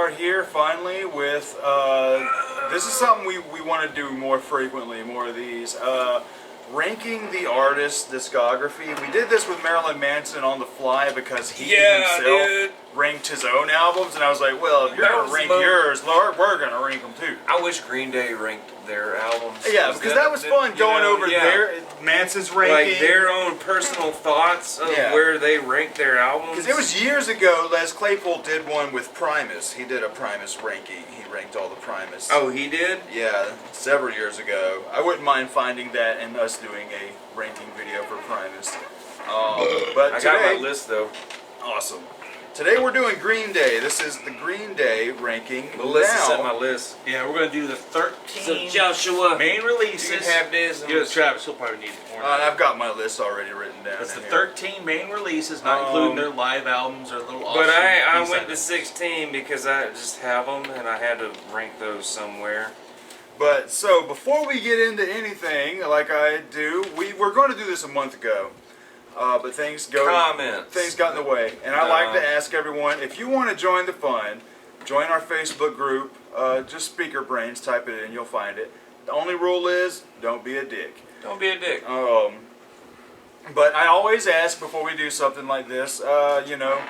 are here finally with, this is something we want to do more frequently, more of these. Ranking the artist's discography. We did this with Marilyn Manson on the fly because he himself ranked his own albums, and I was like, well, if you're going to rank yours, we're going to rank them too. I wish Green Day ranked their albums. Yeah, because that was fun going over Manson's ranking. Like their own personal thoughts of where they rank their albums. Because it was years ago, Les Claypool did one with Primus. He did a Primus ranking. He ranked all the Primus. Oh, he did? Yeah, several years ago. I wouldn't mind finding that and us doing a ranking video for Primus. But I got my list though. Awesome. Today we're doing Green Day. This is the Green Day ranking. Melissa's at my list. Yeah, we're going to do the 13 so Joshua, main releases. You can have this. Give it to Travis. He'll probably need it more. I've got my list already written down. It's the 13 main releases, not including their live albums or little offshoot. But I went to 16 because I just have them and I had to rank those somewhere. But so before we get into anything like I do, we were going to do this a month ago. But things got in the way, and I like to ask everyone, if you want to join the fun, join our Facebook group, just Speaker Brains, type it in, you'll find it. The only rule is, don't be a dick. Don't be a dick. But I always ask before we do something like this, you know,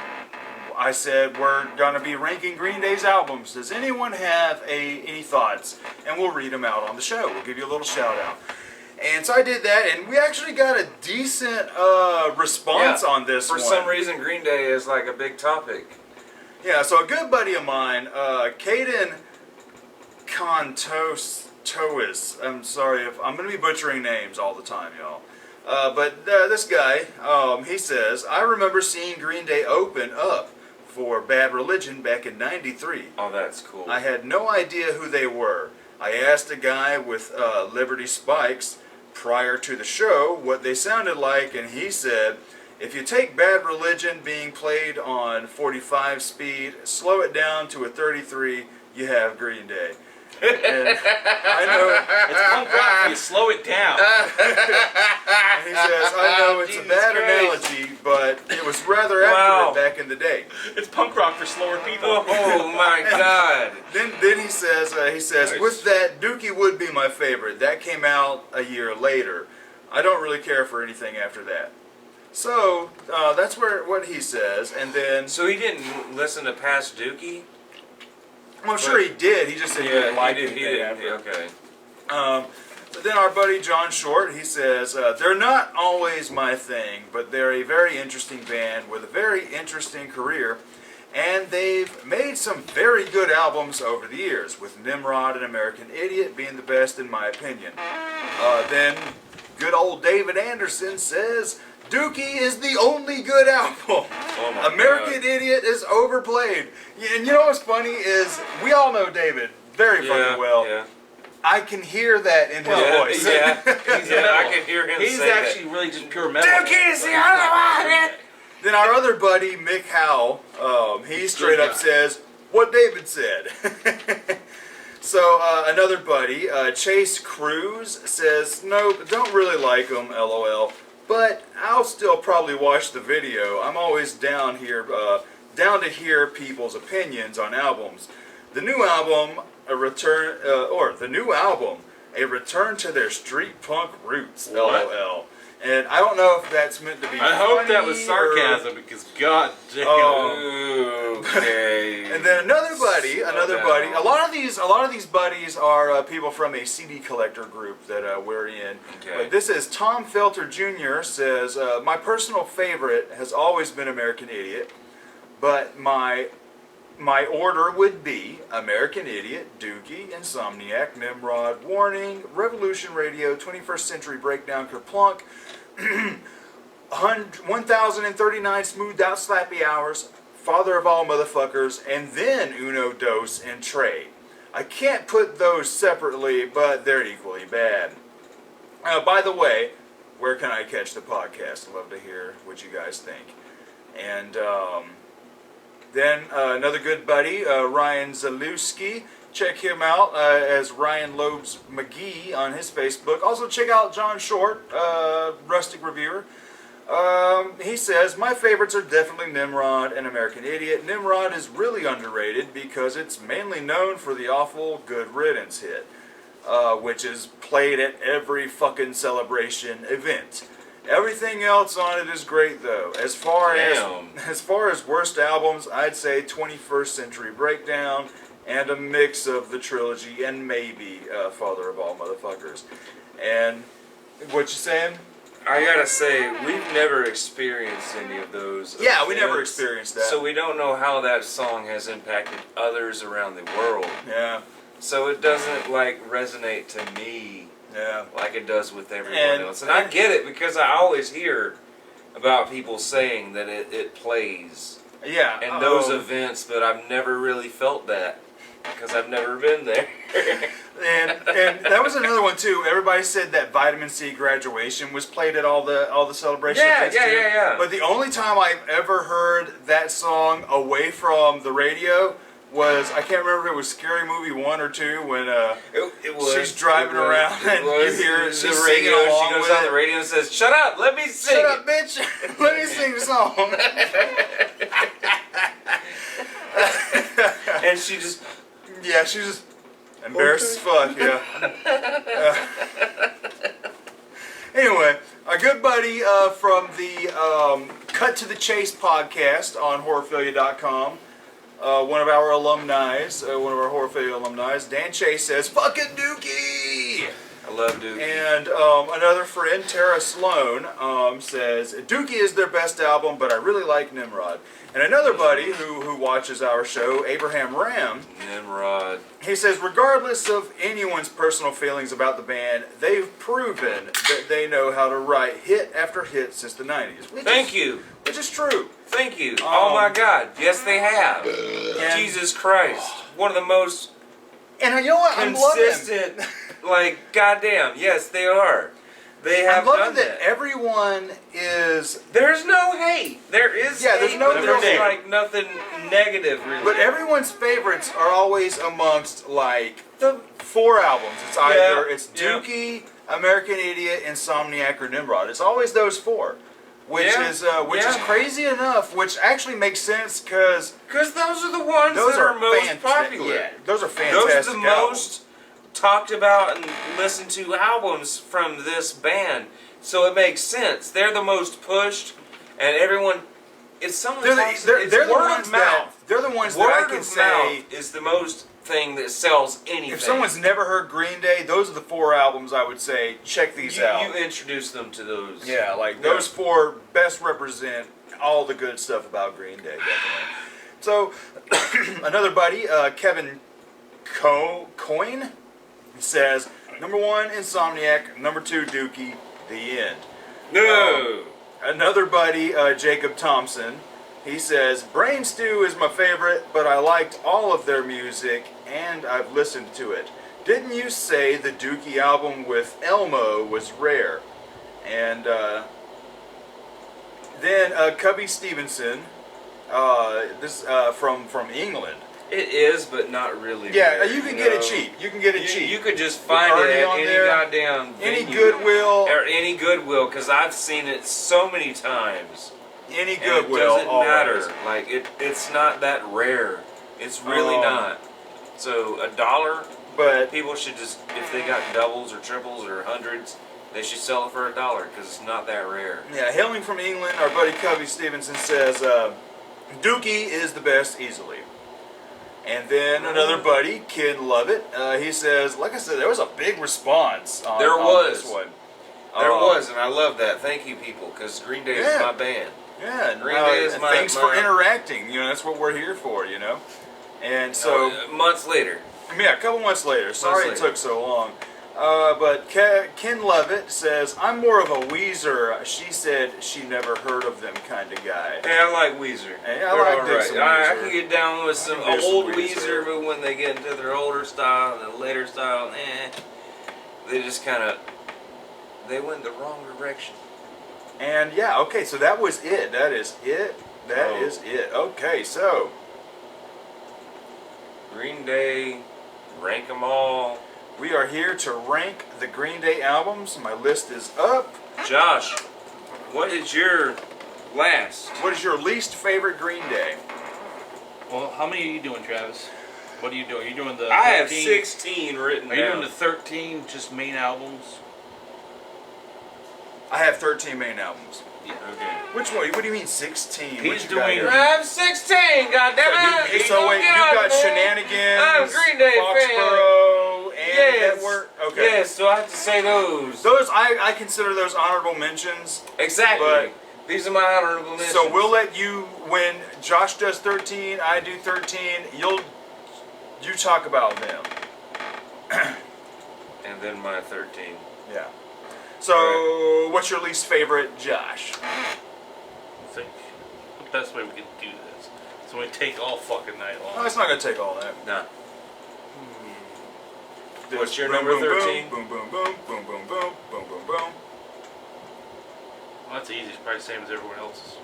I said we're going to be ranking Green Day's albums. Does anyone have any thoughts? And we'll read them out on the show. We'll give you a little shout out. And so I did that, and we actually got a decent response on this one. For some reason, Green Day is like a big topic. Yeah, so a good buddy of mine, Caden Contois, I'm sorry if I'm going to be butchering names all the time, y'all. But this guy, he says, I remember seeing Green Day open up for Bad Religion back in '93. Oh, that's cool. I had no idea who they were. I asked a guy with Liberty Spikes prior to the show what they sounded like, and he said, if you take Bad Religion being played on 45 speed, slow it down to a 33, you have Green Day. And I know it's punk rock if you slow it down. And he says, I know it's a bad analogy, but it was rather accurate back in the day. It's punk rock for slower people. Oh my God. Then he says, with that, Dookie would be my favorite. That came out a year later. I don't really care for anything after that. So that's what he says, and then. So he didn't listen to past Dookie? Well, I'm sure he did. He just said he didn't like it. Okay. But then our buddy John Short, he says, they're not always my thing, but they're a very interesting band with a very interesting career, and they've made some very good albums over the years, with Nimrod and American Idiot being the best in my opinion. Then good old David Anderson says, Dookie is the only good album. Oh American Idiot is overplayed. And you know what's funny is, we all know David very fucking well. Yeah. I can hear that in his voice. Yeah, I can hear him He's actually really just pure metal. Dookie is the only one! Then our other buddy, Mick Howell, he straight up says, what David said. So another buddy, Chase Cruz, says, nope, don't really like him, LOL. But I'll still probably watch the video. I'm always down to hear people's opinions on albums. The new album, a return to their street punk roots. What? LOL. And I don't know if that's meant to be. I hope that was sarcasm because god damn. Okay. And then another buddy. A lot of these buddies are people from a CD collector group that we're in. Okay. But this is Tom Felter Jr. says, my personal favorite has always been American Idiot, but my order would be American Idiot, Dookie, Insomniac, Nimrod, Warning, Revolution Radio, 21st Century Breakdown, Kerplunk, 1039 Smoothed Out Slappy Hours, Father of All Motherfuckers, and then Uno, Dos, and Trey. I can't put those separately, but they're equally bad. By the way, where can I catch the podcast? I'd love to hear what you guys think. And then another good buddy, Ryan Zalewski. Check him out as Ryan Lobes McGee on his Facebook. Also check out John Short, Rustic Reviewer. He says, my favorites are definitely Nimrod and American Idiot. Nimrod is really underrated because it's mainly known for the awful Good Riddance hit, which is played at every fucking celebration event. Everything else on it is great though. As far as worst albums, I'd say 21st Century Breakdown and a mix of the trilogy and maybe Father of All Motherfuckers. And what you saying? I gotta say, we've never experienced any of those. Yeah, we never events, experienced that. So we don't know how that song has impacted others around the world. Yeah. So it doesn't like resonate to me like it does with everyone else. And I get it because I always hear about people saying that it plays in those events, but I've never really felt that because I've never been there. and that was another one too. Everybody said that Vitamin C Graduation was played at all the celebration events too. Yeah. But the only time I've ever heard that song away from the radio was, I can't remember if it was Scary Movie 1 or 2 when it was, she's driving around and you hear she's singing along. She goes with on it. the radio and says, "Shut up, let me sing." Shut up, bitch! Let me sing the song. And she just, she's just embarrassed as fuck. Yeah. Anyway, our good buddy from the Cut to the Chase podcast on horrorphilia.com. One of our alumni, one of our Horrorphilia alumni, Dan Chase says, "Fucking Dookie!" I love Dookie. And another friend, Tara Sloan, says, "Dookie is their best album, but I really like Nimrod." And another buddy who watches our show, Abraham Ram, Nimrod. he says, regardless of anyone's personal feelings about the band, they've proven that they know how to write hit after hit since the 90s. Thank you. Which is true. Thank you. Oh my God. Yes, they have. Jesus Christ. One of the most and you know what? consistent, like, goddamn, yes, they are. They have done that. Everyone is... There's no hate. There is hate, there's no but there's hate. like nothing negative, really. But everyone's favorites are always amongst, like, the 4 albums. It's either it's Dookie, American Idiot, Insomniac, or Nimrod. It's always those 4. Which is crazy enough, which actually makes sense because those are the ones that are most popular. Yeah, those are fantastic. Those are the most talked about and listened to albums from this band, so it makes sense. They're the most pushed, and everyone. If someone talks, it's they're the word ones of mouth. They're the ones word that I can of say mouth is the most thing that sells anything. If someone's never heard Green Day, those are the 4 albums I would say check these out. You introduce them to those. Yeah, like those 4 best represent all the good stuff about Green Day, definitely. So another buddy, Kevin Coyne, says, number 1, Insomniac, number 2, Dookie, the end. No. Another buddy, Jacob Thompson, he says, Brain Stew is my favorite, but I liked all of their music, and I've listened to it. Didn't you say the Dookie album with Elmo was rare? And then Cubby Stevenson, this from England. It is, but not really. Yeah, rare, you can get it cheap. You can get it cheap. You could just find it at any goddamn any venue. Goodwill. Or any Goodwill, because I've seen it so many times. Any And Goodwill. it doesn't always. matter. Like, it's not that rare. It's really not. So, $1, but people should just, if they got doubles or triples or hundreds, they should sell it for $1, because it's not that rare. Yeah, hailing from England, our buddy Cubby Stevenson says, Dookie is the best easily. And then another buddy, Kid Lovett, he says, like I said, there was a big response on, There was. this one. There was, and I love that. Thank you, people, because Green Day is my band. Yeah, and, Green Day is thanks for interacting. You know, that's what we're here for, you know. And so... months later. Yeah, a couple months later. Sorry it took so long. But Ken Lovett says, I'm more of a Weezer, she said she never heard of them kind of guy. Hey, I like Weezer. Hey, I like Weezer. I can get down with some old Weezer, but when they get into their older style and the later style, they just kind of, they went the wrong direction. And yeah, okay, so that was it. That is it. That is it. Okay, so. Green Day, rank them all. We are here to rank the Green Day albums. My list is up. Josh, What is your last? What is your least favorite Green Day? Well, how many are you doing, Travis? What are you doing? Are you doing the 13? I have 16 written Are you down. doing the 13 just main albums? I have 13 main albums. Yeah. Okay. Which one? What do you mean 16? He's What you got doing- here? I'm 16, goddammit! So wait, you got Shenanigans, I'm a Green Day Foxborough, and Yes. Network. Okay. Yes, so I have to say those. Those I consider those honorable mentions. Exactly. But- These are my honorable mentions. So we'll let you, when Josh does 13, I do 13. You talk about them. And then my 13. Yeah. So what's your least favorite, Josh? I think the best way we can do this. So we take all fucking night long. No, it's not gonna take all that. Nah. Just What's your boom, number boom, 13? Boom, boom, boom, boom, boom, boom, boom, boom, boom. Well, that's easy. It's probably the same as everyone else's.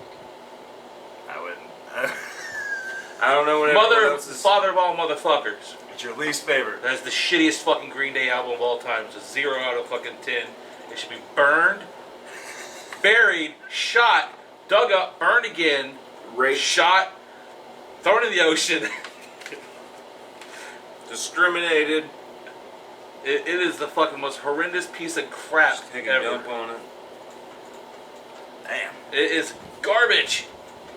I wouldn't. I don't know what everyone else is. Father of all motherfuckers. What's your least favorite? That's the shittiest fucking Green Day album of all time. It's a 0 out of fucking 10. It should be burned, buried, shot, dug up, burned again, Raped. shot, thrown in the ocean. Discriminated. It is the fucking most horrendous piece of crap Just take a ever. dump on it. Damn. It is garbage.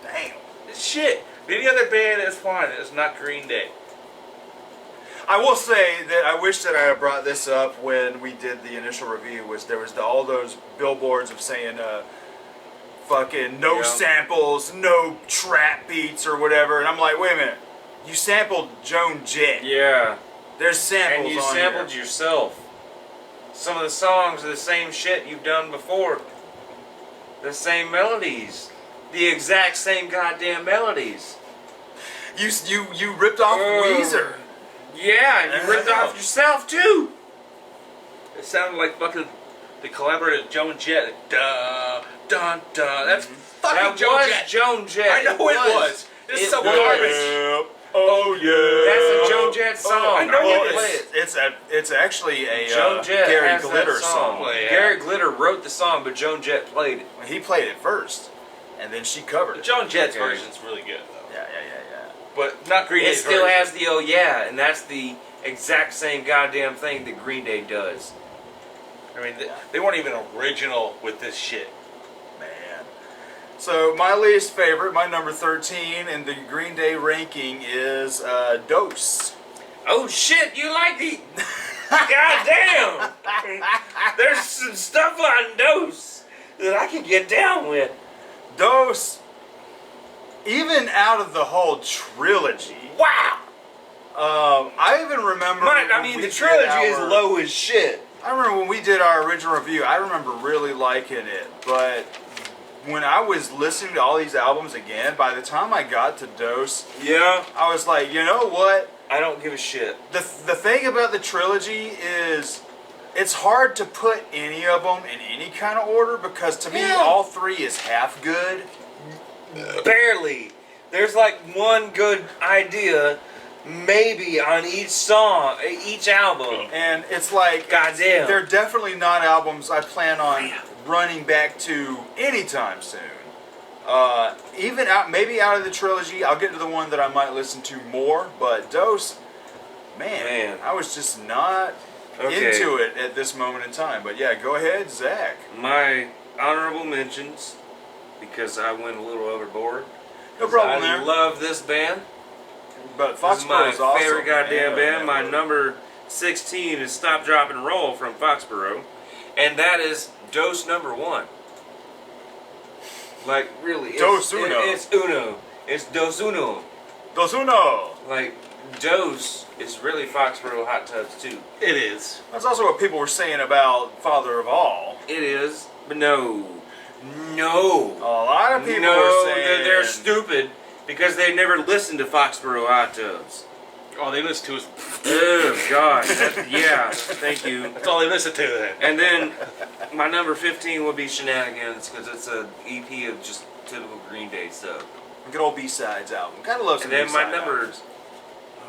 Damn. It's shit. Any other band is fine. It's not Green Day. I will say that I wish that I had brought this up when we did the initial review. There was all those billboards of saying, fucking no Yeah. samples, no trap beats or whatever, and I'm like, wait a minute, you sampled Joan Jett. Yeah. There's samples And you on sampled here. yourself. Some of the songs are the same shit you've done before. The same melodies. The exact same goddamn melodies. You ripped off Weezer. Yeah, and you ripped off yourself too. It sounded like fucking they collaborated with Joan Jett. Duh, dun, dun. That's fucking That Joan was Jett. Joan Jett. I know it was. This is so garbage. Yep. Oh yeah. That's a Joan Jett song. I know Well, it is. it's actually a Joan Jett Gary has Glitter that song. Well, yeah. Gary Glitter wrote the song, but Joan Jett played it. He played it first, and then she covered The it. Joan Jett's Okay. version's really good though. Yeah. But not Green It Day's still version. has the oh yeah, and that's the exact same goddamn thing that Green Day does. I mean, they weren't even original with this shit. Man. So my least favorite, my number 13 in the Green Day ranking is Dose. Oh shit, you like the... Goddamn! There's some stuff on Dose that I can get down with. Dose, even out of the whole trilogy. Wow! I even remember. I when mean, we the did trilogy is our- low as shit. I remember when we did our original review, I remember really liking it. But when I was listening to all these albums again, by the time I got to Dose, Yeah. I was like, you know what? I don't give a shit. The thing about the trilogy is it's hard to put any of them in any kind of order because to me Yeah. all three is half good. Barely. There's like one good idea, maybe on each song, each album. And it's like, Goddamn. they're definitely not albums I plan on running back to anytime soon. Even maybe out of the trilogy, I'll get to the one that I might listen to more, but Dose, man. I was just not into it at this moment in time. But yeah, go ahead, Zach. My honorable mentions, because I went a little overboard. No problem I there. love this band. But This is my Foxborough is awesome. favorite goddamn Yeah, band. My Network. number 16 is Stop, Drop, and Roll from Foxborough. And that is Dose number 1. Like, really. Dos Uno. It's Uno. It's Dos Uno. Dos Uno. Like, Dose is really Foxborough Hot Tubs too. It is. That's also what people were saying about Father of All. It is, but no. No. A lot of people No, were saying they're stupid because they never listened to Foxborough Hot Tubs. All they listen to is. Oh, God. Yeah, thank you. That's all they listen to then. And then my number 15 would be Shenanigans because it's an EP of just typical Green Day stuff. Good old B-sides album. Kind of love some And then B-side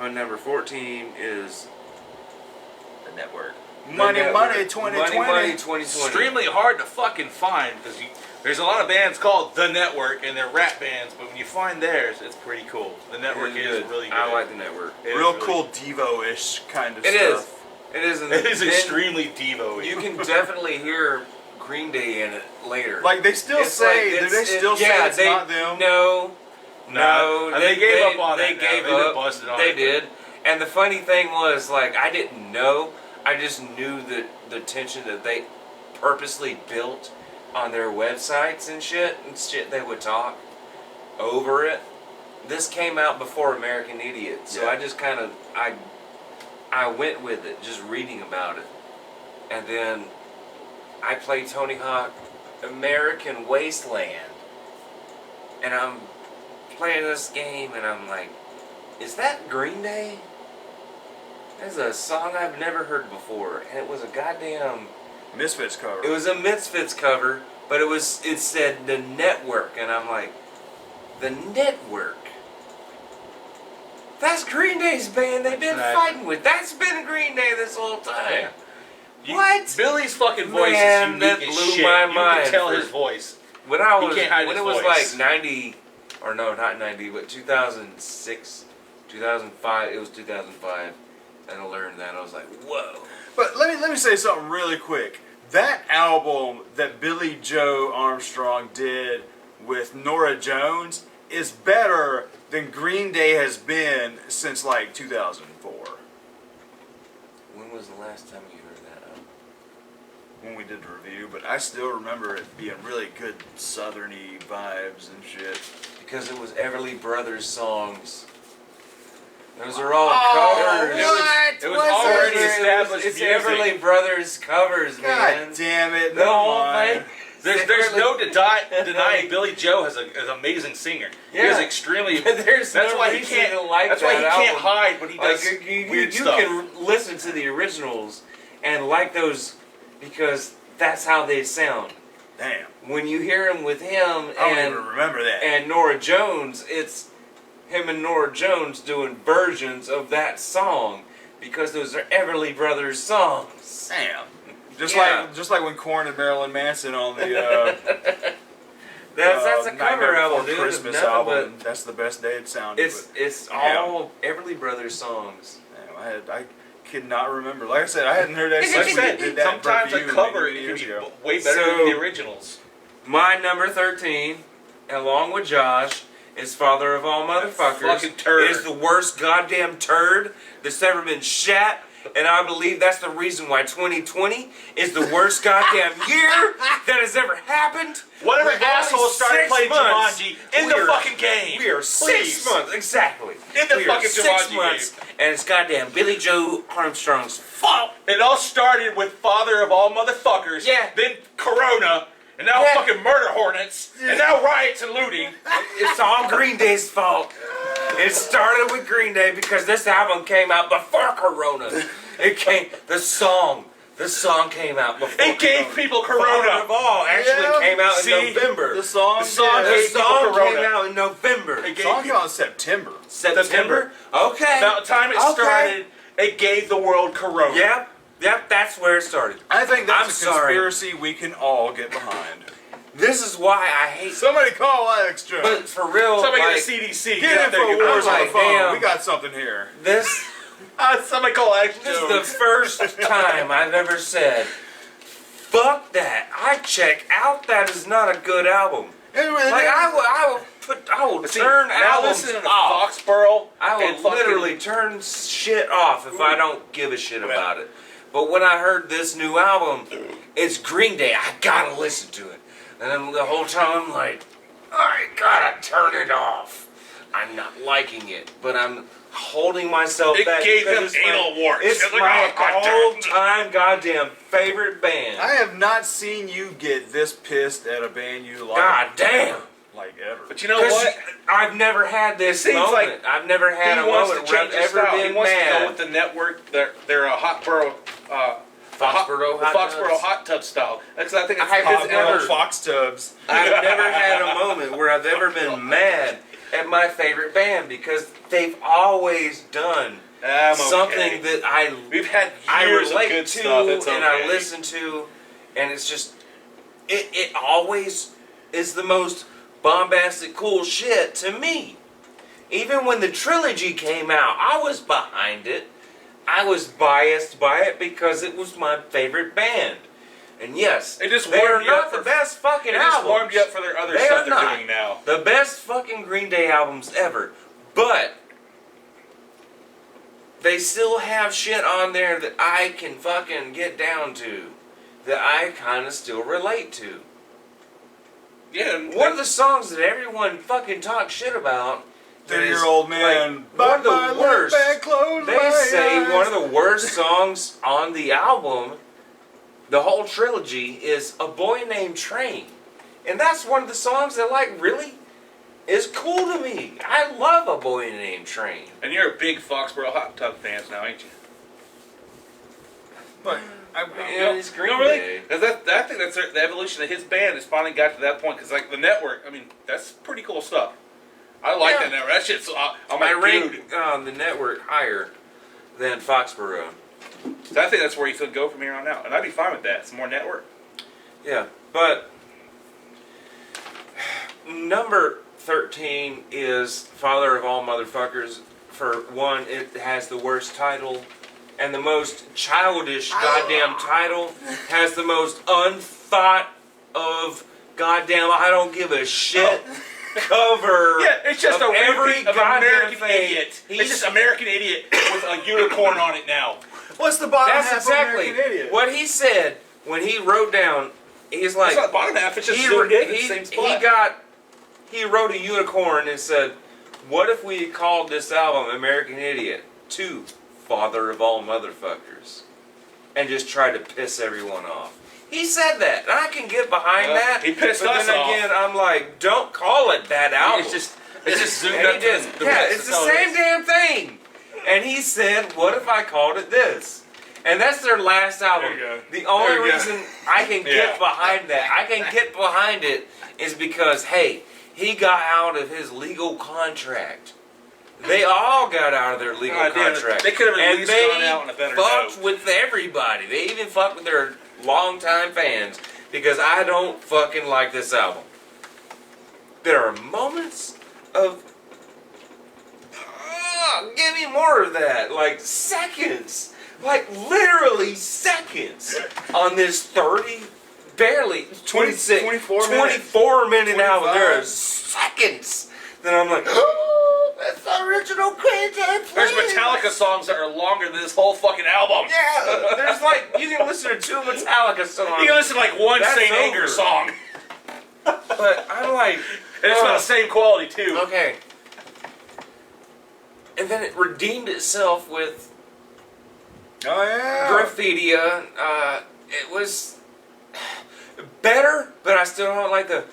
my number 14 is The Network. The Money, Network. money, 2020. Money, 2020. Extremely hard to fucking find because There's a lot of bands called The Network, and they're rap bands, but when you find theirs, it's pretty cool. The Network is really good. I like The Network. Real cool Devo-ish kind of stuff. It is. It is extremely Devo-y. You can definitely hear Green Day in it later. Like they still say, do they still say it's not them? No, they gave up on it. They gave up. Busted on they did. And the funny thing was, like, I didn't know. I just knew that the tension that they purposely built on their websites and shit they would talk over it. This came out before American Idiot, so I just kind of I went with it, just reading about it, and then I played Tony Hawk American Wasteland, and I'm playing this game, and I'm like, is that Green Day? That's a song I've never heard before, and it was a goddamn Misfits cover. It was a Misfits cover, but it said The Network, and I'm like, The Network? That's Green Day's band they've been fighting with. That's been Green Day this whole time. Yeah. What? Billy's fucking voice Man, is unique that as blew shit. my You mind can tell for- his voice. When it was like 90, or no, not 90, but 2006, 2005, it was 2005, and I learned that, I was like, whoa. But let me say something really quick. That album that Billy Joe Armstrong did with Norah Jones is better than Green Day has been since like 2004. When was the last time you heard that album? When we did the review, but I still remember it being really good southerny vibes and shit. Because it was Everly Brothers songs. Those are all covers. It was already established It's music. Everly Brothers covers, man. God damn it! The whole thing. There's no denying Billy Joe is an amazing singer. Yeah. He is extremely. There's that's no why he reason can't. to like that's why he that can't album. hide when he does you weird stuff. can listen to the originals and like those because that's how they sound. Damn. When you hear him with him I don't even remember that. and Norah Jones, it's him and Norah Jones doing versions of that song because those are Everly Brothers songs. Damn. Just like when Korn and Marilyn Manson on the that's a cover Nightmare album, Before dude. Christmas Nothing album. That's the best day it sounded. It's all Everly Brothers songs. Damn, I could not remember. Like I said, I hadn't heard that Like I since we said, did that sometimes a review cover many it can years be ago. way better than the originals. My number 13, along with Josh, is Father of All Motherfuckers. Fucking turd. Is the worst goddamn turd that's ever been shat. And I believe that's the reason why 2020 is the worst goddamn year that has ever happened. Whatever We're asshole only started 6 playing months. Jumanji in the fucking game. We are 6 months, exactly. In the we fucking are 6 Jumanji months, game. and it's goddamn Billy Joe Armstrong's fault. It all started with Father of All Motherfuckers. Yeah. Then Corona. And now fucking murder hornets. And now riots and looting. It's all Green Day's fault. It started with Green Day because this album came out before Corona. The song came out before It gave Corona. people Father Corona. of All actually came out See? in November. The song gave people Corona. Came out in November. The song came out in September. September? Okay. About the time it started, it gave the world Corona. Yep, that's where it started. I think that's I'm a sorry. conspiracy we can all get behind. This is why I hate. Somebody call Alex Jones. But for real, Somebody like, get the CDC. Get out there and InfoWars on the like, phone. damn. We got something here. this somebody call Alex this is Jones. the first time I've ever said, "Fuck that! I check out. That is not a good album." Anyway, Like I will See, turn now albums listening to off. Foxborough. I and will fucking- literally turn shit off if I don't give a shit about it. But when I heard this new album, it's Green Day. I gotta listen to it. And then the whole time I'm like, I gotta turn it off. I'm not liking it, but I'm holding myself It back. gave because them anal warts. It's It's like, my oh, goddamn. all-time goddamn favorite band. I have not seen you get this pissed at a band you like. God damn. Like ever. But you know 'Cause what? I've never had this It seems moment. like I've never had He a wants to moment where I've change his ever style. He been wants to go mad. with the network. They're a Foxborough. Foxborough the hot Foxborough tubs. hot tub style. That's I think it's I've his never- ever. Fox Tubs. I've never had a moment where I've ever been mad at my favorite band because they've always done something that We've had I years of relate good to stuff. It's and I okay. listen to, and it's just it always is the most bombastic, cool shit to me. Even when the trilogy came out, I was behind it. I was biased by it because it was my favorite band. And yes, it just they are not the best fucking albums. It just warmed you up for their other stuff they're doing now. The best fucking Green Day albums ever. But they still have shit on there that I can fucking get down to. That I kind of still relate to. Yeah. One of the songs that everyone fucking talks shit about. 30-year-old man. Like, one of the worst. They say one of the worst songs on the album, the whole trilogy, is A Boy Named Train. And that's one of the songs that, like, really is cool to me. I love A Boy Named Train. And you're a big Foxborough Hot Tub fan now, ain't you? But it's Green Day. I think that's the evolution of his band has finally got to that point. Because, like, the network, I mean, that's pretty cool stuff. I like that network. That shit's I rank the network higher than Foxborough. So I think that's where you should go from here on out. And I'd be fine with that. Some more network. Yeah, but number 13 is Father of All Motherfuckers. For one, it has the worst title and the most childish goddamn title. Has the most unthought of goddamn I don't give a shit cover. Yeah, it's just of every American thing. Idiot. It's just American Idiot with a unicorn on it now. What's the bottom That's half exactly of American Idiot? what he said when he wrote down. He's like, it's not the bottom half. It's just zoomed in the same spot. He wrote a unicorn and said, "What if we called this album American Idiot 2, Father of All Motherfuckers," and just tried to piss everyone off. He said that, and I can get behind that. He pissed but us then off. again, I'm like, don't call it that album. It's just zoomed up to the yeah, rest. it's the same damn thing. And he said, "What if I called it this?" And that's their last album. There you go. The only reason I can get behind that, I can get behind it, is because, hey, he got out of his legal contract. They all got out of their legal contract. They could have at least gone out on a better note. Fucked with everybody. They even fucked with their longtime fans because I don't fucking like this album. There are moments of give me more of that. Like seconds. Like literally seconds on this 30, barely 26, 24 minute album. There are seconds that I'm like, oh, that's the original Green Day. There's Metallica songs that are longer than this whole fucking album. Yeah, there's like, you can listen to 2 Metallica songs. You can listen to like one Saint Anger song. But I'm like, and it's not the same quality too. Okay. And then it redeemed itself with Graffitia. It was better, but I still don't like the.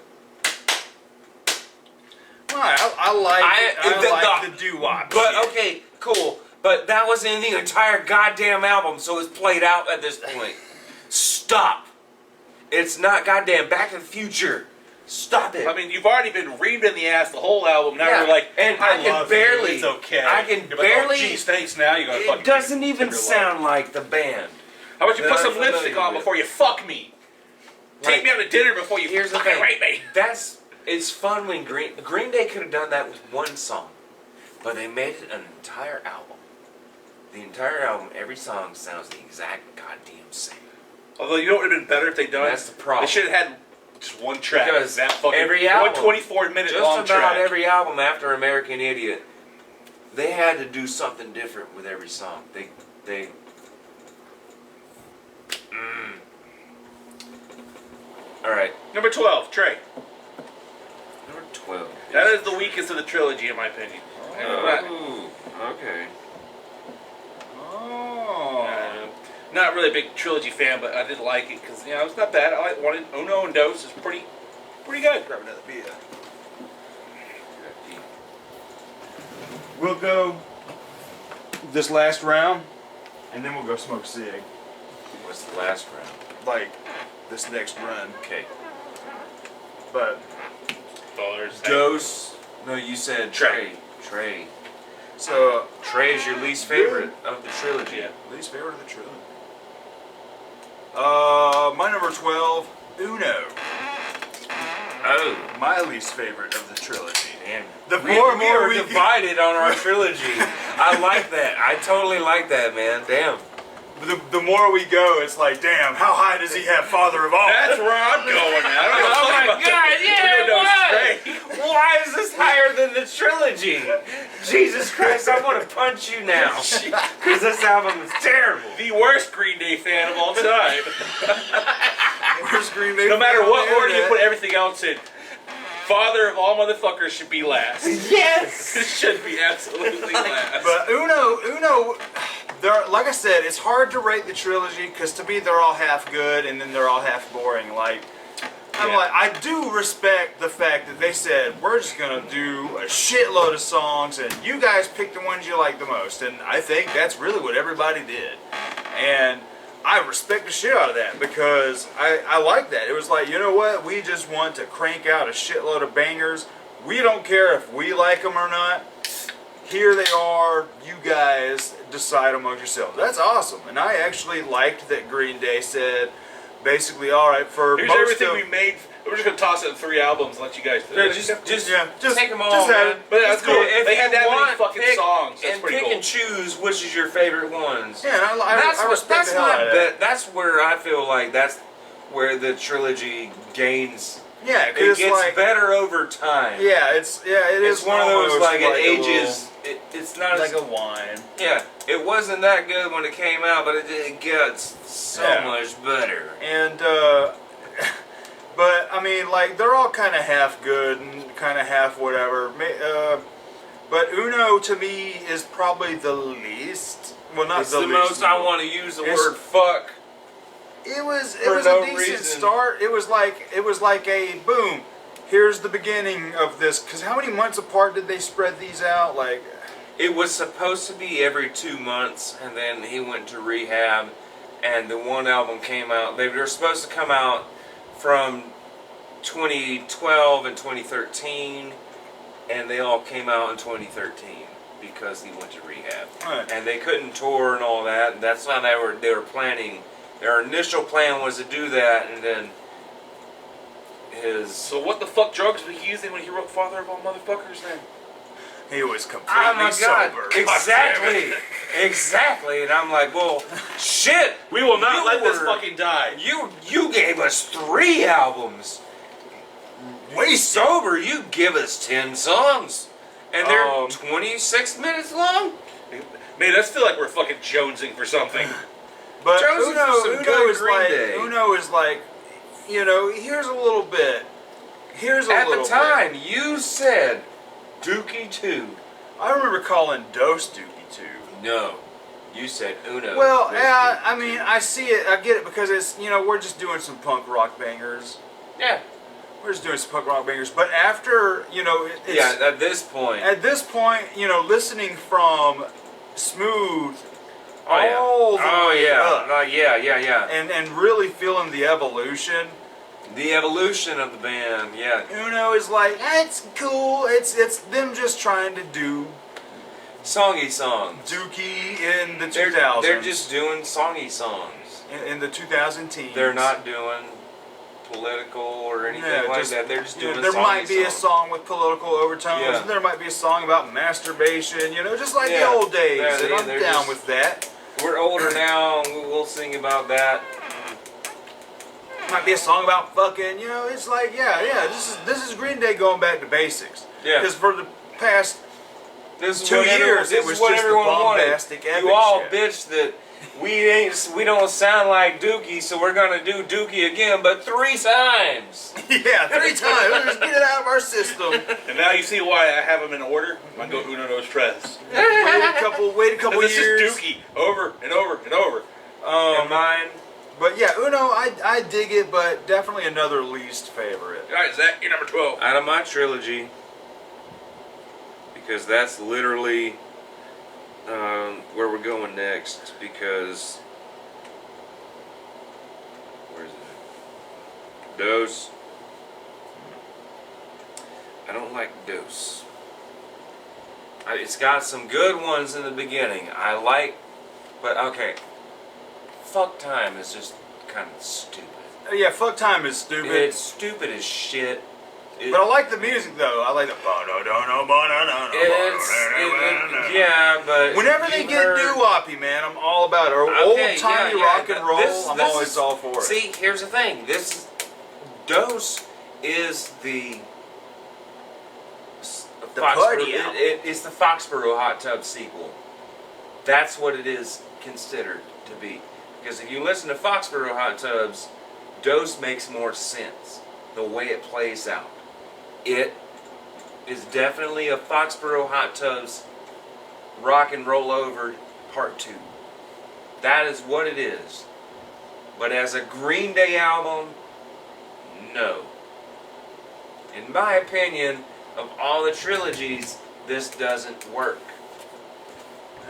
I like the doo-wop. But okay, cool. But that was in the entire goddamn album, so it's played out at this point. Stop. It's not goddamn Back to the Future. Stop it. I mean, you've already been reamed in the ass the whole album. Now you're like, and I can barely. It's okay. I can you're barely. Like, oh, geez, thanks. Now you're gonna fucking. It doesn't even sound like the band. How about you put some lipstick on before you fuck me? Take me out to dinner before you fucking rape me. It's fun when Green Day could have done that with one song, but they made it an entire album. The entire album, every song sounds the exact goddamn same. Although you know what would have been better if they done. That's the problem. They should have had just one track. Because that fucking every album, 124-minute long track. Just about every album after American Idiot, they had to do something different with every song. They. All right. Number 12, Trey. Number 12. That is the weakest of the trilogy, in my opinion. Okay. Not really a big trilogy fan, but I did like it because it's not bad. I like one. Uno and Dos is pretty good. Grab another beer. We'll go this last round, and then we'll go smoke a cig. What's the last round? Like this next run. Okay. But Dos. No, you said Trey. So Trey is your least favorite of the trilogy. Yeah. Least favorite of the trilogy. My number 12, Uno. Oh. My least favorite of the trilogy. Damn. The we are divided on our trilogy. I like that. I totally like that, man. Damn. The more we go, it's like, damn, how high does he have Father of All? That's where I'm going at. Oh my God, yeah, why? Why is this higher than the trilogy? Jesus Christ, I want to punch you now. Because this album is terrible. The worst Green Day fan of all time. Worst Green Day No matter fan what on the order you internet. put everything else in, Father of All Motherfuckers should be last. Yes! It should be absolutely last. But Uno, like I said, it's hard to rate the trilogy because to me they're all half good and then they're all half boring. Like, I do respect the fact that they said we're just gonna do a shitload of songs and you guys pick the ones you like the most, and I think that's really what everybody did, and I respect the shit out of that because I like that. It was like, you know what, we just want to crank out a shitload of bangers. We don't care if we like them or not. Here they are, you guys decide amongst yourselves. That's awesome. And I actually liked that Green Day said, basically, all right, for here's most everything of... we made. We're just going to toss it in 3 albums and let you guys do it. Just take them all, just man. But that's cool. If They you had that many want, fucking pick, songs. That's and pretty pick cool. and choose which is your favorite ones. Yeah, and I respect the hell out of that. That's where I feel like that's where the trilogy gains. Yeah, It because gets like... better over time. Yeah, it is It's one of those almost like it a ages. It's not like as, a wine. yeah. It wasn't that good when it came out, but it gets so much better. And but I mean, like they're all kind of half good and kind of half whatever. But Uno to me is probably the least. Well, not It's the the least. most I want to use the It's- word fuck. It was For a no decent reason. start. It was like a boom. Here's the beginning of this. Because how many months apart did they spread these out? Like, It was supposed to be every 2 months, and then he went to rehab, and the one album came out. They were supposed to come out from 2012 and 2013, and they all came out in 2013 because he went to rehab. Right. And they couldn't tour and all that. And that's why they were planning. Their initial plan was to do that, and then his... So what the fuck drugs was he using when he wrote Father of All Motherfuckers then? he was completely Oh my God! sober. Exactly, exactly. And I'm like, well, shit. We will not You let this were- fucking die. You gave us 3 albums. Way sober. You give us 10 songs, and they're 26 minutes long. Man, I feel like we're fucking jonesing for something. But Joseph was some Uno good is Green like Day. Uno is like, you know, here's a little bit. Here's a At little the time, bit. you said Dookie 2. I remember calling Dose Dookie 2. No, you said Uno. Well, was yeah, Dookie I mean, 2. I see it, I get it because it's, you know, we're just doing some punk rock bangers. Yeah. We're just doing some punk rock bangers. But after, you know, it's, Yeah, at this point. at this point, you know, listening from Smooth Oh yeah. all the way up, Yeah. and really feeling the evolution. The evolution of the band, yeah. Uno is like, it's cool. It's them just trying to do Songy songs. Dookie in the They're, 2000s. they're just doing songy songs. in the 2000 teens. They're not doing political or anything like that. They're just doing there songy might be a songs. song with political overtones. Yeah. And there might be a song about masturbation. You know, just like the Yeah. old days. Yeah, and I'm they're down just- with that. We're older now, and we'll sing about that. Might be a song about fucking. You know, it's like yeah. This is Green Day going back to basics. Yeah. Because for the past This is 2 what everyone- years, this it is was what just the everyone wanted. bombastic epic You all shit. bitched that we don't sound like Dookie, so we're gonna do Dookie again, but 3 times. Yeah, 3 times. Let's get it out of our system. And now you see why I have them in order. I go Uno Dos Tres. Wait a couple This years. is Dookie over and over and over. And mine. But yeah, Uno, I dig it, but definitely another least favorite. All right, Zach, you're number 12. Out of my trilogy, because that's literally where we're going next, because where is it? Dose. I don't like Dose. It's got some good ones in the beginning. I like, but okay. Fuck Time is just kind of stupid. Yeah, Fuck Time is stupid. It's stupid as shit. But I like the music though. I like the yeah, but whenever they get doo-woppy, man, I'm all about it. Or old-timey rock and roll, I'm always all for it. See, here's the thing. Dose is the it's the Foxborough Hot Tub sequel. That's what it is considered to be. Because if you listen to Foxborough Hot Tubs, Dose makes more sense the way it plays out. It is definitely a Foxborough Hot Tubs rock and roll over part 2. That is what it is. But as a Green Day album, no. In my opinion, of all the trilogies, this doesn't work.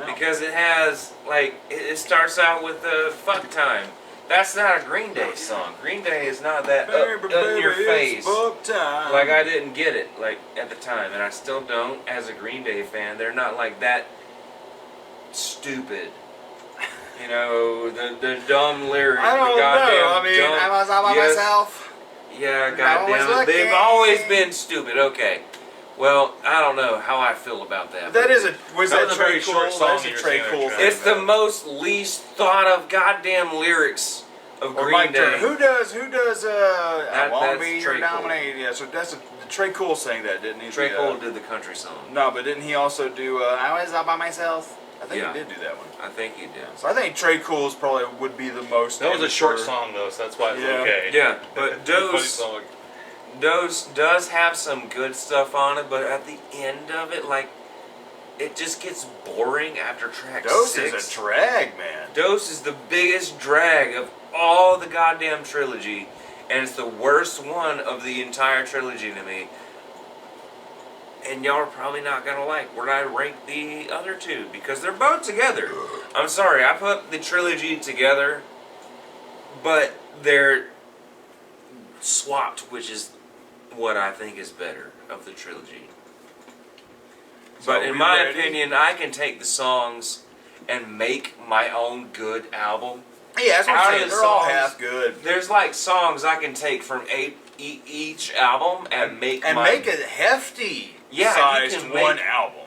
No. Because it has, like, it starts out with Fuck Time. That's not a Green Day song. Green Day is not that up in your face. Like, I didn't get it, like, at the time, and I still don't as a Green Day fan. They're not like that stupid. You know, the dumb lyrics. I don't know. I mean, I was all by myself. Yeah, goddamn. They've always been stupid. Okay. Well, I don't know how I feel about that. That is a very short song. It's the most least thought of goddamn lyrics of Green Day. Who does I won't be your nominee? Yeah, so that's Trey Cool sang that, didn't he? Trey Cool did the country song. No, but didn't he also do I Was All By Myself? I think he did do that one. I think he did. So I think Trey Cool's probably would be the most. That was a short song though, so that's why it's okay. Yeah, but Dose does have some good stuff on it, but at the end of it, like, it just gets boring after track 6. Dose is a drag, man. Dose is the biggest drag of all the goddamn trilogy, and it's the worst one of the entire trilogy to me. And y'all are probably not going to like where I rank the other two, because they're both together. I'm sorry, I put the trilogy together, but they're swapped, which is what I think is better of the trilogy. But in my opinion, I can take the songs and make my own good album. Yeah, that's what I'm saying. They're all half good. There's like songs I can take from each album and make a hefty sized one album.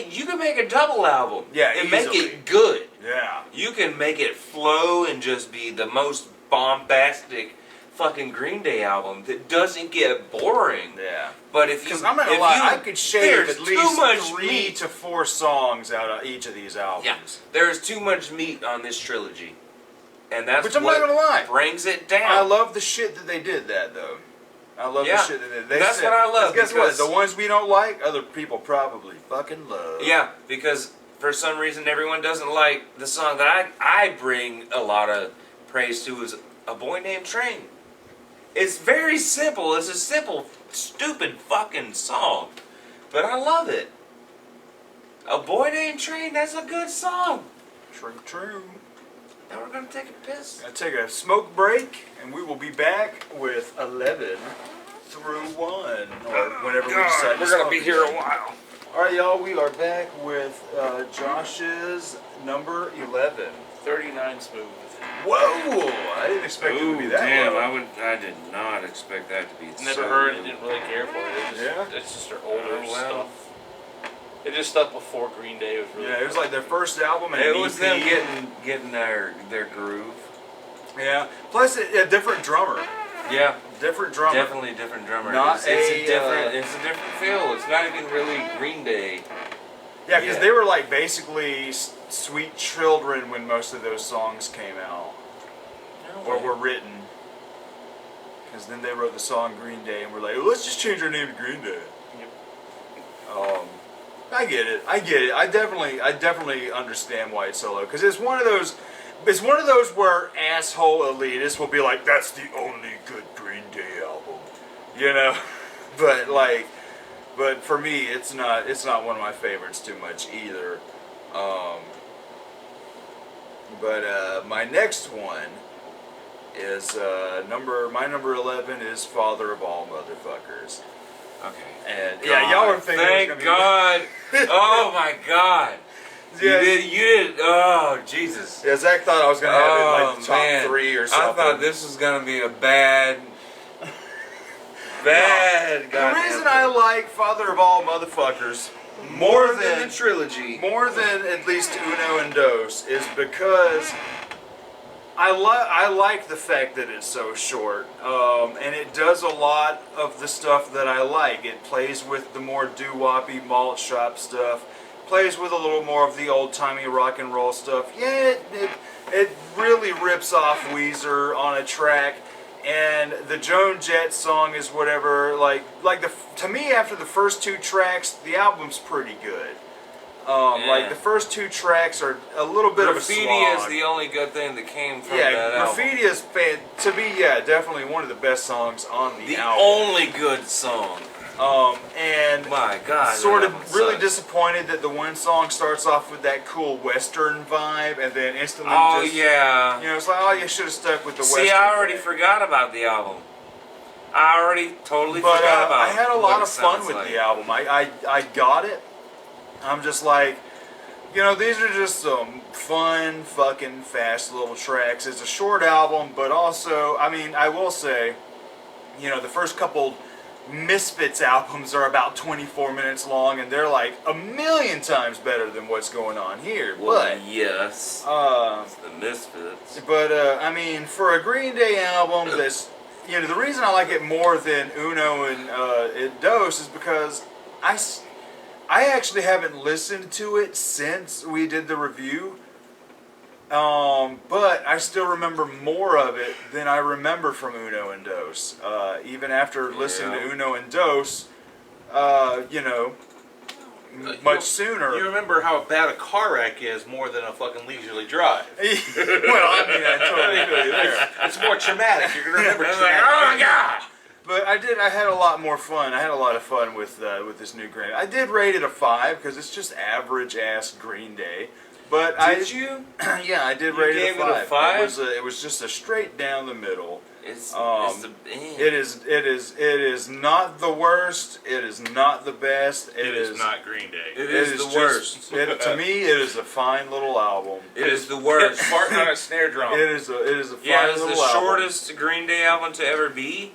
You can make a double album. Yeah, and make it good. Yeah. You can make it flow and just be the most bombastic fucking Green Day album that doesn't get boring. Yeah. But if you, because I'm not gonna lie, I could shave at least 3 to 4 songs out of each of these albums. Yeah. There's too much meat on this trilogy, and that's which I'm not gonna lie brings it down. I love the shit that they did that though. I love the shit that they did. That's what I love. Guess what? The ones we don't like, other people probably fucking love. Yeah, because for some reason everyone doesn't like the song that I bring a lot of praise to is A Boy Named Train. It's very simple. It's a simple, stupid fucking song. But I love it. A Boy Named Train, that's a good song. True. Now we're going to take a piss. Gonna take a smoke break, and we will be back with 11 through 1. Or whenever we decide to we're going to be here a while. Alright, y'all, we are back with Josh's number 11. 39 Smooth. Whoa! I didn't expect it to be that damn, low. I did not expect that to be Never so heard low. it, didn't really care for it. It's just their older well. stuff. It just stuck before Green Day was really it was like their first album and it an was EP. them getting their groove. Yeah. Plus a different drummer. Yeah. Different drummer. Definitely a different drummer. Not it's a different feel. It's not even really Green Day. Yeah, because they were like basically sweet children when most of those songs came out. Or were written. Because then they wrote the song Green Day and we're like, let's just change our name to Green Day. Yep. I get it. I definitely understand why it's so low. Because it's one of those where asshole elitists will be like, that's the only good Green Day album. You know? But for me, it's not one of my favorites too much either. My next one is my number 11 is Father of All Motherfuckers. Okay. And y'all were thinking. Thank God. Oh my God. Yes. You did. Oh Jesus. Yeah, Zach thought I was gonna have it like the top 3 or something. I thought this was gonna be a bad. bad. The reason I like Father of All Motherfuckers more than the trilogy, more than at least Uno and Dos, is because I like the fact that it's so short, and it does a lot of the stuff that I like. It plays with the more doo-woppy malt shop stuff, plays with a little more of the old-timey rock and roll stuff. Yeah, it really rips off Weezer on a track, and the Joan Jett song is whatever. To me, after the first two tracks, the album's pretty good. Like the first two tracks are a little bit of a slog. Graffiti is the only good thing that came from that album. Graffiti is to me, definitely one of the best songs on the album. The only good song. And my God, sort of really disappointed that the one song starts off with that cool Western vibe, and then instantly it's like, you should have stuck with the Western. See, I already forgot about the album. I already totally forgot about it. I had a lot of fun with the album. I got it. I'm just like, these are just some fun, fucking, fast little tracks. It's a short album, but also, I will say, the first couple Misfits albums are about 24 minutes long, and they're like a million times better than what's going on here. Well, yes, it's the Misfits. But, for a Green Day album that's, the reason I like it more than Uno and Dos is because I actually haven't listened to it since we did the review, but I still remember more of it than I remember from Uno and Dos. Even after listening to Uno and Dos, much sooner. You remember how bad a car wreck is more than a fucking leisurely drive. I totally feel you there. It's more traumatic. You're going to remember traumatic. Oh my God! But I had a lot more fun. I had a lot of fun with this new Green Day. I did rate it a 5 because it's just average ass Green Day. But did you? Yeah, I did rate it a 5. It a 5? It was just a straight down the middle. It is not the worst. It is not the best. It is not Green Day. It is the worst. To me, it is a fine little album. It is the worst. Fart on a snare drum. It is a fine little album. Yeah, it's the shortest Green Day album to ever be.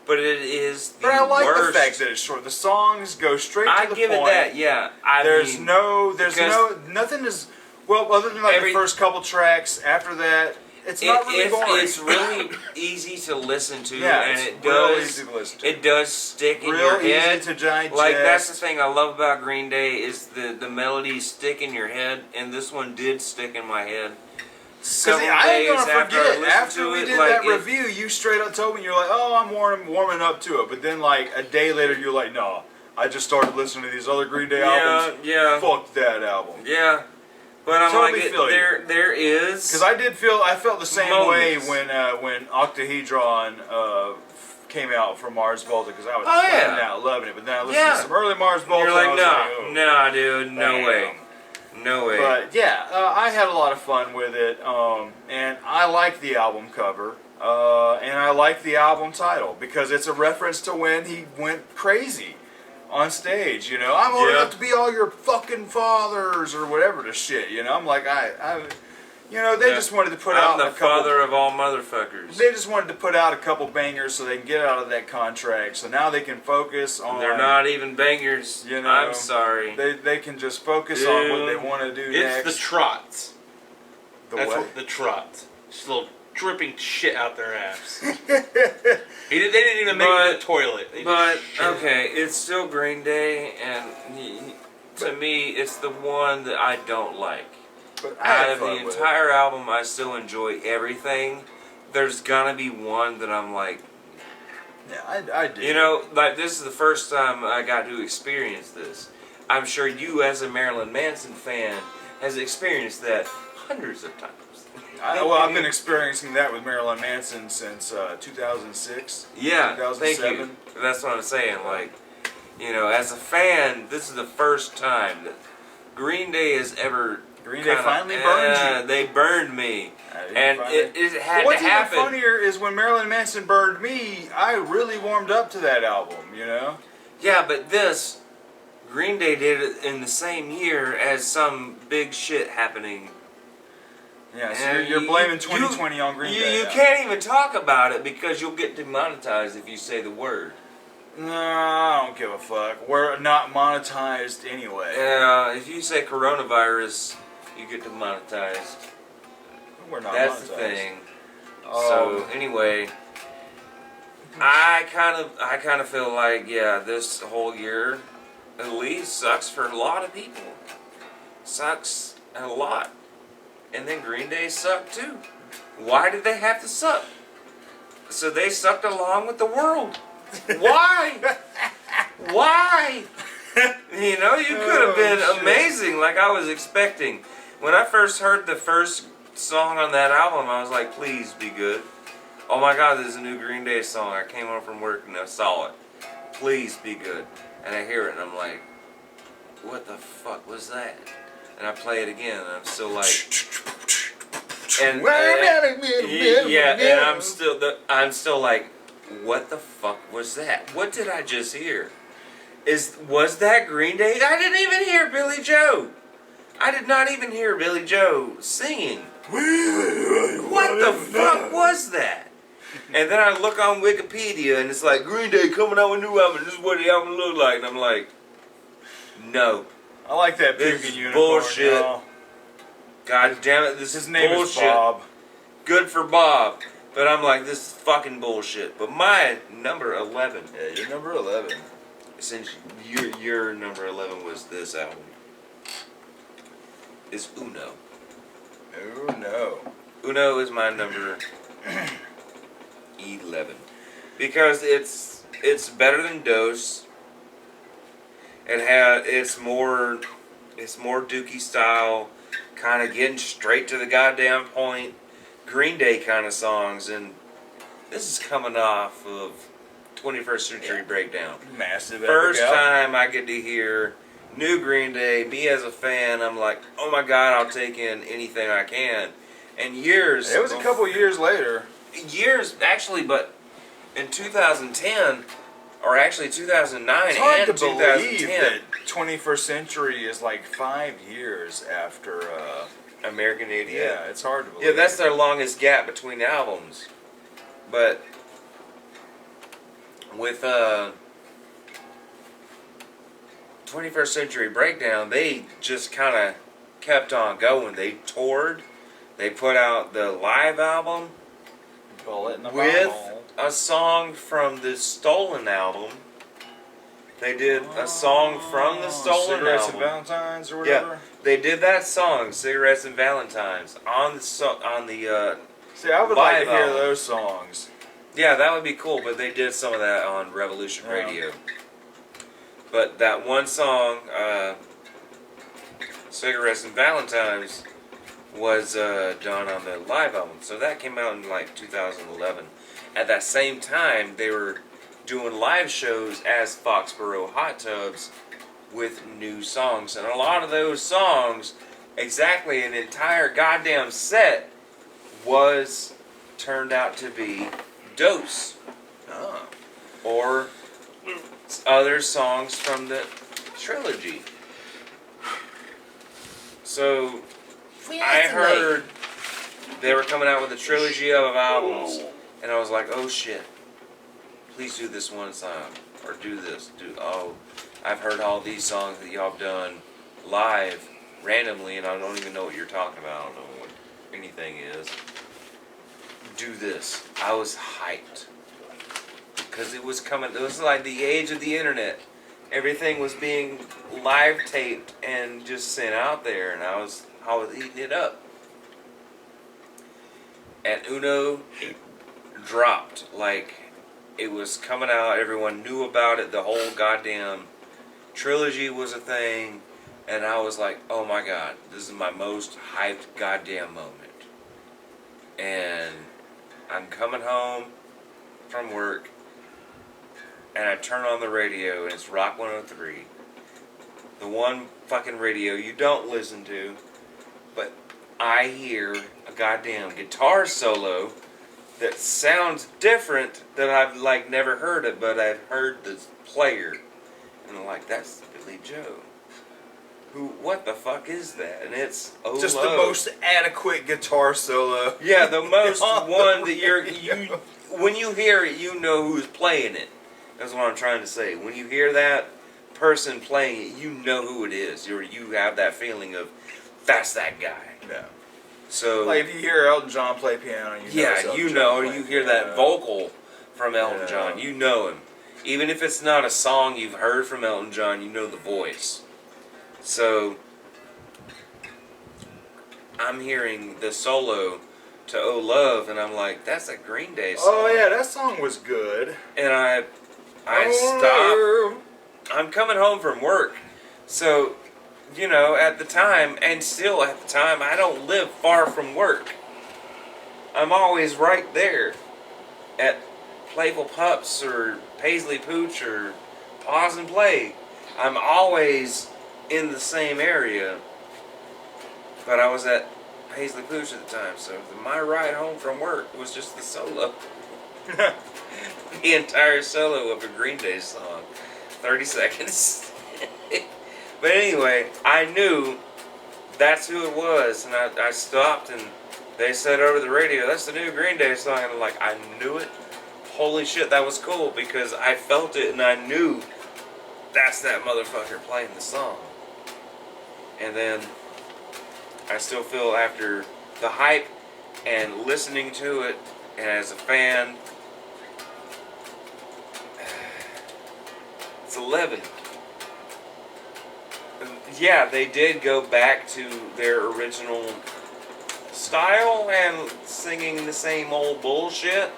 But it is the worst. But I like worst. the fact that it's short. The songs go straight to the point. I give it that, yeah. Nothing is, other than the first couple tracks. After that, it's not really boring. It's really easy to listen to, and it does stick in your head. Easy to digest. Like, that's the thing I love about Green Day is the melodies stick in your head, and this one did stick in my head. Several days after we did that review, you straight up told me, you're like, oh, I'm warming up to it. But then, like, a day later, you're like, no, I just started listening to these other Green Day albums. Yeah. Fuck that album. Yeah. But I'm totally like, there is... Because I felt the same way when Octahedron came out from Mars Volta, because I was flat out loving it. But then I listened to some early Mars Volta, you're like, and I was no, dude, no way. No way. But yeah, I had a lot of fun with it, and I like the album cover, and I like the album title, because it's a reference to when he went crazy on stage, I'm old enough to be all your fucking fathers, or whatever the shit, I'm like, they just wanted to put out the father of all motherfuckers. They just wanted to put out a couple bangers so they can get out of that contract, so now they can focus on... They're not even bangers, I'm sorry. They can just focus on what they want to do next. It's the trots. That's what? The trots. Just a little dripping shit out their ass. They didn't even make it in the toilet. Okay, it's still Green Day, and to me, it's the one that I don't like. But out of the entire album, I still enjoy everything. There's gonna be one that I'm like... Yeah, I do. Like, this is the first time I got to experience this. I'm sure you, as a Marilyn Manson fan, has experienced that hundreds of times. I've been experiencing that with Marilyn Manson since 2006. Yeah, 2007. Thank you. That's what I'm saying. Like, as a fan, this is the first time that Green Day has ever... Green Day finally burned you. They burned me. And it had to happen. What's even funnier is when Marilyn Manson burned me, I really warmed up to that album, Yeah, but this, Green Day did it in the same year as some big shit happening. Yeah, so you're blaming 2020 on Green Day. You can't even talk about it because you'll get demonetized if you say the word. No, I don't give a fuck. We're not monetized anyway. Yeah, if you say coronavirus, you get demonetized. We're not That's monetized. the thing. So anyway, I kind of feel like this whole year at least sucks for a lot of people. Sucks a lot. And then Green Day sucked too. Why did they have to suck? So they sucked along with the world. Why? Why? You know, you could have been amazing like I was expecting. When I first heard the first song on that album, I was like, please be good. Oh my God, this is a new Green Day song. I came home from work and I saw it. Please be good. And I hear it and I'm like, what the fuck was that? And I play it again and I'm still like, and I'm still like, what the fuck was that? What did I just hear? Was that Green Day? I didn't even hear Billy Joe. I did not even hear Billy Joe singing. What the fuck was that? And then I look on Wikipedia and it's like, Green Day coming out with a new album. This is what the album looked like. And I'm like, no. I like that This puking is unicorn. bullshit. Y'all. God damn it, this His is name bullshit. is Bob. Good for Bob. But I'm like, this is fucking bullshit. But my number 11. Yeah, you're number 11. Since your number 11 was this album, is Uno. Oh no. Uno is my number 11 because it's better than Dose. It's more Dookie style, kind of getting straight to the goddamn point, Green Day kind of songs, and this is coming off of 21st Century Breakdown. Massive. First time I get to hear new Green Day. Me as a fan, I'm like, oh my God, I'll take in anything I can. And years. It was a couple years later. Years, actually, but in 2010, or actually 2009 It's hard and to believe 2010. that 21st Century is like 5 years after. American Idiot. Yeah, it's hard to believe. Yeah, that's their longest gap between albums. But with 21st Century Breakdown, they just kind of kept on going. They toured. They put out the live album with a song from the Stolen album. They did a song from the Stolen Cigarettes album. and Valentines or whatever. Yeah, they did that song, Cigarettes and Valentines, on the See, I would like to hear album. those songs. Yeah, that would be cool, but they did some of that on Revolution Radio. But that one song, Cigarettes and Valentines, was done on the live album. So that came out in like 2011. At that same time, they were doing live shows as Foxborough Hot Tubs with new songs. And a lot of those songs, exactly an entire goddamn set, was turned out to be Dose. Or other songs from the trilogy. So I heard they were coming out with a trilogy of albums, and I was like, oh shit, please do this one song, or do this, I've heard all these songs that y'all have done live, randomly, and I don't even know what you're talking about, I don't know what anything is. Do this. I was hyped. Because it was coming, it was like the age of the internet. Everything was being live taped and just sent out there, and I was eating it up. And Uno dropped, like it was coming out, everyone knew about it, the whole goddamn trilogy was a thing, and I was like, oh my God, this is my most hyped goddamn moment. And I'm coming home from work, and I turn on the radio, and it's Rock 103. The one fucking radio you don't listen to, but I hear a goddamn guitar solo that sounds different, that I've like never heard it, but I've heard the player. And I'm like, that's Billy Joe. What the fuck is that? And it's just the most adequate guitar solo. Yeah, the most one that you when you hear it, you know who's playing it. That's what I'm trying to say. When you hear that person playing it, you know who it is. You have that feeling of, that's that guy. Yeah. So, like if you hear Elton John play piano, you know it's Elton John you hear piano. that vocal from Elton John, you know him. Even if it's not a song you've heard from Elton John, you know the voice. So, I'm hearing the solo to Oh Love, and I'm like, that's a Green Day song. Oh yeah, that song was good. And I stopped. I'm coming home from work, so, you know, at the time, and still at the time, I don't live far from work. I'm always right there at Playful Pups or Paisley Pooch or Pause and Play. I'm always in the same area. But I was at Paisley Pooch at the time, so my ride home from work was just the solo. The entire solo of a Green Day song. 30 seconds. But anyway, I knew that's who it was, and I stopped, and they said over the radio, that's the new Green Day song, and I'm like, I knew it. Holy shit, that was cool, because I felt it, and I knew that's that motherfucker playing the song. And then I still feel after the hype and listening to it, and as a fan, it's 11. Yeah, they did go back to their original style and singing the same old bullshit.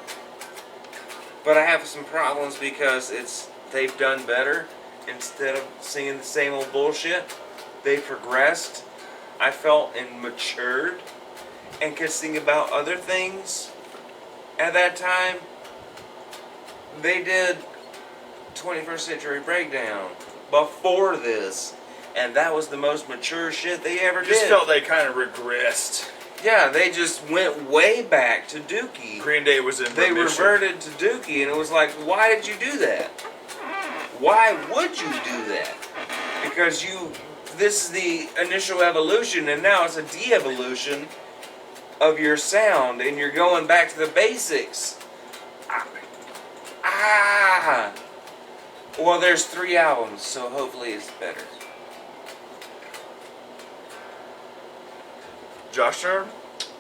But I have some problems because they've done better. Instead of singing the same old bullshit, they progressed, I felt, and matured, and could sing about other things. At that time, they did 21st Century Breakdown before this, and that was the most mature shit they ever did. Just felt they kind of regressed. Yeah, they just went way back to Dookie. Green Day was in They remission. reverted to Dookie, and it was like, why did you do that? Why would you do that? Because this is the initial evolution, and now it's a de-evolution of your sound, and you're going back to the basics. Well, there's 3 albums, so hopefully it's better. Josh turn?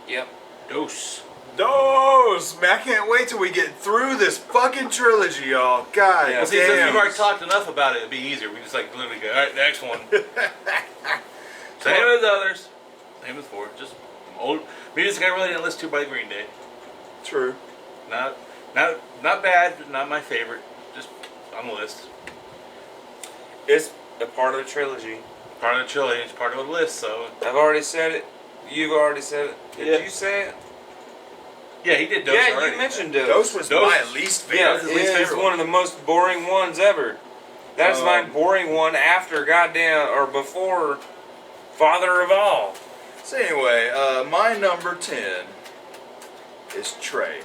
Yep. Dose. Man, I can't wait till we get through this fucking trilogy, y'all. God Well, see, since damn. we've already talked enough about it, it'd be easier. We just like literally go, all right, next one. Same as others. Same as before. Just old music I really didn't listen to by Green Day. True. Not bad, but not my favorite. Just on the list. It's a part of the trilogy. Part of the trilogy. It's part of the list. So I've already said it. You've already said it. Did you say it? yeah, he did Dose Yeah, already. you mentioned Dose. Dose was my least favorite. Yeah, That's his least it's favorite one of the most boring ones ever. That's my boring one after goddamn, or before Father of All. So anyway, my number 10 is Trey.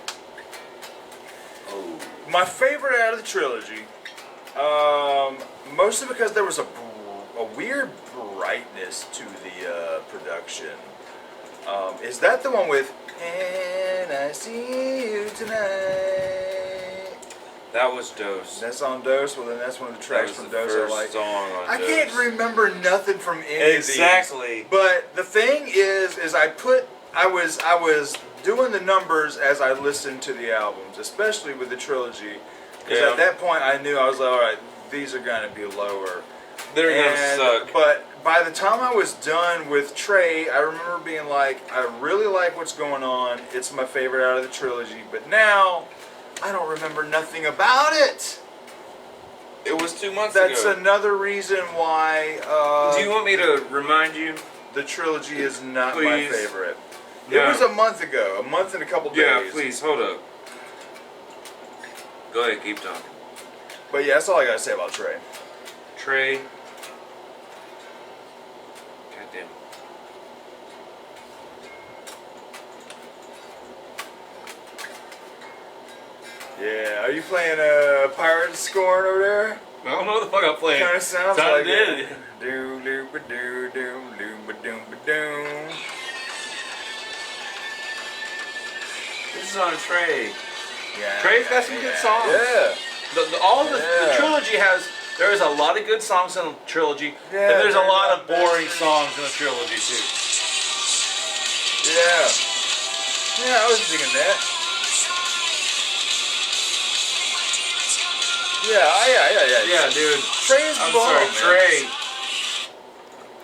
Oh. My favorite out of the trilogy, mostly because there was a weird brightness to the production. Is that the one with "And I See You Tonight"? That was Dose. That's on Dose. Well, then that's one of the tracks That was from the Dose first I like. song on I Dose. can't remember nothing from any of these. Exactly. But the thing is I was doing the numbers as I listened to the albums, especially with the trilogy, because at that point I knew, I was like, all right, these are gonna be lower. They're gonna suck. But by the time I was done with Trey, I remember being like, I really like what's going on. It's my favorite out of the trilogy. But now, I don't remember nothing about it. It was 2 months ago. That's another reason why. Do you want me to remind you? The trilogy is not my Please. favorite. No. It was a month ago, a month and a couple days. Yeah, please, hold up. Go ahead, keep talking. But yeah, that's all I gotta say about Trey. Trey. Goddamn. Yeah, are you playing a pirate scorn over there? I don't know what the fuck I'm playing. Kind of sounds Sounded like it. Do do ba do do do ba doom ba doom. This is on Trey. Yeah. Trey's got some good songs. Yeah. The trilogy has. There is a lot of good songs in the trilogy, and there's a lot of boring songs in the trilogy too. Yeah. Yeah, I was thinking that. Yeah, dude. Trey's I'm bomb, sorry, man. Trey.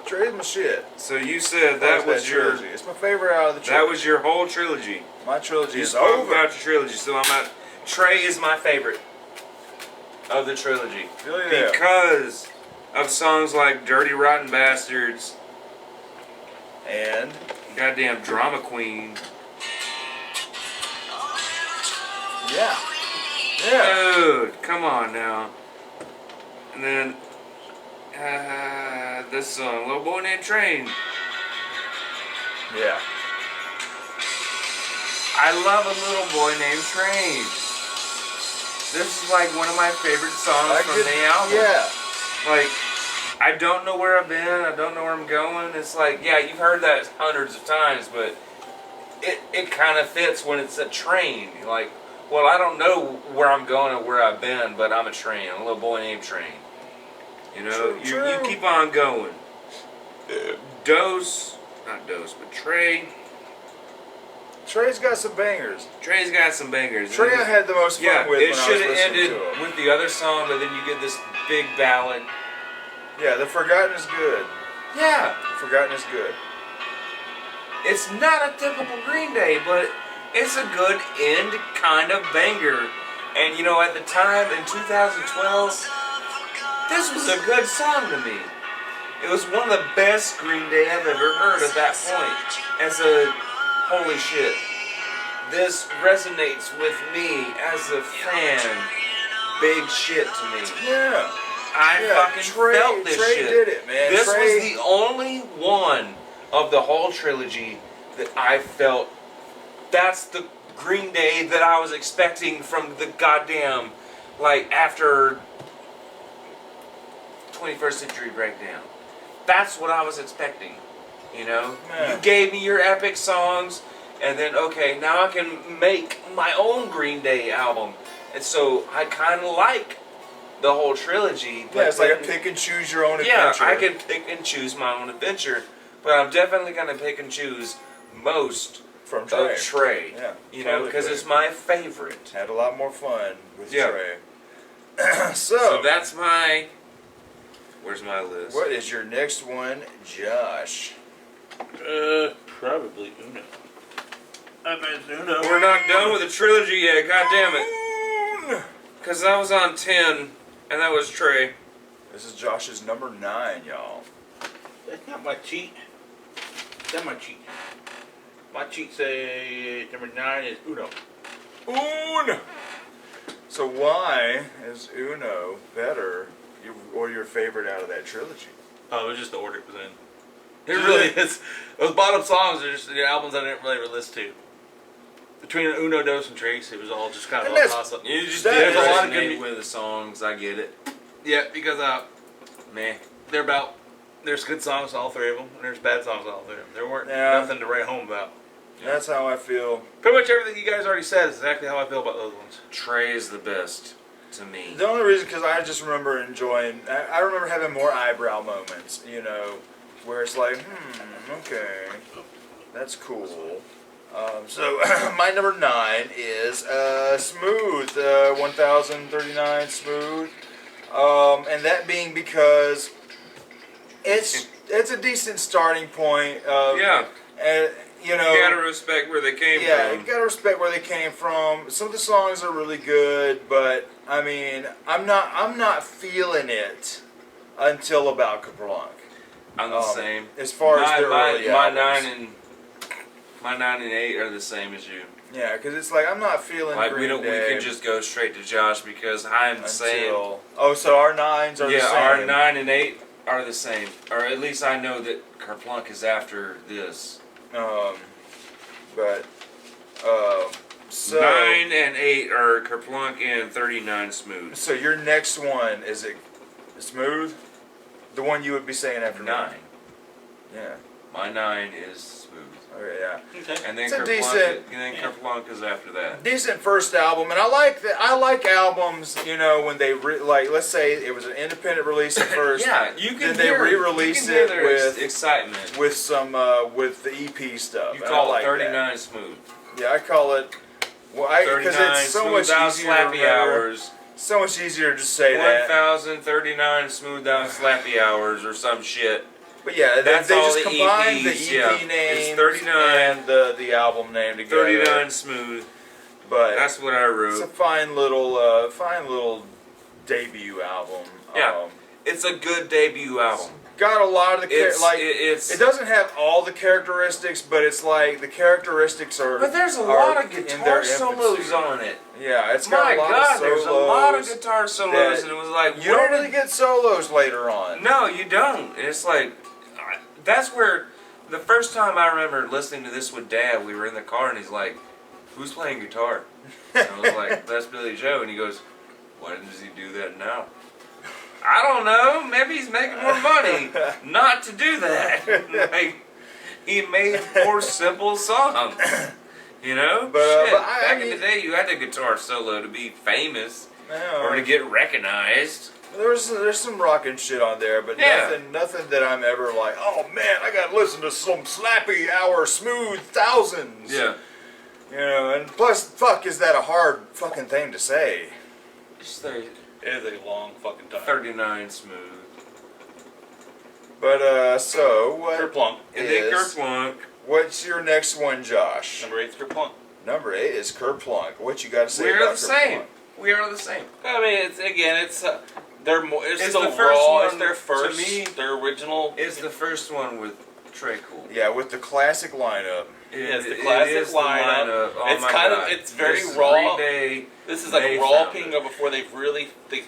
Trey's my shit. So you said that was your trilogy. It's my favorite out of the trilogy. That was your whole trilogy. My trilogy You is spoke over. about your trilogy, so I'm not. Trey is my favorite of the trilogy because of songs like "Dirty Rotten Bastards" and goddamn "Drama Queen." Yeah. Dude, come on now. And then this song, "Little Boy Named Train." Yeah. I love A Little Boy Named Train. This is like one of my favorite songs from the album. Yeah. Like, I don't know where I've been, I don't know where I'm going. It's like, yeah, you've heard that hundreds of times, but it kind of fits when it's a train. Like, well, I don't know where I'm going or where I've been, but I'm a train, a little boy named Train. You know, you keep on going. Trey. Trey's got some bangers. Trey's got some bangers. Trey I had the most fun with it when I should was have listening ended to him. with the other song, but then you get this big ballad. Yeah, The Forgotten is good. Yeah. The Forgotten is good. It's not a typical Green Day, but it's a good end kind of banger. And you know, at the time in 2012, this was a good song to me. It was one of the best Green Day I've ever heard at that point. As a holy shit, this resonates with me as a fan. Big shit to me. Yeah. I fucking felt this Trey shit. Did it, man. This Trey was the only one of the whole trilogy that I felt that's the Green Day that I was expecting from the goddamn, like, after 21st Century Breakdown. That's what I was expecting, you know? Yeah. You gave me your epic songs, and then, okay, now I can make my own Green Day album. And so I kind of like the whole trilogy. But yeah, it's like a pick and choose your own adventure. Yeah, I can pick and choose my own adventure, but I'm definitely going to pick and choose most from Trey. Of Trey. Yeah, you know, because it's my favorite. Had a lot more fun with Trey. So that's my. Where's my list? What is your next one, Josh? Probably Uno. I bet Uno. We're not done with the trilogy yet. God damn it. Because I was on 10, and that was Trey. This is Josh's number 9, y'all. That's not my cheat. That's my cheat. My cheat say number 9 is Uno. Uno! So why is Uno better or your favorite out of that trilogy? Oh, it was just the order it was in. It really is. Those bottom songs are just the albums I didn't really listen to. Between Uno, Dos, and Trace, it was all just kind of a toss-up. You just there's a a lot lot of good with the songs. I get it. Yeah, because they're about. There's good songs, all three of them, and there's bad songs, all three of them. There weren't nothing to write home about. That's how I feel. Pretty much everything you guys already said is exactly how I feel about those ones. Trey is the best to me. The only reason, because I just remember enjoying. I remember having more eyebrow moments, you know, where it's like, okay, that's cool. So my number 9 is Smooth, 1039 Smooth, and that being because it's a decent starting point. You know, you gotta respect where they came from. Yeah, you gotta respect where they came from. Some of the songs are really good, but I mean, I'm not feeling it until about Kerplunk. I'm the same. As far as their early albums. My 9 and 8 are the same as you. Yeah, because it's like I'm not feeling like Green we Day can just go straight to Josh because I'm saying. Oh, so our 9s are the same. Yeah, our 9 and 8 are the same, or at least I know that Kerplunk is after this. So 9 and 8 are Kerplunk and 39 Smooth. So your next one is it Smooth? The one you would be saying after 9. Yeah. My 9 is Smooth. Okay, yeah. Okay. And then It's a decent, Kerplunk is after that. decent first album, and I like that. I like albums, you know, when they like. Let's say it was an independent release at first. Yeah, you can then they re-release it with excitement, with some with the EP stuff. You call it 39 smooth. Yeah, I call it. Well, because it's so much easier to remember. hours. So much easier to say that. 1,039 smooth out slappy hours or some shit. But yeah, That's they all just the combined EPs, the EP name It's 39 and the album name together. 39 smooth. But that's what I wrote. It's a fine little debut album. Yeah, it's a good debut album. Got a lot of the it doesn't have all the characteristics, but it's like the characteristics are. But there's a lot of guitar solos on it. Yeah, it's got a lot of solos. There's a lot of guitar solos, and it was like you don't really get solos later on. No, you don't. It's like that's where the first time I remember listening to this with Dad, we were in the car, and he's like, "Who's playing guitar?" And I was like, "That's Billy Joe," and he goes, "Why does he do that now?" I don't know. Maybe he's making more money not to do that. Like, he made more simple songs, you know. But back in the day, you had a guitar solo to be famous or to get recognized. There's some rockin' shit on there, but nothing that I'm ever like, oh man, I gotta listen to some slappy hour smooth thousands. Yeah. You know, and plus, fuck, is that a hard fucking thing to say? It is a long fucking time. 39 smooth. But, so, what Kerplunk. And then Kerplunk. What's your next one, Josh? Number 8 is Kerplunk. Number 8 is Kerplunk. What you got to say about about Kerplunk? We are the same. We are the same. I mean, they're more, it's the still first raw. one, it's their first, to me, their original. It's the first one with Trey Cool. Yeah, with the classic lineup. It's the classic lineup. Oh it's kind of, it's very raw. This is like raw Pingo before they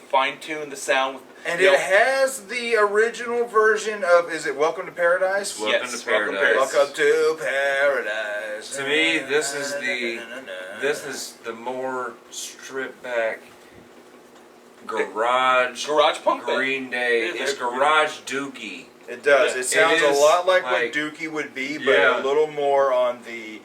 fine-tuned the sound. And it has the original version of, is it Welcome to Paradise? Welcome to Paradise. Welcome to Paradise. To me, this is the more stripped back garage punk Green Day. It's garage Dookie. It does. It sounds a lot like what Dookie would be, but a little more on the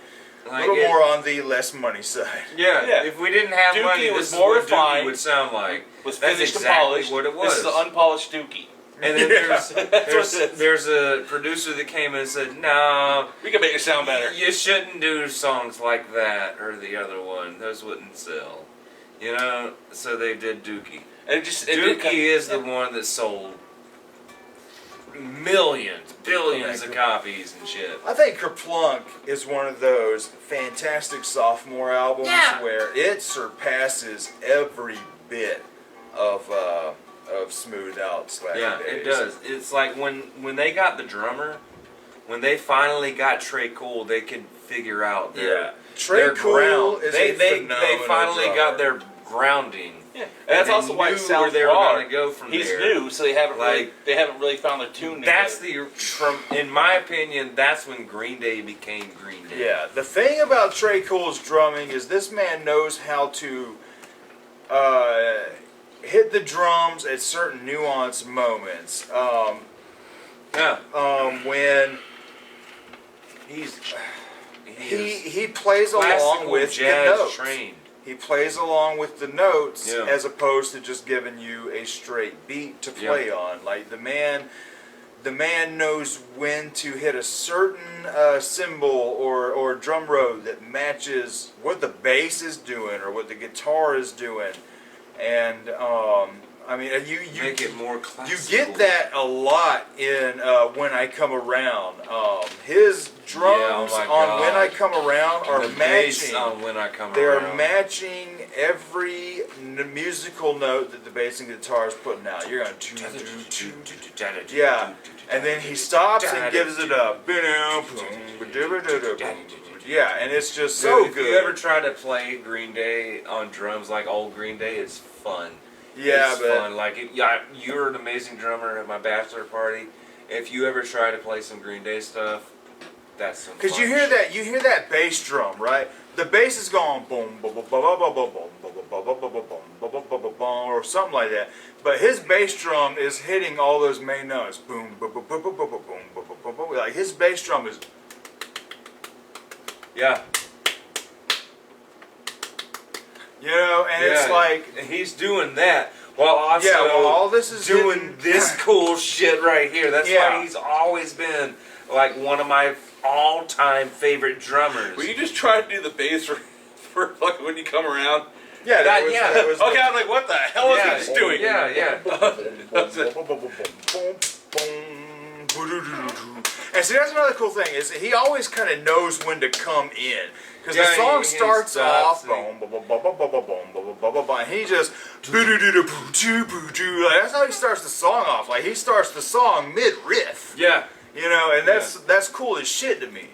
less money side. Yeah. If we didn't have Dookie money, was this more is what refined. Dookie would sound like. Was That's finished exactly and polished. what it was. This is the unpolished Dookie. And then there's a producer that came in and said, "No, we can make it sound better. You shouldn't do songs like that or the other one. Those wouldn't sell." You know, so they did Dookie. And Dookie is the one that sold millions, billions of copies and shit. I think Kerplunk is one of those fantastic sophomore albums where it surpasses every bit of Smooth Out Slappy Yeah, Days. it does. It's like when they got the drummer, when they finally got Trey Cool, they could figure out their Cool ground. is They finally got their grounding. Yeah, and that's also why it sounds they were raw. going to go from He's there. new, so they haven't really found their tune. That's in my opinion, that's when Green Day became Green Day. Yeah, the thing about Trey Cool's drumming is this man knows how to hit the drums at certain nuanced moments. When he plays along with the notes. Trained. He plays along with the notes as opposed to just giving you a straight beat to play on. Like the man knows when to hit a certain cymbal or drum roll that matches what the bass is doing or what the guitar is doing, and I mean, you make it more classical. You get that a lot in When I Come Around. His drums on When I Come Around are matching. On When I Come they Around. are matching every musical note that the bass and guitar is putting out. You're going and then he stops and gives it a and it's just so good. If you ever try to play Green Day on drums like old Green Day, it's fun. Yeah, it's fun. Like you're an amazing drummer at my bachelor party. If you ever try to play some Green Day stuff, that's some. Because you hear that bass drum, right? The bass is going boom, boom, boom, boom, boom, boom, boom, or something like that. But his bass drum is hitting all those main notes. Boom, boom, boom, boom, boom, boom, boom, boom, boom, boom. Like his bass drum is. Yeah. You know, and it's like he's doing that while also all this is doing this cool shit right here. That's why he's always been like one of my all-time favorite drummers. Were you just trying to do the bass for fucking when you come around? Yeah, that was okay, I'm like, what the hell is he just doing? Yeah. And see, that's another cool thing is he always kind of knows when to come in because the song starts off, and he just that's how he starts the song off. Like he starts the song mid riff. Yeah, you know, and that's cool as shit to me.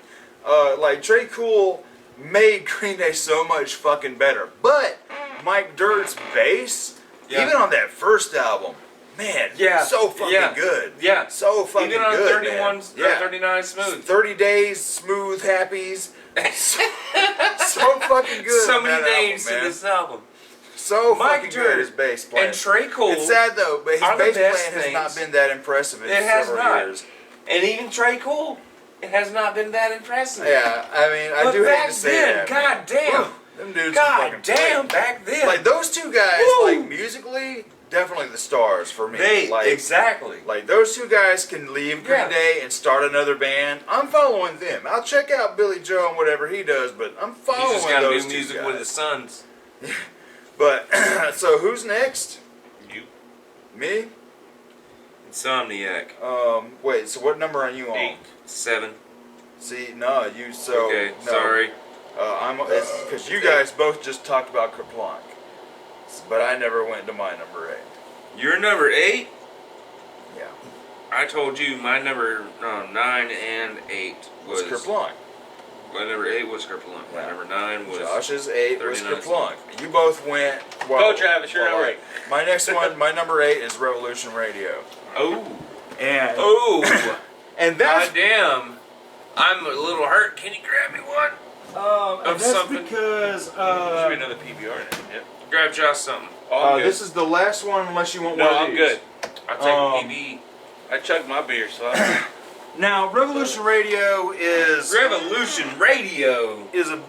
Like Trey Cool made Green Day so much fucking better, but Mike Dirt's bass, even on that first album. Man, so fucking good. Yeah. So fucking good. Even on 31, man. 39 Smooth. 30 Days, Smooth, Happies. So fucking good. So many names album, in this album. So fucking good, his bass playing. And Trey Cool. It's sad though, but his bass playing has not been that impressive in several years. And even Trey Cool, it has not been that impressive. Yeah, I mean, I do hate to say that. God damn. Them dudes God damn, back then. Like those two guys, like musically, definitely the stars for me. Exactly. Like those two guys can leave Green Day and start another band. I'm following them. I'll check out Billy Joe and whatever he does, but I'm following He's just got those new two music guys. with his sons. But so who's next? You. Me? Insomniac. Wait. So what number are you on? 8. 7. See, no, you. So okay. no. Sorry. It's because you guys both just talked about Kerplunk, but I never went to my number 8. Your number 8? Yeah. I told you my number 9 and 8 was Kerplunk. My number 8 was Kerplunk. My number 9 was Josh's 8 was 39. Kerplunk. You both went. Well, go Travis, you're number 8. My next one, my number 8 is Revolution Radio. Oh. And and that's goddamn. I'm a little hurt. Can you grab me one? That's something. because Should be another PBR in it. Yep. Grab Josh something. this is the last one, unless you want No, one of I'm these. good. I'll take a PB. I chugged my beer, so Now, Revolution Radio is Revolution Radio is a.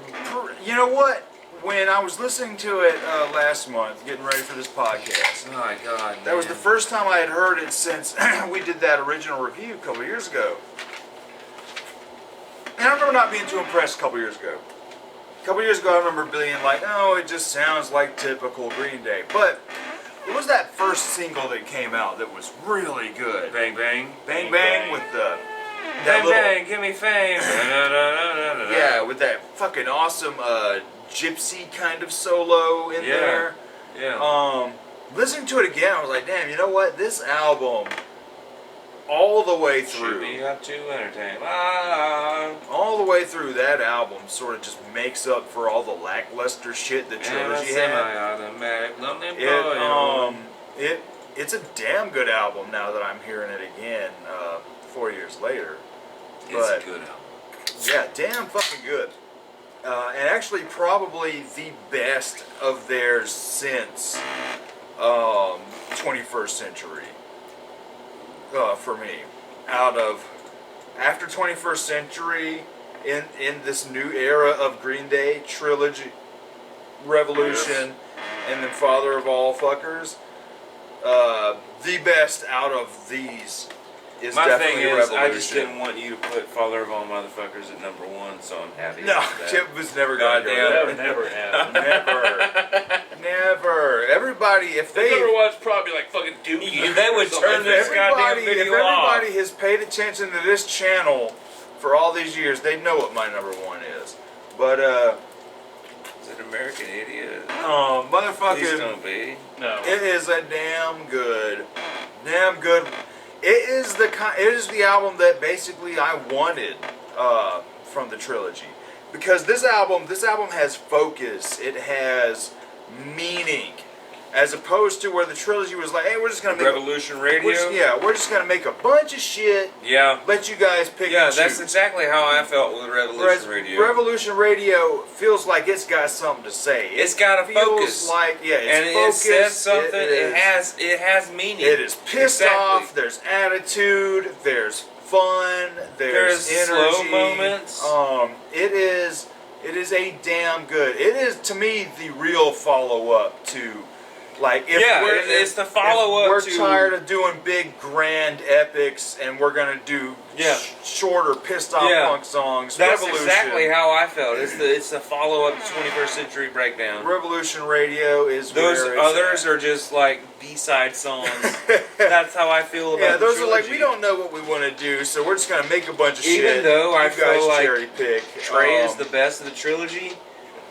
You know what? When I was listening to it last month, getting ready for this podcast, oh my God, that was the first time I had heard it since we did that original review a couple years ago. And I remember not being too impressed a couple years ago. A couple years ago, I remember being like, "Oh, it just sounds like typical Green Day." But it was that first single that came out that was really good. Bang Bang. Bang Bang with the Bang Bang, give me fame. Yeah, with that fucking awesome gypsy kind of solo in there. Yeah. Listening to it again, I was like, damn, you know what? This album, all the way Should be through, up to entertain. all the way through, that album sort of just makes up for all the lackluster shit that Trilogy had. It's a damn good album now that I'm hearing it again 4 years later. It's a good album. Yeah, damn fucking good. And actually probably the best of theirs since 21st Century. For me. After 21st Century, in this new era of Green Day, Trilogy, Revolution, and then Father of All Fuckers, the best out of these is My definitely thing is, Revolution. I just didn't want you to put Father of All Motherfuckers at number 1, so I'm happy. No, about that. Chip was never going to go there. never have. Never. Everybody, if They they... never watched probably like fucking Dookie. They would turn this goddamn If video everybody off. has paid attention to this channel for all these years, they know what my number 1 is. But, Is it American Idiot? motherfucking... Please don't be. No. It is a damn good... It is the album that basically I wanted from the trilogy, because this album has focus, it has meaning, as opposed to where the trilogy was like, hey, we're just gonna make Revolution Radio. we're just gonna make a bunch of shit. Yeah. Let you guys pick. Yeah, and that's choose. exactly how I felt with Revolution Whereas Radio. Revolution Radio feels like it's got something to say. It's got a feels focus. like it's and focused. it says something. It has meaning. It is pissed Exactly. off. There's attitude. There's fun. There's energy. slow moments. It is It is a damn good. It is, to me, the real follow-up to, like, it's the follow-up. We're tired of doing big, grand epics, and we're gonna do shorter, pissed-off punk songs. That's Revolution. exactly how I felt. It's the follow-up to 21st Century Breakdown. Revolution Radio is those where others are just like B-side songs. That's how I feel about those the are like, we don't know what we want to do, so we're just gonna make a bunch of shit. Even though I feel like cherry pick. Trey is the best of the trilogy,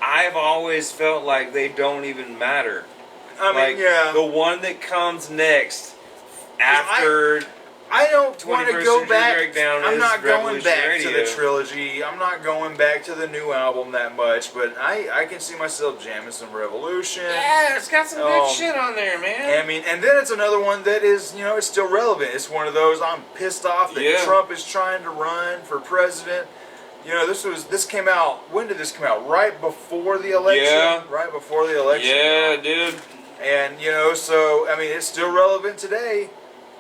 I've always felt like they don't even matter. I mean, the one that comes next after I don't want to go back. I'm not going back Radio. to the trilogy. I'm not going back to the new album that much, but I can see myself jamming some Revolution. Yeah, it's got some good shit on there, man. I mean, and then it's another one that is, it's still relevant. It's one of those, I'm pissed off that Trump is trying to run for president. This came out, when did this come out? Right before the election? Yeah. Right before the election. Yeah, dude. And, so, I mean, it's still relevant today.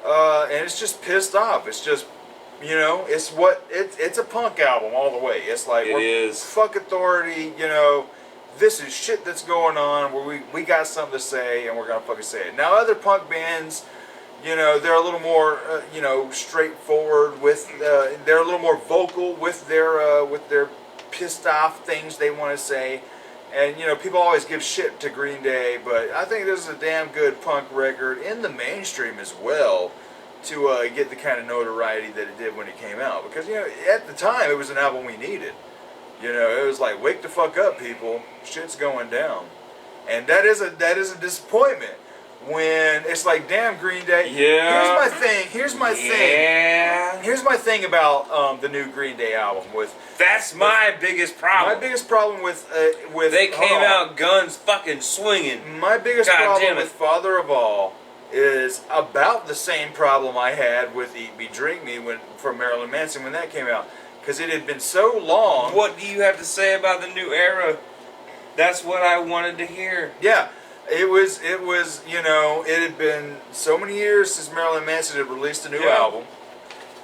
And it's just pissed off. It's just, it's a punk album all the way. It's like, fuck authority, this is shit that's going on where we got something to say and we're going to fucking say it. Now, other punk bands, they're a little more, straightforward with, they're a little more vocal with their pissed off things they want to say. And, people always give shit to Green Day, but I think this is a damn good punk record in the mainstream as well to get the kind of notoriety that it did when it came out. Because, at the time, it was an album we needed. It was like, wake the fuck up, people. Shit's going down. And that is a disappointment. When it's like, damn, Green Day. Yeah. Here's my thing. Here's my thing about the new Green Day album. That's my biggest problem. My biggest problem with they came out guns fucking swinging. My biggest problem with Father of All is about the same problem I had with Eat Me, Drink Me from Marilyn Manson when that came out, because it had been so long. What do you have to say about the new era? That's what I wanted to hear. Yeah. It was, it had been so many years since Marilyn Manson had released a new album.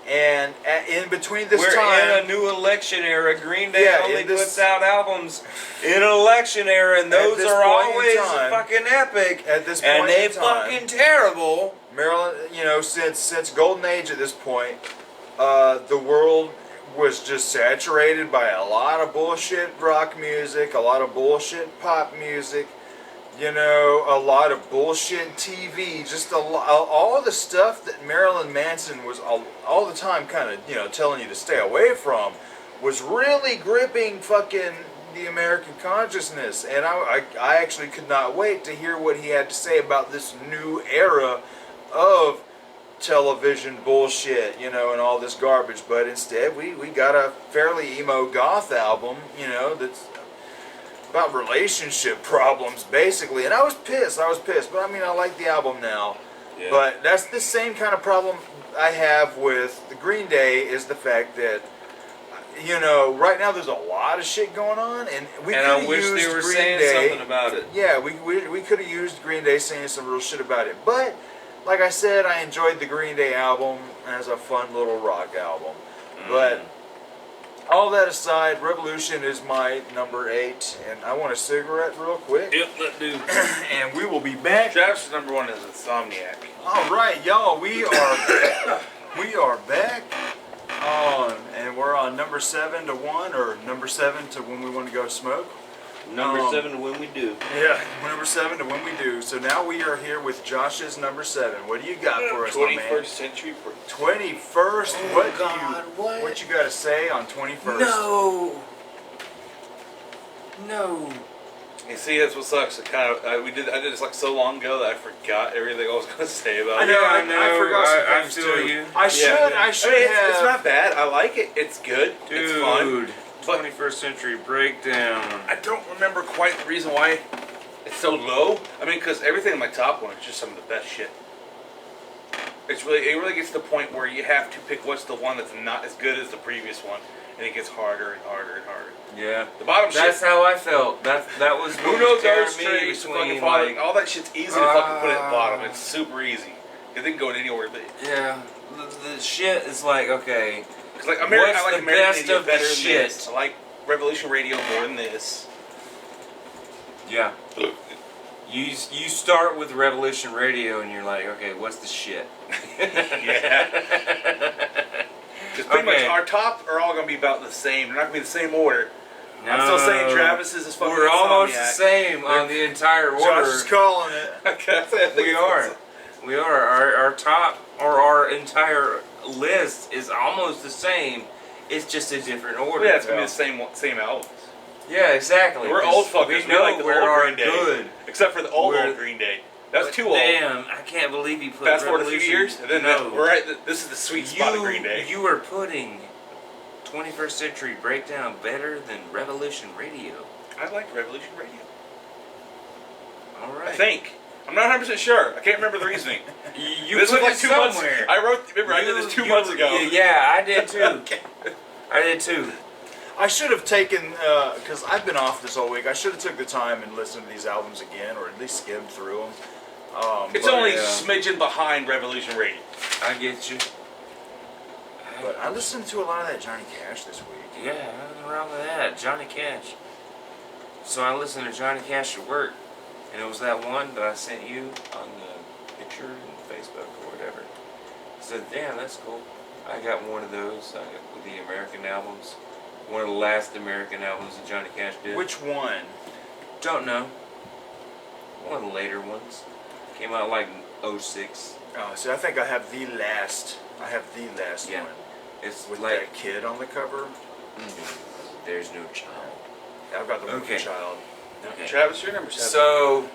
And in between this time... We're in a new election era. Green Day only puts out albums in an election era, and those are always fucking epic. At this point and they fucking terrible. Marilyn, since Golden Age at this point, the world was just saturated by a lot of bullshit rock music, a lot of bullshit pop music, a lot of bullshit TV, just all the stuff that Marilyn Manson was all the time kind of, telling you to stay away from, was really gripping fucking the American consciousness. And I actually could not wait to hear what he had to say about this new era of television bullshit, and all this garbage. But instead, we got a fairly emo goth album, that's about relationship problems, basically. And I was pissed. But I mean, I like the album now. Yeah. But that's the same kind of problem I have with the Green Day, is the fact that, right now there's a lot of shit going on, and I wish they were saying something about it. Yeah, we could have used Green Day saying some real shit about it. But, like I said, I enjoyed the Green Day album as a fun little rock album. But all that aside, Revolution is my number 8, and I want a cigarette real quick. Yep, let's do. And we will be back. Travis' number 1 is Insomniac. All right, y'all, we are back and we're on number 7 to 1, or number 7 to when we want to go smoke. Number 7 to when we do. Yeah, number 7 to when we do. So now we are here with Josh's number 7. What do you got for us, my man? 21st Century. 21st. Oh, what you got to say on 21st? No. You see, that's what sucks. I did this like so long ago that I forgot everything I was going to say about it. I know. I forgot some things feel too. you. I should have. It's not bad. I like it. It's good. Dude. It's fun. 21st Century Breakdown. I don't remember quite the reason why it's so low. I mean, because everything in my top one is just some of the best shit. It really gets to the point where you have to pick what's the one that's not as good as the previous one, and it gets harder and harder and harder. Yeah. The bottom shit. That's how I felt. That was Who knows those trees, fucking like, all that shit's easy to fucking put at the bottom. It's super easy. It didn't go anywhere. But yeah. The shit is like, okay. Because like I like American best Idiot of the better than shit? this. I like Revolution Radio more than this. Yeah. You start with Revolution Radio and you're like, okay, what's the shit? Yeah. Because pretty much our top are all going to be about the same. They're not going to be the same order. No, I'm still saying Travis's is fucking we're almost the Insomniac. same on the entire order. Josh is calling it. We are. We are. Our top, or our entire list is almost the same. It's just a different order. Yeah, it's going to be the same albums. Yeah, exactly. We're old fuckers. We know like the where old our Green Day. good. Except for the old Green Day. That's too old. Damn, I can't believe you put Fast forward a few Revolution. years, and then we're at this is the sweet spot of Green Day. You are putting 21st Century Breakdown better than Revolution Radio. I like Revolution Radio. All right. I think. I'm not 100% sure. I can't remember the reasoning. This was like 2 months. I did this 2 months ago. Yeah, I did too. Okay. I did too. I should have taken, because I've been off this whole week, I should have took the time and listened to these albums again, or at least skimmed through them. It's only a smidgen behind Revolution Radio. I get you. But I listened to a lot of that Johnny Cash this week. Yeah, nothing wrong with that. Johnny Cash. So I listened to Johnny Cash at work, and it was that one that I sent you on the picture on Facebook or whatever. I said, damn, that's cool. I got one of those with the American albums. One of the last American albums that Johnny Cash did. Which one? Don't know. One of the later ones. Came out like 06. Oh, see, I think I have the last. Yeah. one. It's With like that kid on the cover. There's no child. Yeah, I've got the one with the Okay. child. Okay. Travis, your number 7. So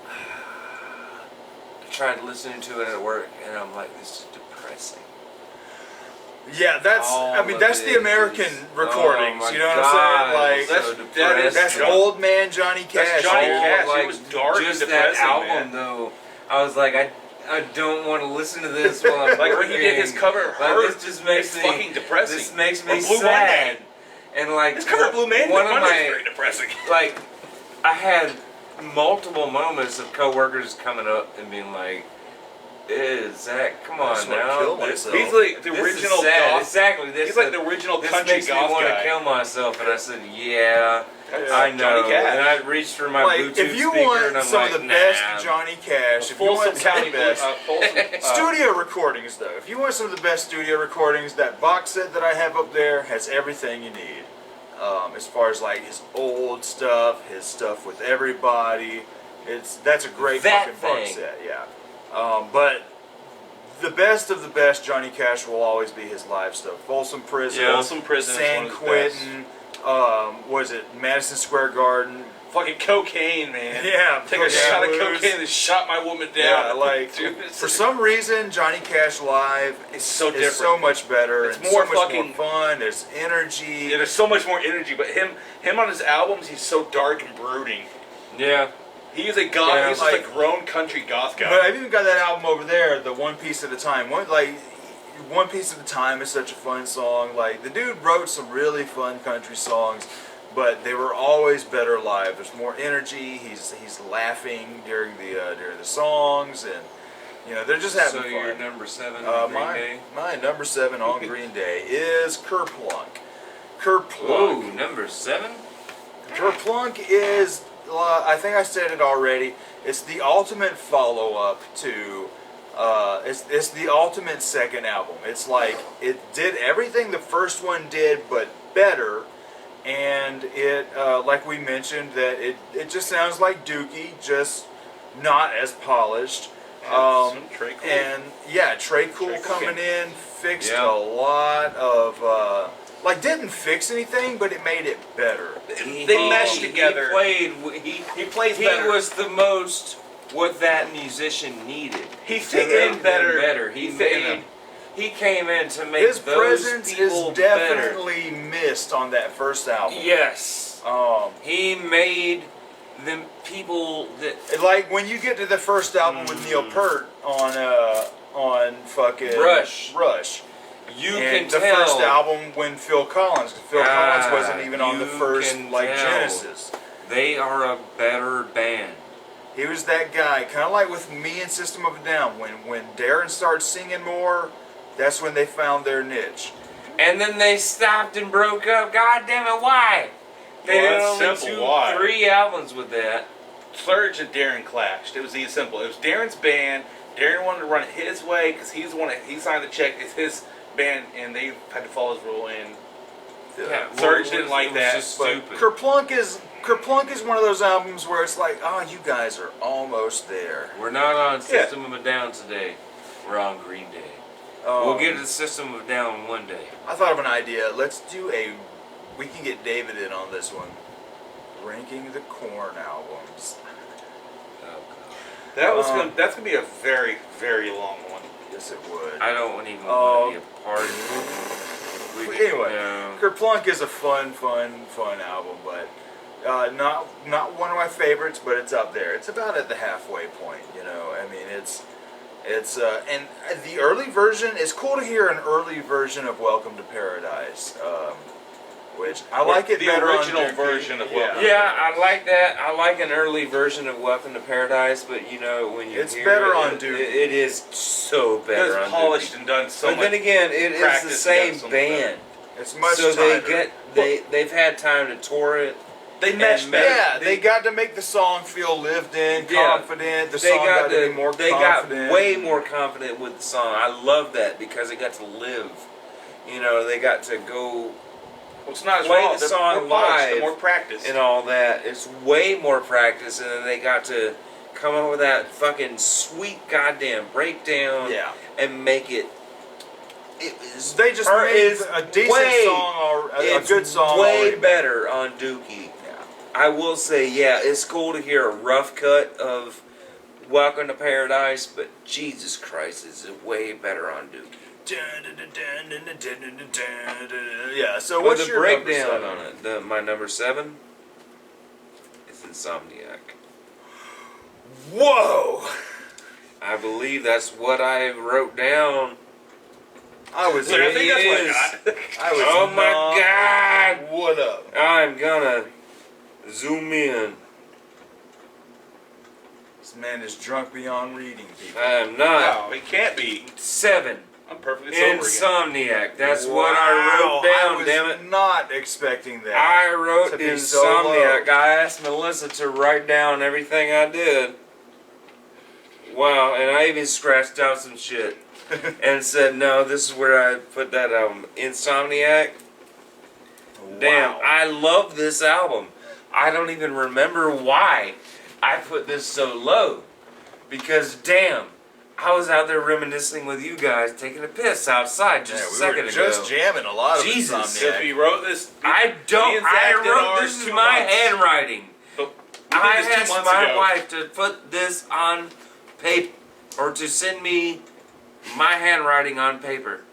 I tried listening to it at work, and I'm like, this is depressing. Yeah, that's. I mean, that's the American recordings. You know what I'm saying? Like that's old man Johnny Cash. That's Johnny Cash. Like, it was dark just and depressing, that album, man. though. I was like, I don't want to listen to this while I'm Like when working. he did his cover, Like, this just makes it's me fucking depressing. This makes Or me Blue sad. Monday. And like His cover of Blue Man, one of Monday's my very depressing. like, I had multiple moments of coworkers coming up and being like, Zach, come on now. He's like the original goth. Exactly. He's like the original this country makes me goth want guy. to kill myself, and I said, yeah, That's I know. Johnny Cash. And I reached for my Bluetooth if you speaker, want and I'm some like, of the nah. best Johnny Cash, if you Folsom want some of County the best studio recordings, though, if you want some of the best studio recordings, that box set that I have up there has everything you need. As far as like his old stuff, his stuff with everybody, that's a great fucking box set. Yeah, but the best of the best Johnny Cash will always be his live stuff. Folsom Prison, Folsom Prison, San Quentin, was it Madison Square Garden? Fucking cocaine, man. Yeah, Take a shot of cocaine and shot my woman down. Yeah, like for some reason, Johnny Cash live is so different. So much better. It's and more so much fucking more fun. There's energy. Yeah, there's so much more energy. But him on his albums, he's so dark and brooding. Yeah. He is a goth. Yeah, he's like, just a grown country goth guy. But I've even got that album over there, the One Piece at a Time. One Piece at a Time is such a fun song. Like the dude wrote some really fun country songs, but they were always better live. There's more energy. He's laughing during the songs, and they're just having fun. So your number 7 on Green Day? My number 7 on Green Day is Kerplunk. Ooh, number 7? Kerplunk is, I think I said it already, it's the ultimate follow-up to, it's the ultimate second album. It's like, it did everything the first one did, but better, and it, like we mentioned, that it just sounds like Dookie, just not as polished. Trey Cool. And yeah, Trey Cool coming in, fixed a lot of, didn't fix anything, but it made it better. They meshed together. He plays better. He was the most what that musician needed. He fit in better. He came in to make his those presence people is definitely missed on that first album. Yes. He made the people that like when you get to the first album with Neil Peart on fucking Rush. You and can the tell. first album when Phil Collins wasn't even on the first Genesis. They are a better band. He was that guy, kind of like with me and System of a Down. When Darren started singing more, that's when they found their niche. And then they stopped and broke up. God damn it, why? They did only 3 albums with that. Surge and Darren clashed. It was simple. It was Darren's band. Darren wanted to run it his way because he's the one that he signed the check. It's his band, and they had to follow his rule. And Surge didn't like that. Just stupid. Kerplunk is one of those albums where it's like, oh, you guys are almost there. We're not on System of a Down today. We're on Green Day. We'll get to the System of a Down one day. I thought of an idea. Let's do we can get David in on this one. Ranking the Korn albums. That's gonna be a very, very long one. Yes, it would. I don't even want to be a part of it. Anyway, Kerplunk is a fun album, but not one of my favorites, but it's up there. It's about at the halfway point, you know. I mean, it's and the early version. It's cool to hear an early version of Welcome to Paradise. Which I like it better on the original version of Welcome. Yeah, I like that. I like an early version of Welcome to Paradise, but you know when you hear better on Dookie. It is so better on Dookie. It's polished and done so much. But then again, it is the same band. It's much so tighter. they've had time to tour it. They meshed better. Yeah, they got to make the song feel lived in, confident. The song got to be more confident. They got way more confident with the song. I love that because it got to live. You know, they got to go. Well, it's not as play raw. the song live, more practice, and all that. It's way more practice, and then they got to come up with that fucking sweet goddamn breakdown, and make it. They just made a decent song or a good song. Way better on Dookie. Yeah, I will say, it's cool to hear a rough cut of Welcome to Paradise, but Jesus Christ, is it way better on Dookie. Yeah, so what's the your breakdown on it? My number 7 is Insomniac. Whoa! I believe that's what I wrote down. I was. I think that's what I got. Oh my God! What up? I'm gonna zoom in. This man is drunk beyond reading, people. I'm not. No, he can't be. 7. I'm perfectly sober Insomniac. Again. That's what I wrote down, damn it. I was not expecting that. I wrote Insomniac. I asked Melissa to write down everything I did. Wow, and I even scratched out some shit. And said, no, this is where I put that album. Insomniac. Wow. Damn, I love this album. I don't even remember why I put this so low. Because, damn, I was out there reminiscing with you guys, taking a piss outside just a second ago. We were just jamming a lot of Jesus. If he wrote this... I wrote this is my handwriting. I asked my wife to put this on paper, or to send me my handwriting on paper.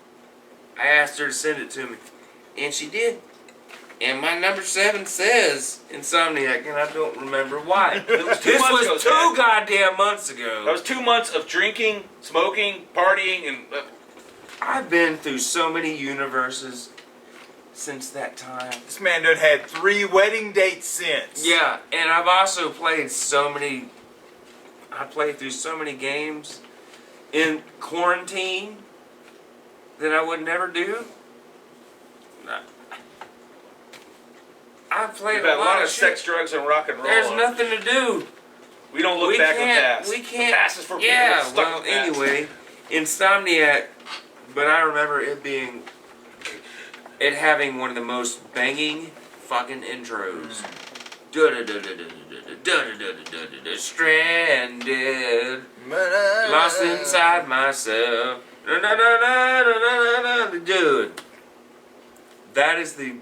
I asked her to send it to me, and she did. And my number 7 says Insomniac, and I don't remember why. This was 2 goddamn months ago. That was 2 months of drinking, smoking, partying, and... I've been through so many universes since that time. This man done had 3 wedding dates since. Yeah, and I've also played so many... I played through so many games in quarantine that I would never do. I played a lot of sex, drugs, and rock and roll. There's nothing to do. We don't look back on the past. We can't. The past is for people well, anyway, Insomniac. But I remember it having one of the most banging fucking intros. Stranded, lost inside myself. Dude, that is the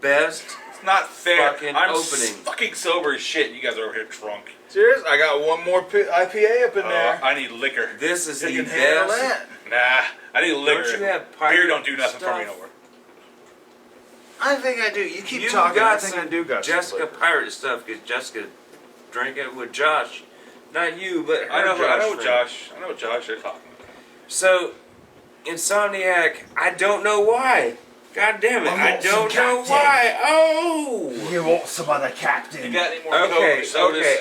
best. It's not fair. I'm opening. Fucking sober as shit. You guys are over here drunk. Serious? I got one more IPA up in there. I need liquor. This is the best. Nah, I need liquor. Don't you have beer? Don't do nothing for me no more. I think I do. You keep talking. I think I do got Jessica pirate stuff because Jessica drank it with Josh. Not you, but her I know Josh. I know Josh. They're talking. So, Insomniac. I don't know why. God damn it! I don't know why. Oh. You want some other captain? You got any more okay,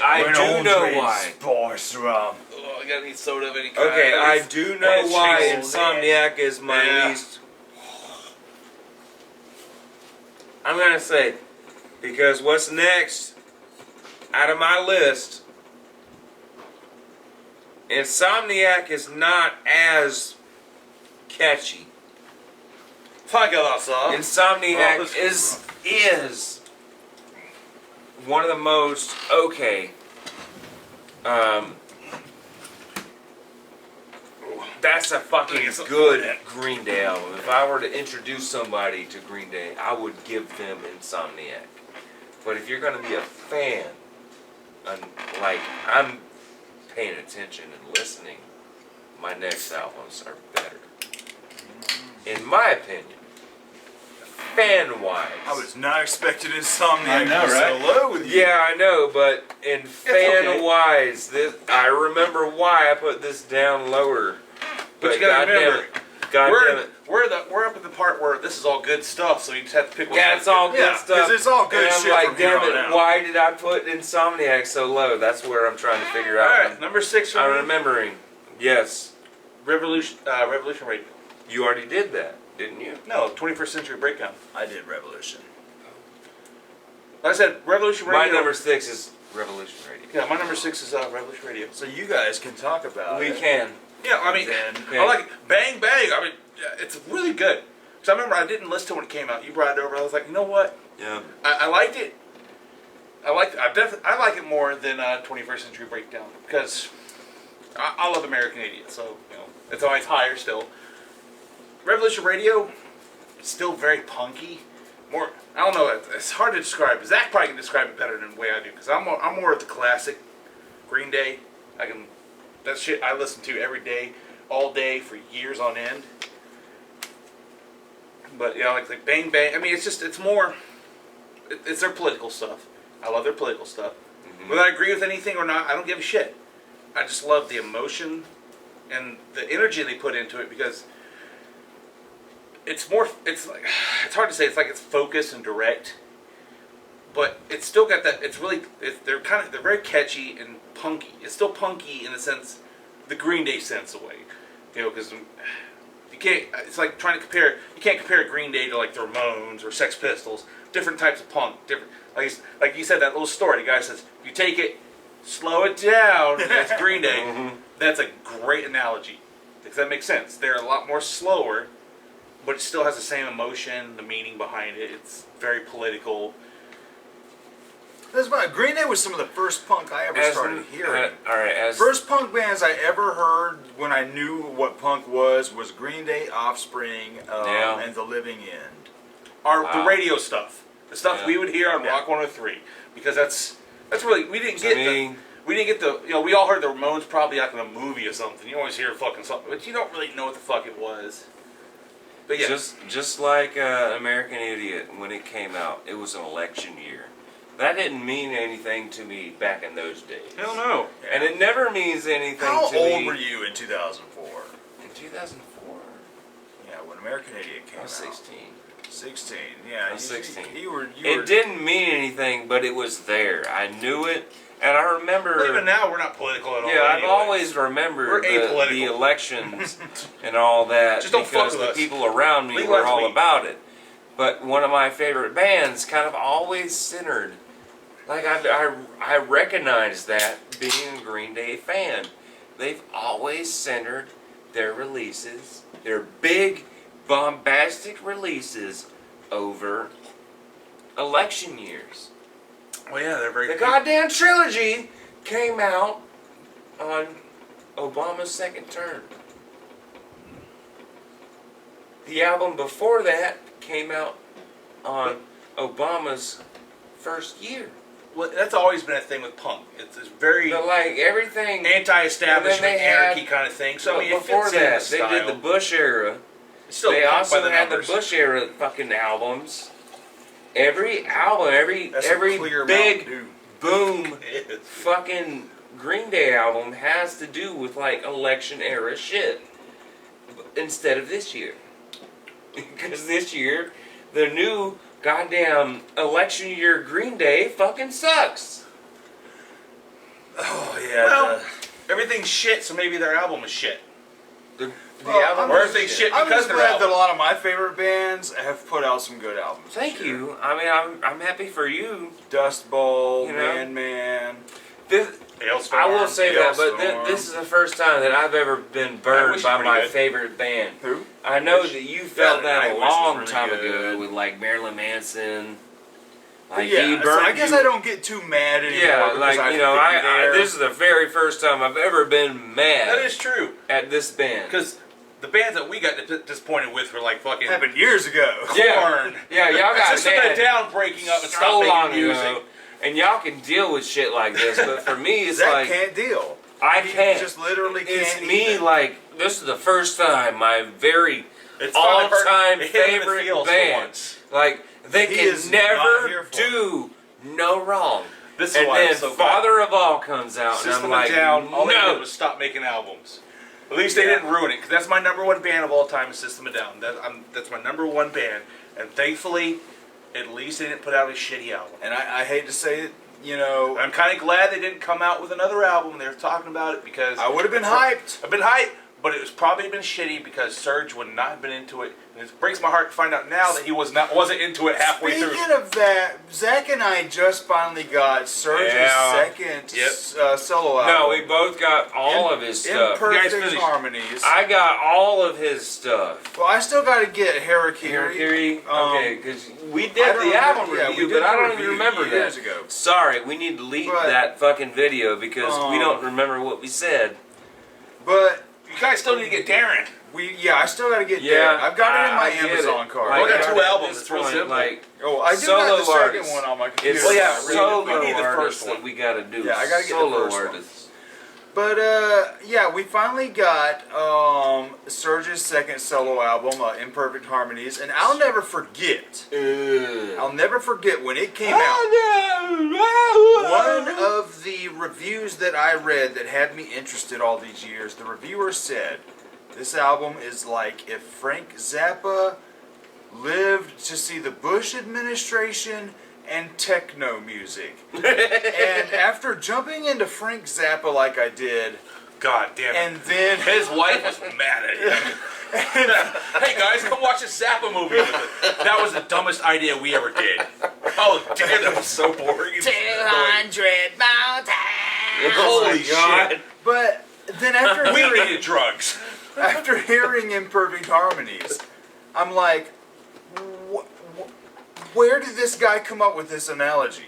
I do know why. Spice rum. Oh, I got any soda of any kind. Okay, I do know why Insomniac is my least. I'm gonna say, because what's next out of my list, Insomniac is not as catchy. Insomniac is one of the most that's a fucking good Green Day album. If I were to introduce somebody to Green Day, I would give them Insomniac. But if you're gonna be a fan, like I'm paying attention and listening, my next albums are better. In my opinion, fan-wise. I was not expecting Insomniac to be so low with you. Yeah, I know, but in fan-wise, I remember why I put this down lower. But you gotta remember, God we're up at the part where this is all good stuff, so you just have to pick one. Yeah, it's all good stuff. Because it's all good and shit I'm from like, here damn on it, out. why did I put Insomniac so low? That's where I'm trying to figure out. Alright, number 6 for I'm me. remembering. Yes. Revolution Radio. You already did that, didn't you? No, 21st Century Breakdown. I did Revolution. Like I said, Revolution Radio. My number 6 is Revolution Radio. Yeah, my number 6 is Revolution Radio. So you guys can talk about it. We can. Yeah, I mean, I like it. Bang Bang. I mean, it's really good. Because I remember I didn't listen to it when it came out. You brought it over. I was like, you know what? Yeah. I liked it. I like it more than 21st Century Breakdown because I love American Idiot, so it's always higher still. Revolution Radio, still very punky. More, I don't know. It's hard to describe. Zach probably can describe it better than the way I do because I'm more of the classic Green Day. That shit I listen to every day, all day for years on end. But yeah, like Bang Bang. I mean, it's more. It's their political stuff. I love their political stuff. Mm-hmm. Whether I agree with anything or not, I don't give a shit. I just love the emotion and the energy they put into it because it's more. It's like it's hard to say. It's like it's focused and direct, but it's still got that. It's really. They're very catchy and punky. It's still punky in the sense, the Green Day sense away, because you can't. It's like trying to compare. You can't compare Green Day to like the Ramones or Sex Pistols. Different types of punk. Different. Like you said that little story. The guy says, "You take it, slow it down." That's Green Day. Mm-hmm. That's a great analogy because that makes sense. They're a lot more slower, but it still has the same emotion, the meaning behind it. It's very political. That's about Green Day was some of the first punk I ever started hearing. First punk bands I ever heard when I knew what punk was Green Day, Offspring, and The Living End. The radio stuff, the stuff we would hear on Rock 103, because that's really we didn't get the we all heard the Ramones probably like in a movie or something. You always hear fucking something, but you don't really know what the fuck it was. But yeah, just like American Idiot when it came out, it was an election year. That didn't mean anything to me back in those days. Hell no. And it never means anything to me. How old were you in 2004? In 2004? Yeah, when American Idiot came out. I was 16. 16, yeah. I was 16. It didn't mean anything, but it was there. I knew it, and I remember... Well, even now, we're not political at all. Yeah, I've always remembered the elections and all that. Just don't fuck with the us. people around me were all about it. But one of my favorite bands kind of always centered... Like, I recognize that being a Green Day fan. They've always centered their releases, their big, bombastic releases, over election years. Well, yeah, they're very... The goddamn trilogy came out on Obama's second term. The album before that came out on Obama's first year. Well, that's always been a thing with punk. It's very everything anti-establishment, anarchy kind of thing. So I mean, before that, they did the Bush era. They also had the Bush era fucking albums. Every album, every big boom fucking Green Day album has to do with like election era shit. Instead of this year, because this year the new goddamn election year Green Day fucking sucks. Oh yeah. Well, everything's shit, so maybe their album is shit. album. Or if they shit I'm because just they're glad that a album. lot of my favorite bands have put out some good albums. Thank you. I mean, I'm happy for you. Dust Bowl, You know? Man. I will say that, but Hailstorm. this is the first time that I've ever been burned by my favorite band. Who? I know that you felt that a Nightwish long was time really good. ago with like Marilyn Manson. Like Yeah, he so burned I guess you. I don't get too mad anymore. Yeah, because like I you know, could be there. this is the very first time I've ever been mad That is true. at this band. Because the bands that we got disappointed with were like fucking happened years ago. Korn. Yeah, y'all got System mad of a Down breaking up and so stop long making music. ago, and y'all can deal with shit like this, but for me, it's Zach like can't deal. I He can't. just literally It's can't. me. even. Like this is the first time my very It's finally hurt- all-time it hit him in the favorite feels for band. once. Like they He can is not never here for do no wrong. This is And why then I'm so glad. Father of All comes out, System and I'm of like, Down, all they no. did was stop making albums. At least they didn't ruin it, because that's my number one band of all time is System of Down. That's my number one band, and thankfully, at least they didn't put out a shitty album. And I hate to say it, you know, I'm kind of glad they didn't come out with another album. They were talking about it because I would have been hyped. I've been hyped, but it was probably been shitty because Serge would not have been into it. And it breaks my heart to find out now that he wasn't into it halfway through. Speaking of that, Zach and I just finally got Serge's second solo album. No, we both got all of his stuff. Imperfect finished. Harmonies. I got all of his stuff. Well, I still got to get Harakiri. Harakiri? Okay, because we I did don't the album remember- yeah, we review, did but I the don't even review remember years that. ago. Sorry, we need to delete But, that fucking video because we don't remember what we said. But You guys still need to get Darren. I still got to get Yeah, that. I've got it in my I get Amazon it. card. Like, I got at two albums, this it's real point, simple. like, Oh, I do solo got the second artists. one on my computer. It's Well, yeah, solo we need the first artists one. that we got to do. Yeah, I gotta get the solo first one. artists. But we finally got Serge's second solo album, Imperfect Harmonies, and I'll never forget. I'll never forget when it came out. One of the reviews that I read that had me interested all these years, the reviewer said, this album is like if Frank Zappa lived to see the Bush administration and techno music. And after jumping into Frank Zappa like I did, God damn it. and then His wife was mad at him. Hey guys, come watch a Zappa movie with us. That was the dumbest idea we ever did. Oh damn, that was so boring. 200 mountains. Holy God. shit. But then after We hearing, needed drugs. after hearing Imperfect Harmonies, I'm like, where did this guy come up with this analogy?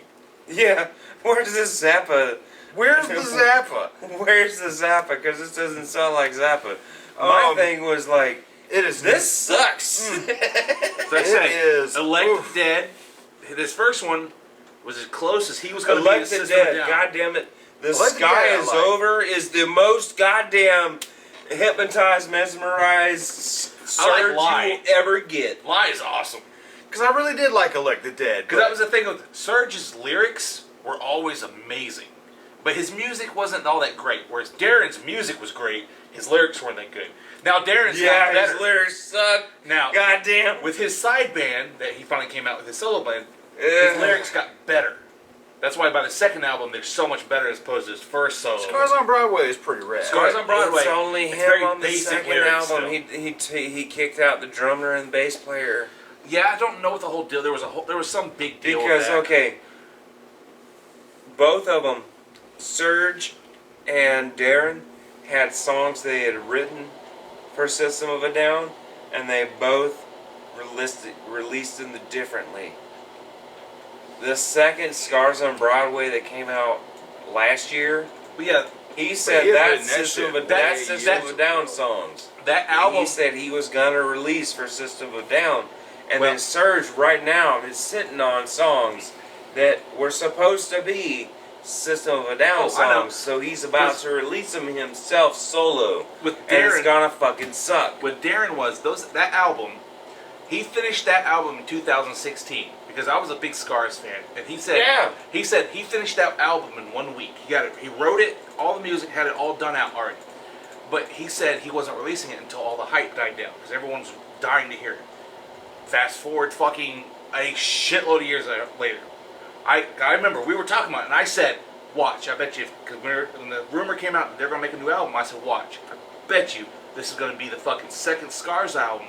Yeah, where's this Zappa? Where's the Zappa? Where's the Zappa? Because this doesn't sound like Zappa. My thing was like, It is this sucks. So I It say, is. Elect Oof. Dead. This first one was as close as he was going to be to Elect the System of a Dead. Down. God damn it. The Elect the Sky Dead I is like. Over is the most goddamn hypnotized, mesmerized I like surge Lie. you will ever get. Lie is awesome. Because I really did like Elect the Dead. Because that was the thing with Serge's lyrics were always amazing. But his music wasn't all that great. Whereas Darren's music was great, his lyrics weren't that good. Now Darren's got better. His lyrics suck. Now, Goddamn. with his side band that he finally came out with his solo band, his lyrics got better. That's why by the second album they're so much better as opposed to his first solo. Scars on Broadway is pretty rad. Scars on Broadway. It's only It's him very on the basic second lyrics album. still. He kicked out the drummer and bass player. Yeah, I don't know what the whole deal. There was some big deal. with Because that. okay, both of them, Serge and Darren, had songs they had written for System of a Down, and they both released them differently. The second Scars on Broadway that came out last year, But yeah, he said he had that written that System shit of a way System years of a Down ago. songs. that And album. he said he was gonna release for System of a Down, and Well- then Serge right now is sitting on songs that were supposed to be System of a Down Oh, I know. songs, so he's about to release them himself solo, with and it's Darren, gonna fucking suck. what Darren was that album. He finished that album in 2016 because I was a big Scars fan, and he said he finished that album in 1 week. He wrote it, all the music, had it all done out already. But he said he wasn't releasing it until all the hype died down because everyone was dying to hear it. Fast forward fucking a shitload of years later. I remember we were talking about it, and I said, watch, I bet you, because when the rumor came out that they're going to make a new album, I said, watch, I bet you this is going to be the fucking second Scars album.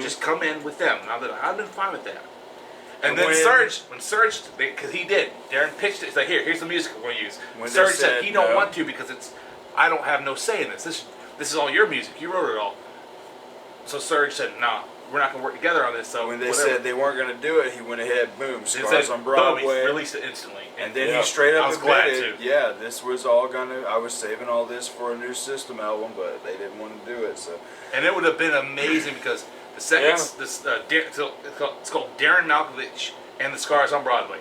Just come in with them. Now that I've been fine with that. And then when Serge, because he did, Darren pitched it. He's like, here's the music we're going to use. Serge said he don't want to because I don't have no say in this. This is all your music. You wrote it all. So Serge said, nah, we're not going to work together on this. So when they said they weren't going to do it, he went ahead, boom, Scars on Broadway. Boom, he released it instantly. And then he straight up admitted, yeah, this was all I was saving all this for a new System album, but they didn't want to do it. So. And it would have been amazing because the second, it's called Darren Malkovich and the Scars on Broadway.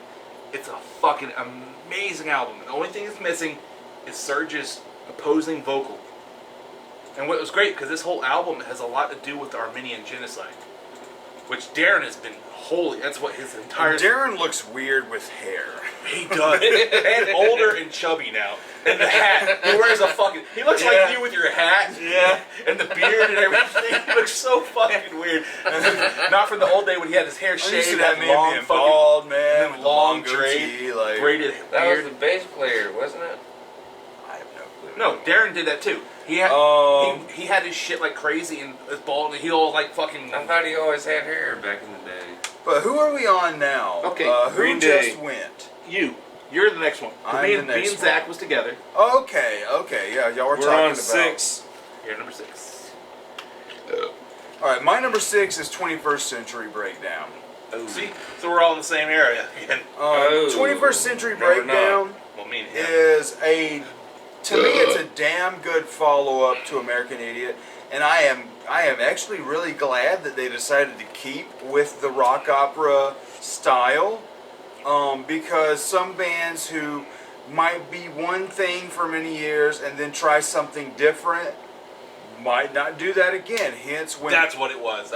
It's a fucking amazing album. The only thing it's missing is Serge's opposing vocal. And what was great, because this whole album has a lot to do with the Armenian genocide, which Darren has been holy. That's what his entire... And Darren looks weird with hair. He does. And older and chubby now. And the hat. He wears a fucking... He looks like you with your hat. Yeah. And the beard and everything. He looks so fucking weird. Not from the old day when he had his hair shaved. That long fucking... bald, man. With long braided beard. That was the bass player, wasn't it? I have no clue. No, Darren did that too. He had he had his shit like crazy and was bald and he all like fucking... I thought he always had hair back in the day. But who are we on now? Okay, who just went? You're the next one. Me and Zach was together. Okay, yeah, y'all were talking on about... 6. You're number 6. Alright, my number 6 is 21st Century Breakdown. Oh. See? So we're all in the same area again. 21st Century Breakdown is to me, it's a damn good follow-up to American Idiot, and I am actually really glad that they decided to keep with the rock opera style, because some bands who might be one thing for many years and then try something different might not do that again. Hence, when that's what it was.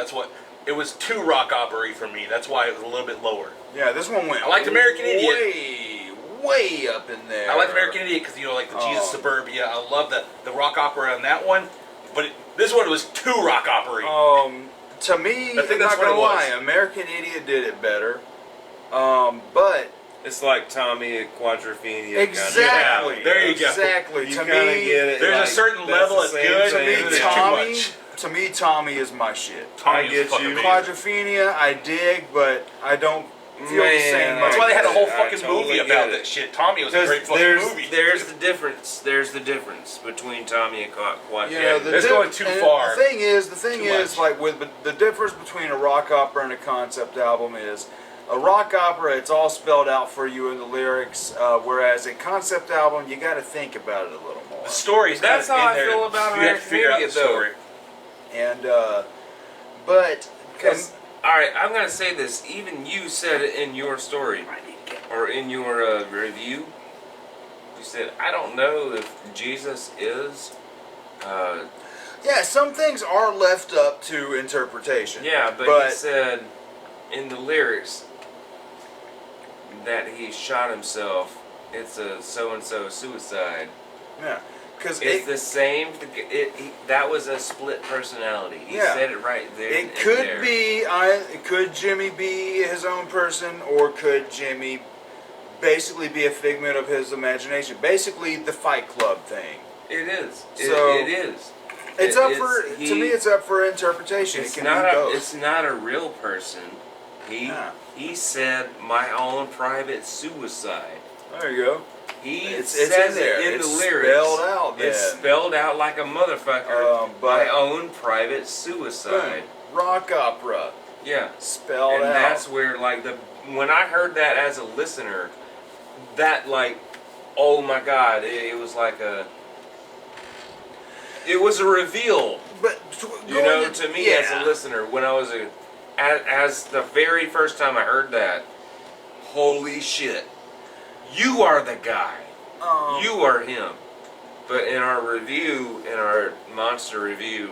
It was too rock opera-y for me. That's why it was a little bit lower. Yeah, this one went. I liked American Idiot. Way up in there. I like American Idiot because, like the Jesus Suburbia. I love the rock opera on that one. But this one was too rock opera. To me, I'm not going to lie, American Idiot did it better. But... It's like Tommy at Quadrophenia. Exactly. Yeah, there you go. Exactly. You to me, get it. There's a certain level of good. To me, Tommy is my shit. Tommy is fucking amazing. Quadrophenia, I dig, but I don't feel the same. That's why they had a whole fucking movie about that shit. Tommy was a great fucking movie. There's the difference. There's the difference between Tommy and Quadrophenia. Yeah, it's going too far. The thing is, like with the difference between a rock opera and a concept album is. A rock opera, it's all spelled out for you in the lyrics, whereas a concept album, you got to think about it a little more. The story's that's how I feel about American Idiot. You have to figure out the story. And, but... Alright, I'm going to say this. Even you said it in your story, or in your review. You said, I don't know if Jesus is... yeah, some things are left up to interpretation. Yeah, but he said in the lyrics... that he shot himself, it's a so-and-so suicide. Yeah, because it's the same. That was a split personality. He said it right there. It could be. Could Jimmy be his own person, or could Jimmy basically be a figment of his imagination? Basically, the Fight Club thing. It is. So it is. It's up for. To me, it's up for interpretation. It can be both. It's not a real person. He said my own private suicide. There you go. He says it in the lyrics. Spelled out. Then. It's spelled out like a motherfucker. My own private suicide. Rock opera. Yeah. Spelled out. And that's where when I heard that as a listener, that oh my God, it was like it was a reveal. But to me as a listener, when I was as the very first time I heard that, holy shit, you are the guy. You are him. But in our review, in our monster review,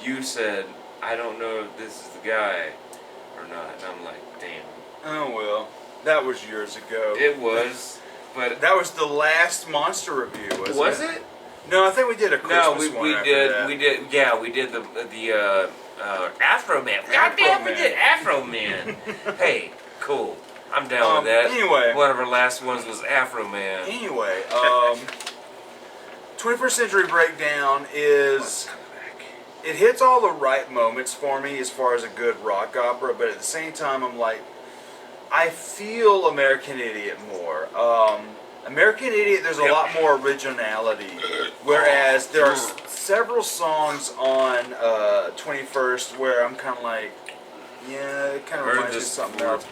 you said, I don't know if this is the guy or not. And I'm like, damn. Oh well, that was years ago. It was, but that was the last monster review, wasn't it? No, I think we did a Christmas one. We did. Yeah, we did the Afro Man. God damn, we did Afro Man. Hey, cool. I'm down with that. Anyway. One of our last ones was Afro Man. Anyway, 21st Century Breakdown is it hits all the right moments for me as far as a good rock opera, but at the same time, I'm like, I feel American Idiot more. American Idiot, there's a lot more originality, whereas there are several songs on 21st where I'm kind of like, yeah, it kind of reminds me of something else.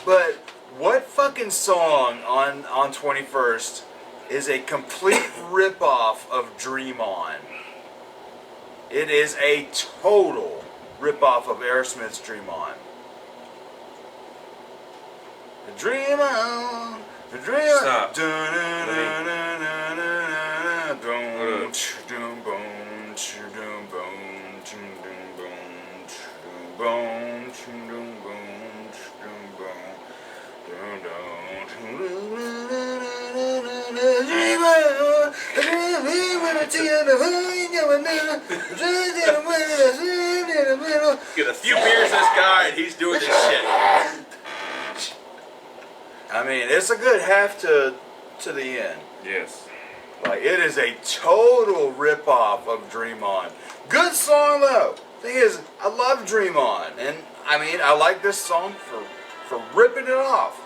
But what fucking song on 21st is a complete rip-off of Dream On? It is a total rip-off of Aerosmith's Dream On. Dream on, dream on. Stop. Get a few beers, this guy, and he's doing this shit. I mean, it's a good half to the end. Yes. Like, it is a total rip-off of Dream On. Good song, though. Thing is, I love Dream On. And, I mean, I like this song for ripping it off.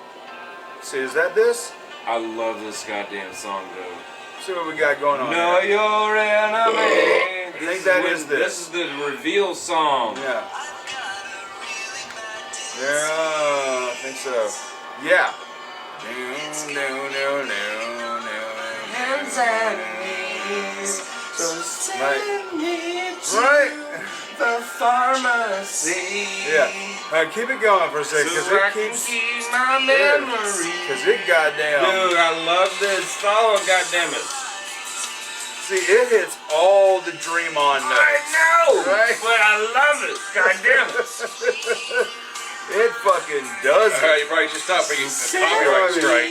See, is that this? I love this goddamn song, though. See what we got going on Know here. your enemy. I think that is this. This is the reveal song. Yeah. Yeah, I think so. Yeah. Hands and knees, just Right. the pharmacy. Yeah. Keep it going for a second, because So I it can keeps. keep my memory. Because it goddamn. Dude, I love this song, goddammit. See, it hits all the Dream On notes. I know, Right? but I love it, goddammit. It fucking does it. You probably should stop for you. Copyright strike.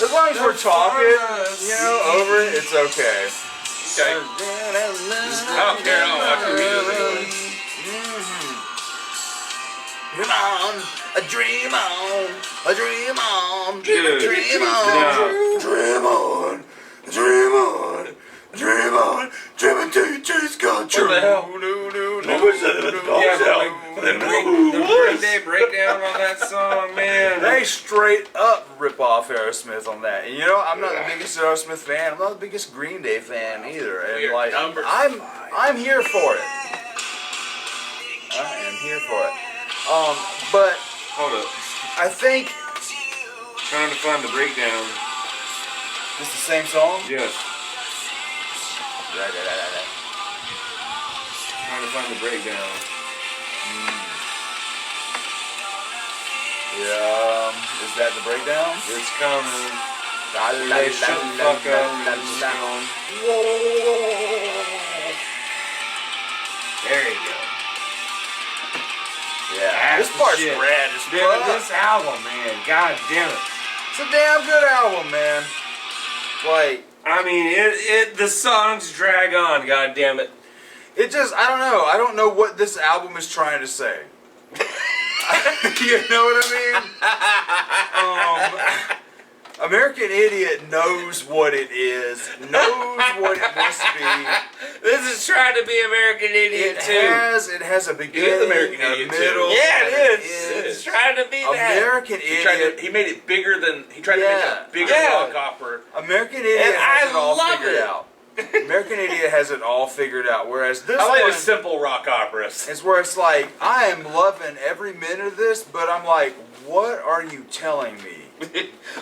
As long as we're talking, you know, over it, it's okay. Okay. I don't care. I don't watch the music. Dream on, a dream on, a dream on, Dude. dream on, dream on, dream on, dream on, dream until your dreams come true. What the hell? The birthday breakdown on that song, man. They straight up rip off Aerosmith on that. And you know, I'm not the biggest Aerosmith fan. I'm not the biggest Green Day fan either. And We're like, number I'm here for it. I am here for it. But Hold up. I think Trying to find the breakdown. it's the same song. Yes. Trying to find the breakdown. Yeah, is that the breakdown? It's coming. La, They shut the fuck up. la, It's la. going. Whoa. There you go. Yeah, That's this the part's shit. rad as Dude, fuck. this album, man. God damn it. It's a damn good album, man. Like, I mean, the songs drag on, god damn it. it just, I don't know. I don't know what this album is trying to say. You know what I mean? American Idiot knows what it is, knows what it wants to be. This is trying to be American Idiot too. It has a beginning, American a Idiot, middle. too. Yeah, and it is. It's trying to be that. American Idiot. He made it bigger than he tried to make a bigger Yeah. rock opera. American Idiot And has I it all love figured it. out. American Idiot has it all figured out, whereas this I like one the simple rock operas. is where it's like, I am loving every minute of this, but I'm like, what are you telling me?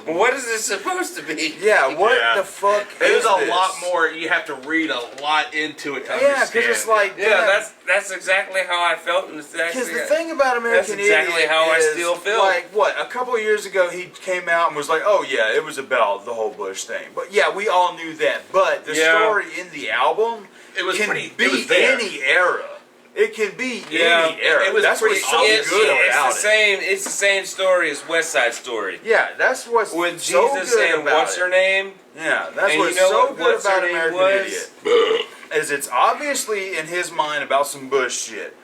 What is this supposed to be? Yeah, what Yeah. the fuck There's is a this? lot more. You have to read a lot into it to Yeah, understand. because it's like, Yeah, that's exactly how I felt. And it's because actually, the thing about American that's exactly Idiot how I is, still feel. like, what, a couple of years ago he came out and was like, oh yeah, it was about the whole Bush thing. But yeah, we all knew that. But the Yeah. story in the album It was can pretty. be It was there. any era. It can be Yeah, any era. it was That's pretty what's so obvious. good it's about the it. same. It's the same story as West Side Story. Yeah, that's what's With so Jesus good and about what's it. her name? Yeah, that's And what's you know so what- good what's her about name American was? Idiot. Is it's obviously in his mind about some Bush shit.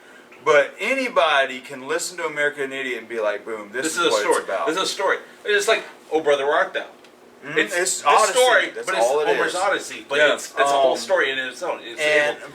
But anybody can listen to American Idiot and be like, boom, this is a what story. it's about. This is a story. It's like, oh brother, where art thou? It's the Odyssey. story, That's but it's all it Homer's is. Odyssey. But it's a whole story in its own.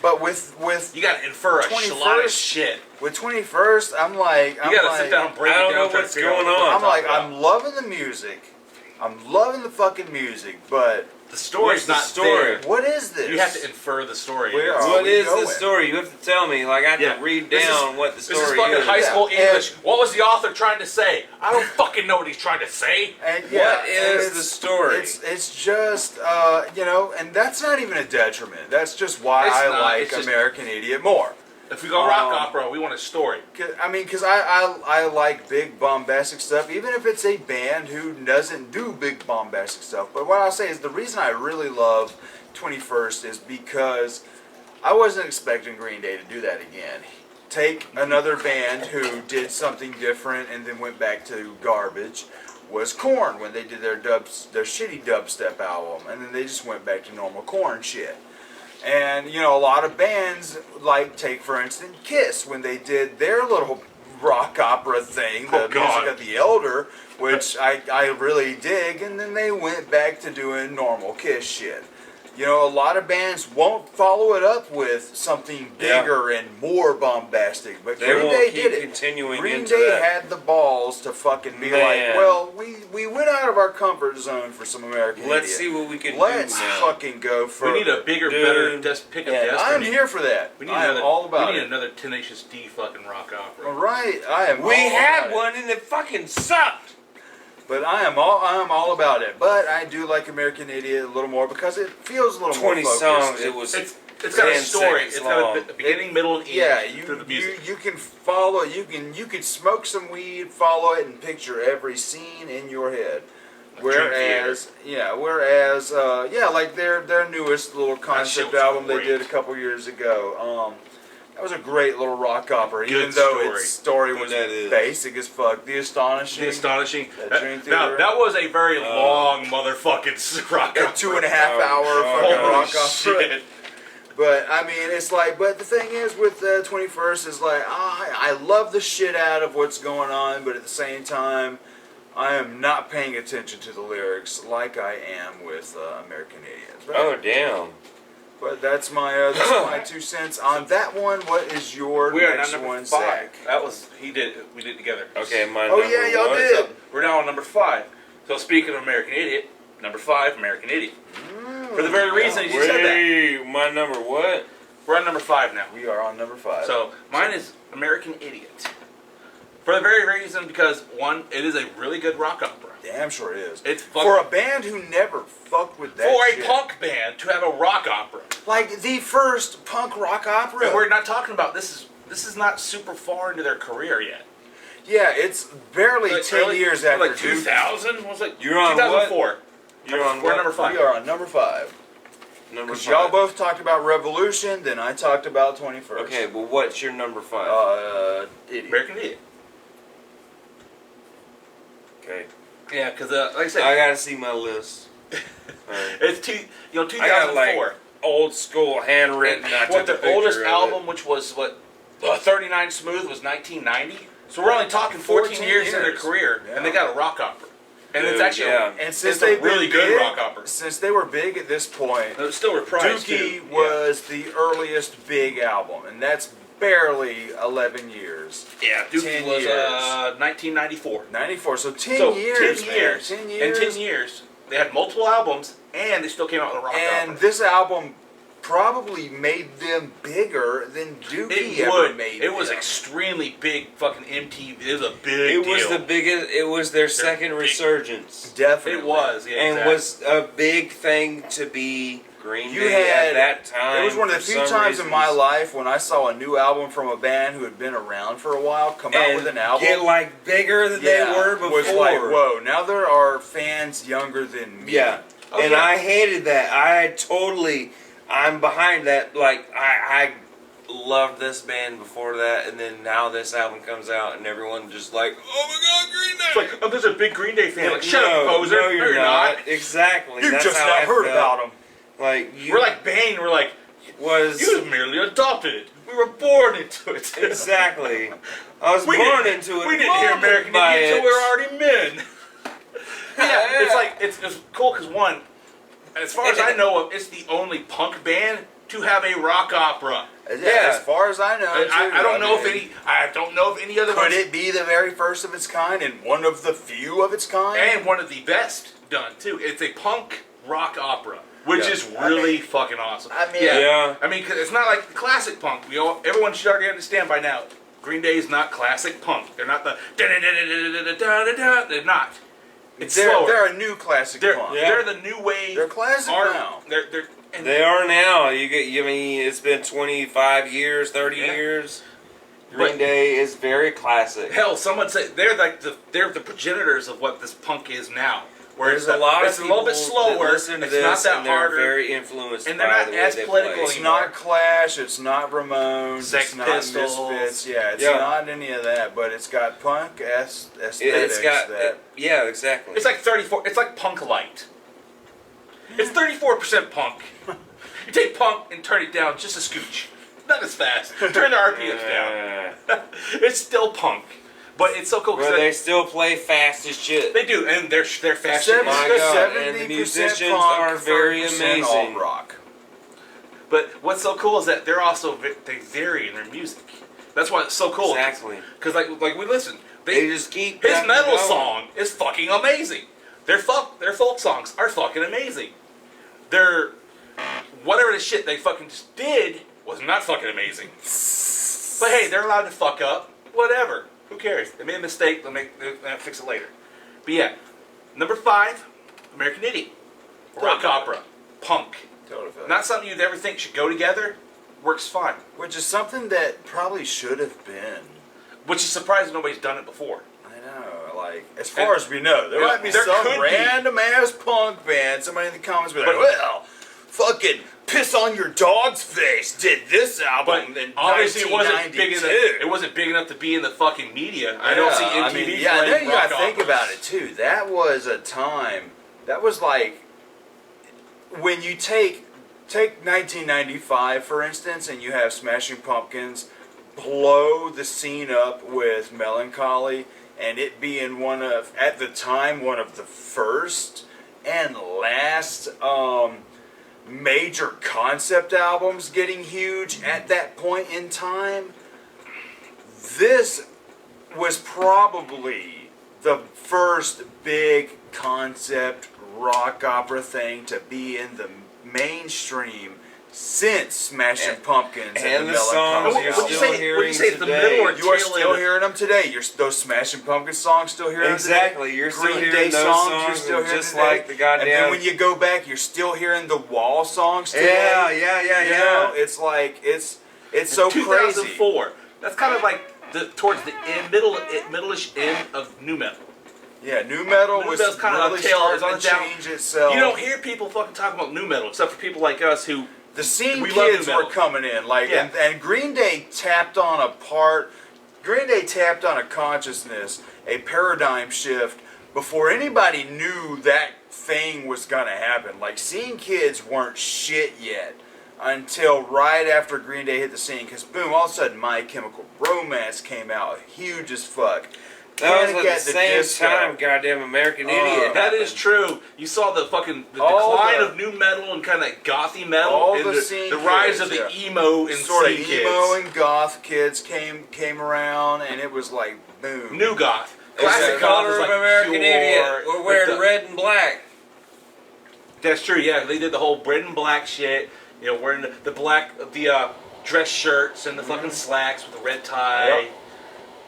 But with you got to infer a lot of shit. With 21st, I'm like, you got to sit down and break it down. I don't know what's going on. I'm like, I'm loving the music. I'm loving the fucking music, but the story's not there. What is this? You have to infer the story. What is the story? You have to tell me. Like, I have to read down what the story is. This is fucking high school English. What was the author trying to say? I don't fucking know what he's trying to say. And what is the story? It's just, and that's not even a detriment. That's just why I like American Idiot more. If we go rock opera, we want a story. Because I like big bombastic stuff, even if it's a band who doesn't do big bombastic stuff. But what I'll say is the reason I really love 21st is because I wasn't expecting Green Day to do that again. Take another band who did something different and then went back to garbage was Korn when they did their shitty dubstep album, and then they just went back to normal Korn shit. And, a lot of bands, like, take, for instance, Kiss, when they did their little rock opera thing, the Music of the Elder, which I really dig, and then they went back to doing normal Kiss shit. A lot of bands won't follow it up with something bigger and more bombastic, but Green Day did it. Green Day had the balls to fucking be like, well, we went out of our comfort zone for some American Idiot. Let's see what we can do Let's now. fucking go for. We need a bigger, better pick of Destiny. I'm here for that. We need another Tenacious D fucking rock opera. All right, I am. We had one and it fucking sucked. But I am all about it. But I do like American Idiot a little more because it feels a little more focused. 20 songs. It's got a story. It's got a beginning, middle, and end through the music. You can follow. You can smoke some weed, follow it, and picture every scene in your head. Whereas like their newest little concept album they did a couple years ago. That was a great little rock opera, even though its story was basic as fuck. The Astonishing. That was a very long motherfucking rock opera. 2.5 hour fucking rock opera. But I mean, it's like, but the thing is with 21st is like, I love the shit out of what's going on, but at the same time, I am not paying attention to the lyrics like I am with American Idiots. But damn. But that's my 2 cents on that one. What is your next one, Zach? That was we did it together. Okay, my y'all did. So we're now on number 5. So speaking of American Idiot, number 5, American Idiot. For the very reason you said that. My number what? We're on number 5 now. We are on number 5. So mine is American Idiot. For the very reason because one, it is a really good rock opera. Damn sure it is. It's for a band who never fucked with that shit. For a punk band to have a rock opera. Like the first punk rock opera. And we're not talking about this is not super far into their career yet. Yeah, it's barely 10 years after like 2000 was like you're on 2004. What? You're on we're number 5. We are on number 5. Because y'all both talked about Revolution, then I talked about 21st. Okay, well what's your number 5? Idiot. American Idiot. Okay. Yeah, because like I said, I gotta see my list. It's 2004. I got, like, old school handwritten. The oldest album, which was 39 Smooth, was 1990. So we're only talking 14 years in their career, and they got a rock opera. And it's actually and since they really good rock opera. Since they were big at this point, it was still reprised. Dookie was the earliest big album, and that's barely 11 years. Yeah, Dookie was 1994. 94, so 10 years. 10 years. 10 years. In 10 years, they had multiple albums, and they still came out with a rock opera. And this album probably made them bigger than Dookie ever made them. It was extremely big fucking MTV. It was a big deal. It was the biggest, it was their second resurgence. Definitely. It was, yeah, and was a big thing to be Green Day at that time. It was one of the few times in my life when I saw a new album from a band who had been around for a while come out with an album. Get like bigger than they were before. Was like, whoa, now there are fans younger than me. Yeah. And I hated that. I'm behind that. Like, I loved this band before that, and then now this album comes out, and everyone just like, oh my god, Green Day! It's like, I'm just a big Green Day fan. Like, shut up, poser. No, you're not. Exactly. You just now heard about them. Like, we're like Bane. We're like, you merely adopted it. We were born into it. Exactly. I was born into it. We didn't hear American Idiot until we were already men. Yeah, it's like it's cool because one, as far as I know of, it's the only punk band to have a rock opera. Yeah, as far as I know, I don't know if any other. Could it be the very first of its kind and one of the few of its kind? And one of the best done too. It's a punk rock opera, which is really fucking awesome. I mean, I mean, cause it's not like the classic punk. Everyone should already understand by now. Green Day is not classic punk. They're not the da-da-da-da-da-da-da-da-da. They're not. It's slower. They're a new classic punk. They're the new wave. They're classic now. They are now. I mean, it's been 25 years, 30 years. Green Day is very classic. Hell, someone said they're the progenitors of what this punk is now. Whereas a lot of people, it's a little bit slower. Listen to it's this, not that and they're harder. very influenced. And they're by not the way as they political play. It's not Clash. It's not Ramones. Sex it's not Pistols. Misfits. Yeah, it's not any of that. But it's got punk aesthetics. Yeah, exactly. It's like 34. It's like punk light. It's 34% punk. You take punk and turn it down just a scooch. Not as fast. Turn the RPMs down. It's still punk. But it's so cool because they still play fast as shit. They do, and they're fast. My God, and the musicians are very amazing. Alt rock. But what's so cool is that they vary in their music. That's why it's so cool. Exactly. Because like we listen, they just keep his metal song is fucking amazing. Their folk songs are fucking amazing. Their whatever the shit they fucking just did was not fucking amazing. But hey, they're allowed to fuck up. Whatever. Who cares? They made a mistake. They'll fix it later. But yeah, number 5, American Idiot, rock opera, punk. Totally. Not something you'd ever think should go together. Works fine. Which is something that probably should have been. Which is surprising nobody's done it before. I know. Like as far as we know, there might be some random ass punk band. Somebody in the comments will be like, "Well, fucking Piss on Your Dog's Face did this album in obviously 1992. it wasn't big enough to be in the fucking media. I don't see MTV then playing you gotta think about it too. That was a time. That was like when you take 1995 for instance, and you have Smashing Pumpkins blow the scene up with Melancholy, and it being at the time one of the first and last major concept albums getting huge at that point in time. This was probably the first big concept rock opera thing to be in the mainstream since Smashing Pumpkins and the songs you're still hearing today. You are still hearing them today. Those Smashing Pumpkins songs still hearing them today. Exactly. You're still hearing those songs. You're still hearing just like the goddamn. And then when you go back, you're still hearing the Wall songs today. Yeah. It's like it's so 2004. crazy. That's kind of like towards the middle-ish end of nu metal. Yeah, nu metal was kind of really starting to change itself. You don't hear people fucking talking about nu metal except for people like us who. The scene kids were coming in, and Green Day tapped on a consciousness, a paradigm shift before anybody knew that thing was gonna happen. Like, Scene Kids weren't shit yet until right after Green Day hit the scene, because boom, all of a sudden My Chemical Romance came out, huge as fuck. That was at the same time, goddamn American Idiot. That is true. You saw the decline of nu metal and kind of gothy metal, and the rise of the emo and sort of emo kids. And goth kids came around, and it was like boom. New goth. Classic color of American Idiot. We're wearing red and black. That's true. Yeah, they did the whole red and black shit. You know, wearing the black dress shirts and the fucking slacks with the red tie. Yep.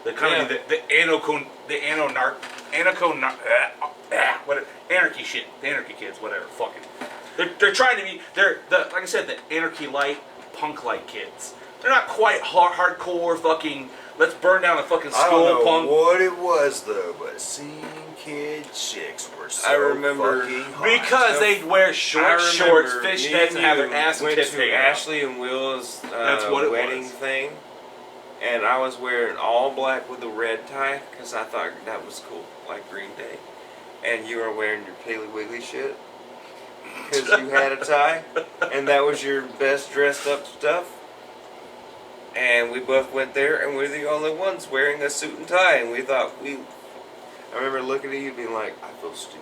The kind of anarchy shit, the anarchy kids, whatever, fucking. They're trying to be, like I said, the anarchy light, punk light kids. They're not quite hardcore fucking, let's burn down a fucking school punk. I don't know what it was though, but Scene Kid chicks were so fucking hot. Because they wear shorts, fishnets, and have their ass went tits to hanging out. Ashley and Will's wedding thing. And I was wearing all black with a red tie because I thought that was cool, like Green Day. And you were wearing your Piggly Wiggly shit because you had a tie, and that was your best dressed up stuff. And we both went there, and we were the only ones wearing a suit and tie. And we thought I remember looking at you being like, I feel stupid.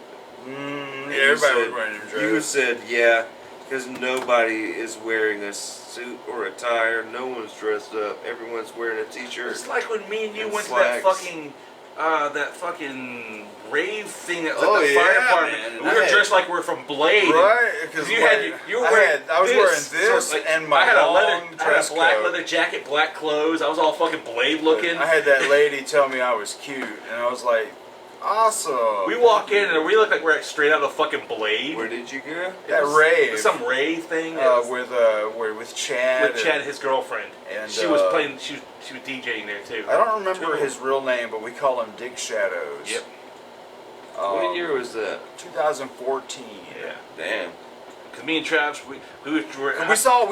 Everybody was wearing a dress. You said, yeah, because nobody is wearing a suit or a tie, or no one's dressed up. Everyone's wearing a t-shirt. It's like when me and you went slacks. to that fucking rave thing at the fire department. Man. We were dressed like we're from Blade. Right, because I was wearing this and my I had a black leather jacket, black clothes. I was all fucking Blade looking. I had that lady tell me I was cute, and I was like, awesome. We walk in and we look like we're straight out of fucking Blade. Where did you go? That rave. Some rave thing. With Chad. With Chad and his girlfriend. And she was playing. She was DJing there too. I don't remember his real name, but we call him Dick Shadows. Yep. What year was that? 2014. Yeah. Damn. Because me and Travis, we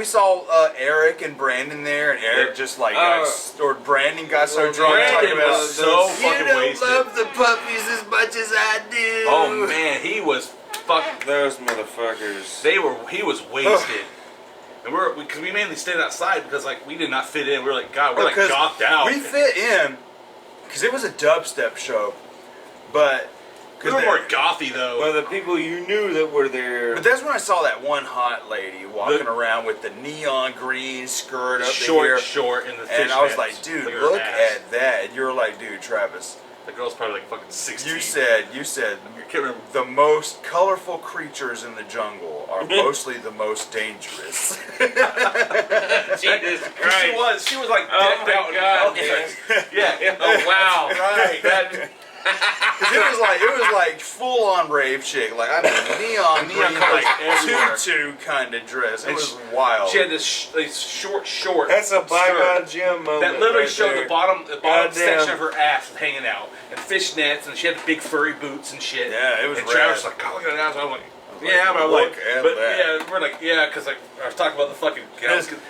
saw Eric and Brandon there, and Eric just like Brandon got so drunk. Brandon was so fucking wasted. You don't love the puppies as much as I do. Oh man, he was fucking. Those motherfuckers. He was wasted. And because we mainly stayed outside because like we did not fit in. We were like, God, we're like gawked out. We fit in because it was a dubstep show, but. We were more gothy though. Well, the people you knew that were there. But that's when I saw that one hot lady walking around with the neon green skirt up the short, in the fish and I was pants. like, dude, look at that. And you were like, dude, Travis. The girl's probably like fucking 16. You said I can't remember. the most colorful creatures in the jungle are mostly the most dangerous. Jesus Christ. She was like decked out. God, yeah. Oh wow. Right. Because it was like full on rave chick, like I mean neon green, like tutu kind of dress. It was wild. She had this short. That's a bygone gym moment. That literally right showed there. the bottom section of her ass hanging out, and fishnets, and she had big furry boots and shit. Yeah, it was. And rad. Travis was like, "Oh, look at that!" So I'm like, we're like, yeah, because like I was talking about the fucking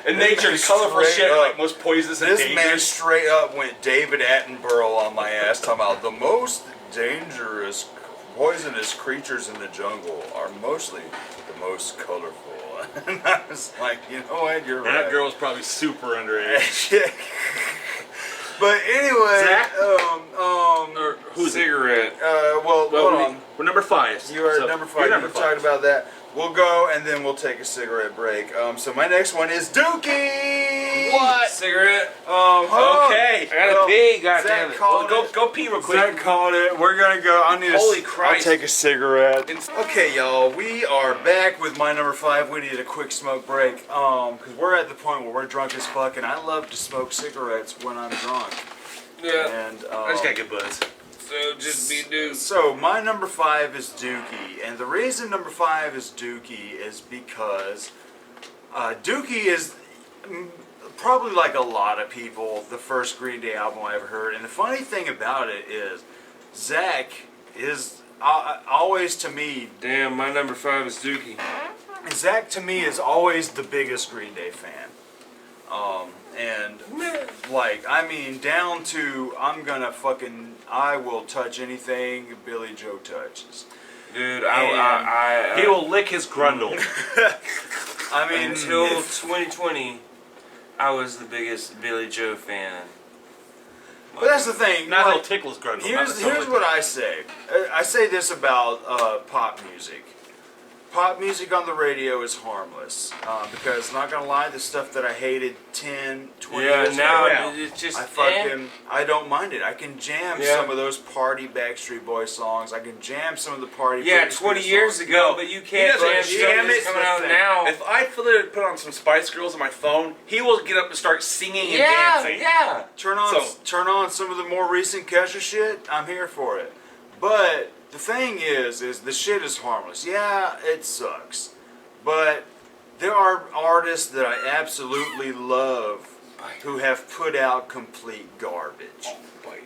and nature, and colorful shit, like most poisonous and dangerous. This man straight up went David Attenborough on my ass, talking about the most dangerous, poisonous creatures in the jungle are mostly the most colorful. And I was like, you know what, you're right. That girl was probably super underage. But anyway, Zach? Who's cigarette? Hold on. We're number 5. You are number 5. You talked about that. We'll go and then we'll take a cigarette break. So my next one is Dookie. What? Cigarette? Okay. I gotta pee. Goddamn it. Well, go pee real quick. Zach called it. We're gonna go. Holy Christ! I'll take a cigarette. Okay, y'all. We are back with my number 5. We need a quick smoke break. Because we're at the point where we're drunk as fuck, and I love to smoke cigarettes when I'm drunk. Yeah. And I just got good buzz. So just be dude. So my number 5 is Dookie, and the reason number 5 is Dookie is because Dookie is probably like a lot of people the first Green Day album I ever heard. And the funny thing about it is Zach is always to me. Damn, my number 5 is Dookie. Zach to me is always the biggest Green Day fan. And like, I mean, down to I will touch anything Billy Joe touches. Dude, he will lick his grundle. I mean, until 2020, I was the biggest Billy Joe fan. But that's the thing. Not he'll tickle his grundle. Here's what I say. I say this about pop music. Pop music on the radio is harmless because, not gonna lie, the stuff that I hated 10, 20 years ago, it's just I don't mind it. I can jam some of those party Backstreet Boys songs. I can jam some of the party. 20 years ago, but you can't jam it coming out now. If I put on some Spice Girls on my phone, he will get up and start singing and dancing. Yeah. Turn on some of the more recent Kesha shit. I'm here for it, but. The thing is the shit is harmless. Yeah, it sucks. But there are artists that I absolutely love who have put out complete garbage.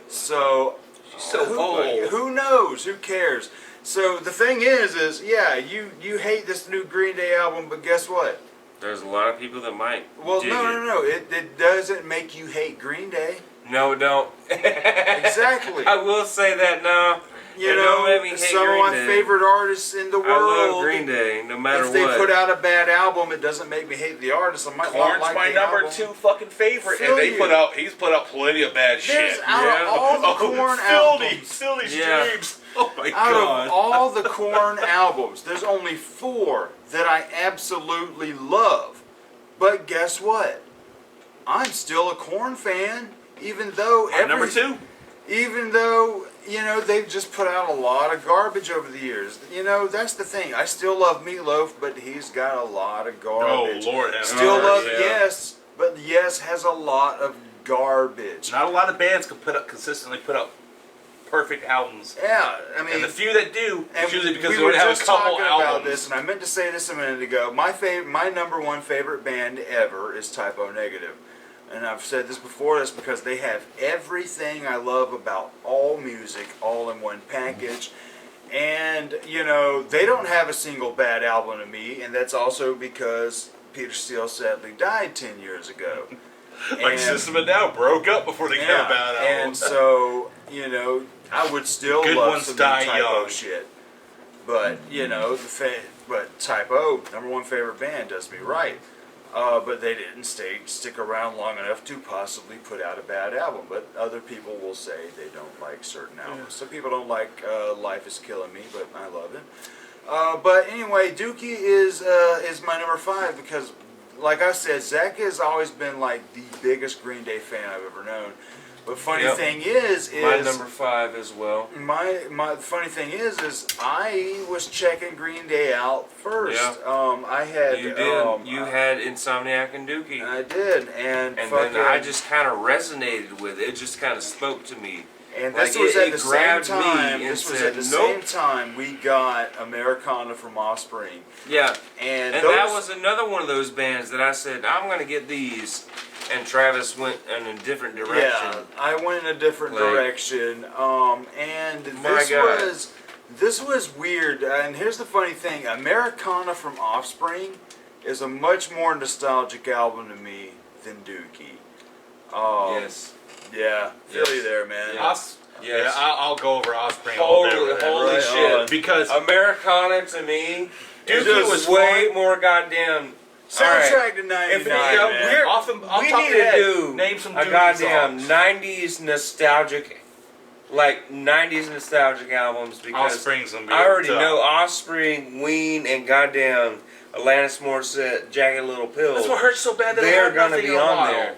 So who knows? Who cares? So the thing is you hate this new Green Day album, but guess what? There's a lot of people that might. Well, no. It doesn't make you hate Green Day. No, it don't. Exactly. I will say that, no. You know, some of my favorite artists in the world. I love Green Day, no matter what. If they put out a bad album, it doesn't make me hate the artist. I might not like my the number album. 2 fucking favorite, and he's put out plenty of bad shit. Out of all the Korn albums, Fill these dreams. Oh my Out God. of all the Korn albums, there's only 4 that I absolutely love. But guess what? I'm still a Korn fan, even though Number 2. Even though, you know, they've just put out a lot of garbage over the years. You know, that's the thing. I still love Meatloaf, but he's got a lot of garbage. Oh, Lord have Still mercy. love Yes, but Yes has a lot of garbage. Not a lot of bands can consistently put out perfect albums. Yeah, I mean, And the few that do, it's usually because we they were already have a just couple talking albums. about this, and I meant to say this a minute ago. My number 1 favorite band ever is Typo Negative. And I've said this before, that's because they have everything I love about all music all in one package. And, you know, they don't have a single bad album to me, and that's also because Peter Steele sadly died 10 years ago. Like System of a Down broke up before they came about. And so, you know, I would still Good love ones some die Typo young. shit. But, you know, but Typo, number 1 favorite band, does me right. But they didn't stick around long enough to possibly put out a bad album. But other people will say they don't like certain albums. Some people don't like Life Is Killing Me, but I love it. But anyway, Dookie is my number 5 because, like I said, Zach has always been like the biggest Green Day fan I've ever known. But funny thing is my number 5 as well. My funny thing is I was checking Green Day out first. Yeah. I had You did. You had Insomniac and Dookie. I did, and then I just kind of resonated with it. It just kind of spoke to me. And Like, this was it at the same grabbed time. me and This was said, at the "Nope." same time we got Americana from Offspring. Yeah. And that was another one of those bands that I said, I'm going to get these. And Travis went in a different direction. Yeah, I went in a different direction. And God. this was weird. And here's the funny thing: Americana from Offspring is a much more nostalgic album to me than Dookie. Yes. Yeah, feel you there, man. Yes. Yeah, I'll go over Offspring all day. Holy shit! Because Americana to me, Dookie was way more goddamn. Soundtrack to '99. If we need to do name some a Dookie goddamn songs. '90s nostalgic, like '90s nostalgic albums because Offspring's gonna be I already tough. know Offspring, Ween, and goddamn Alanis Morissette, Jagged Little Pill. That's what hurts so bad that They they are have gonna nothing be in a on while. there.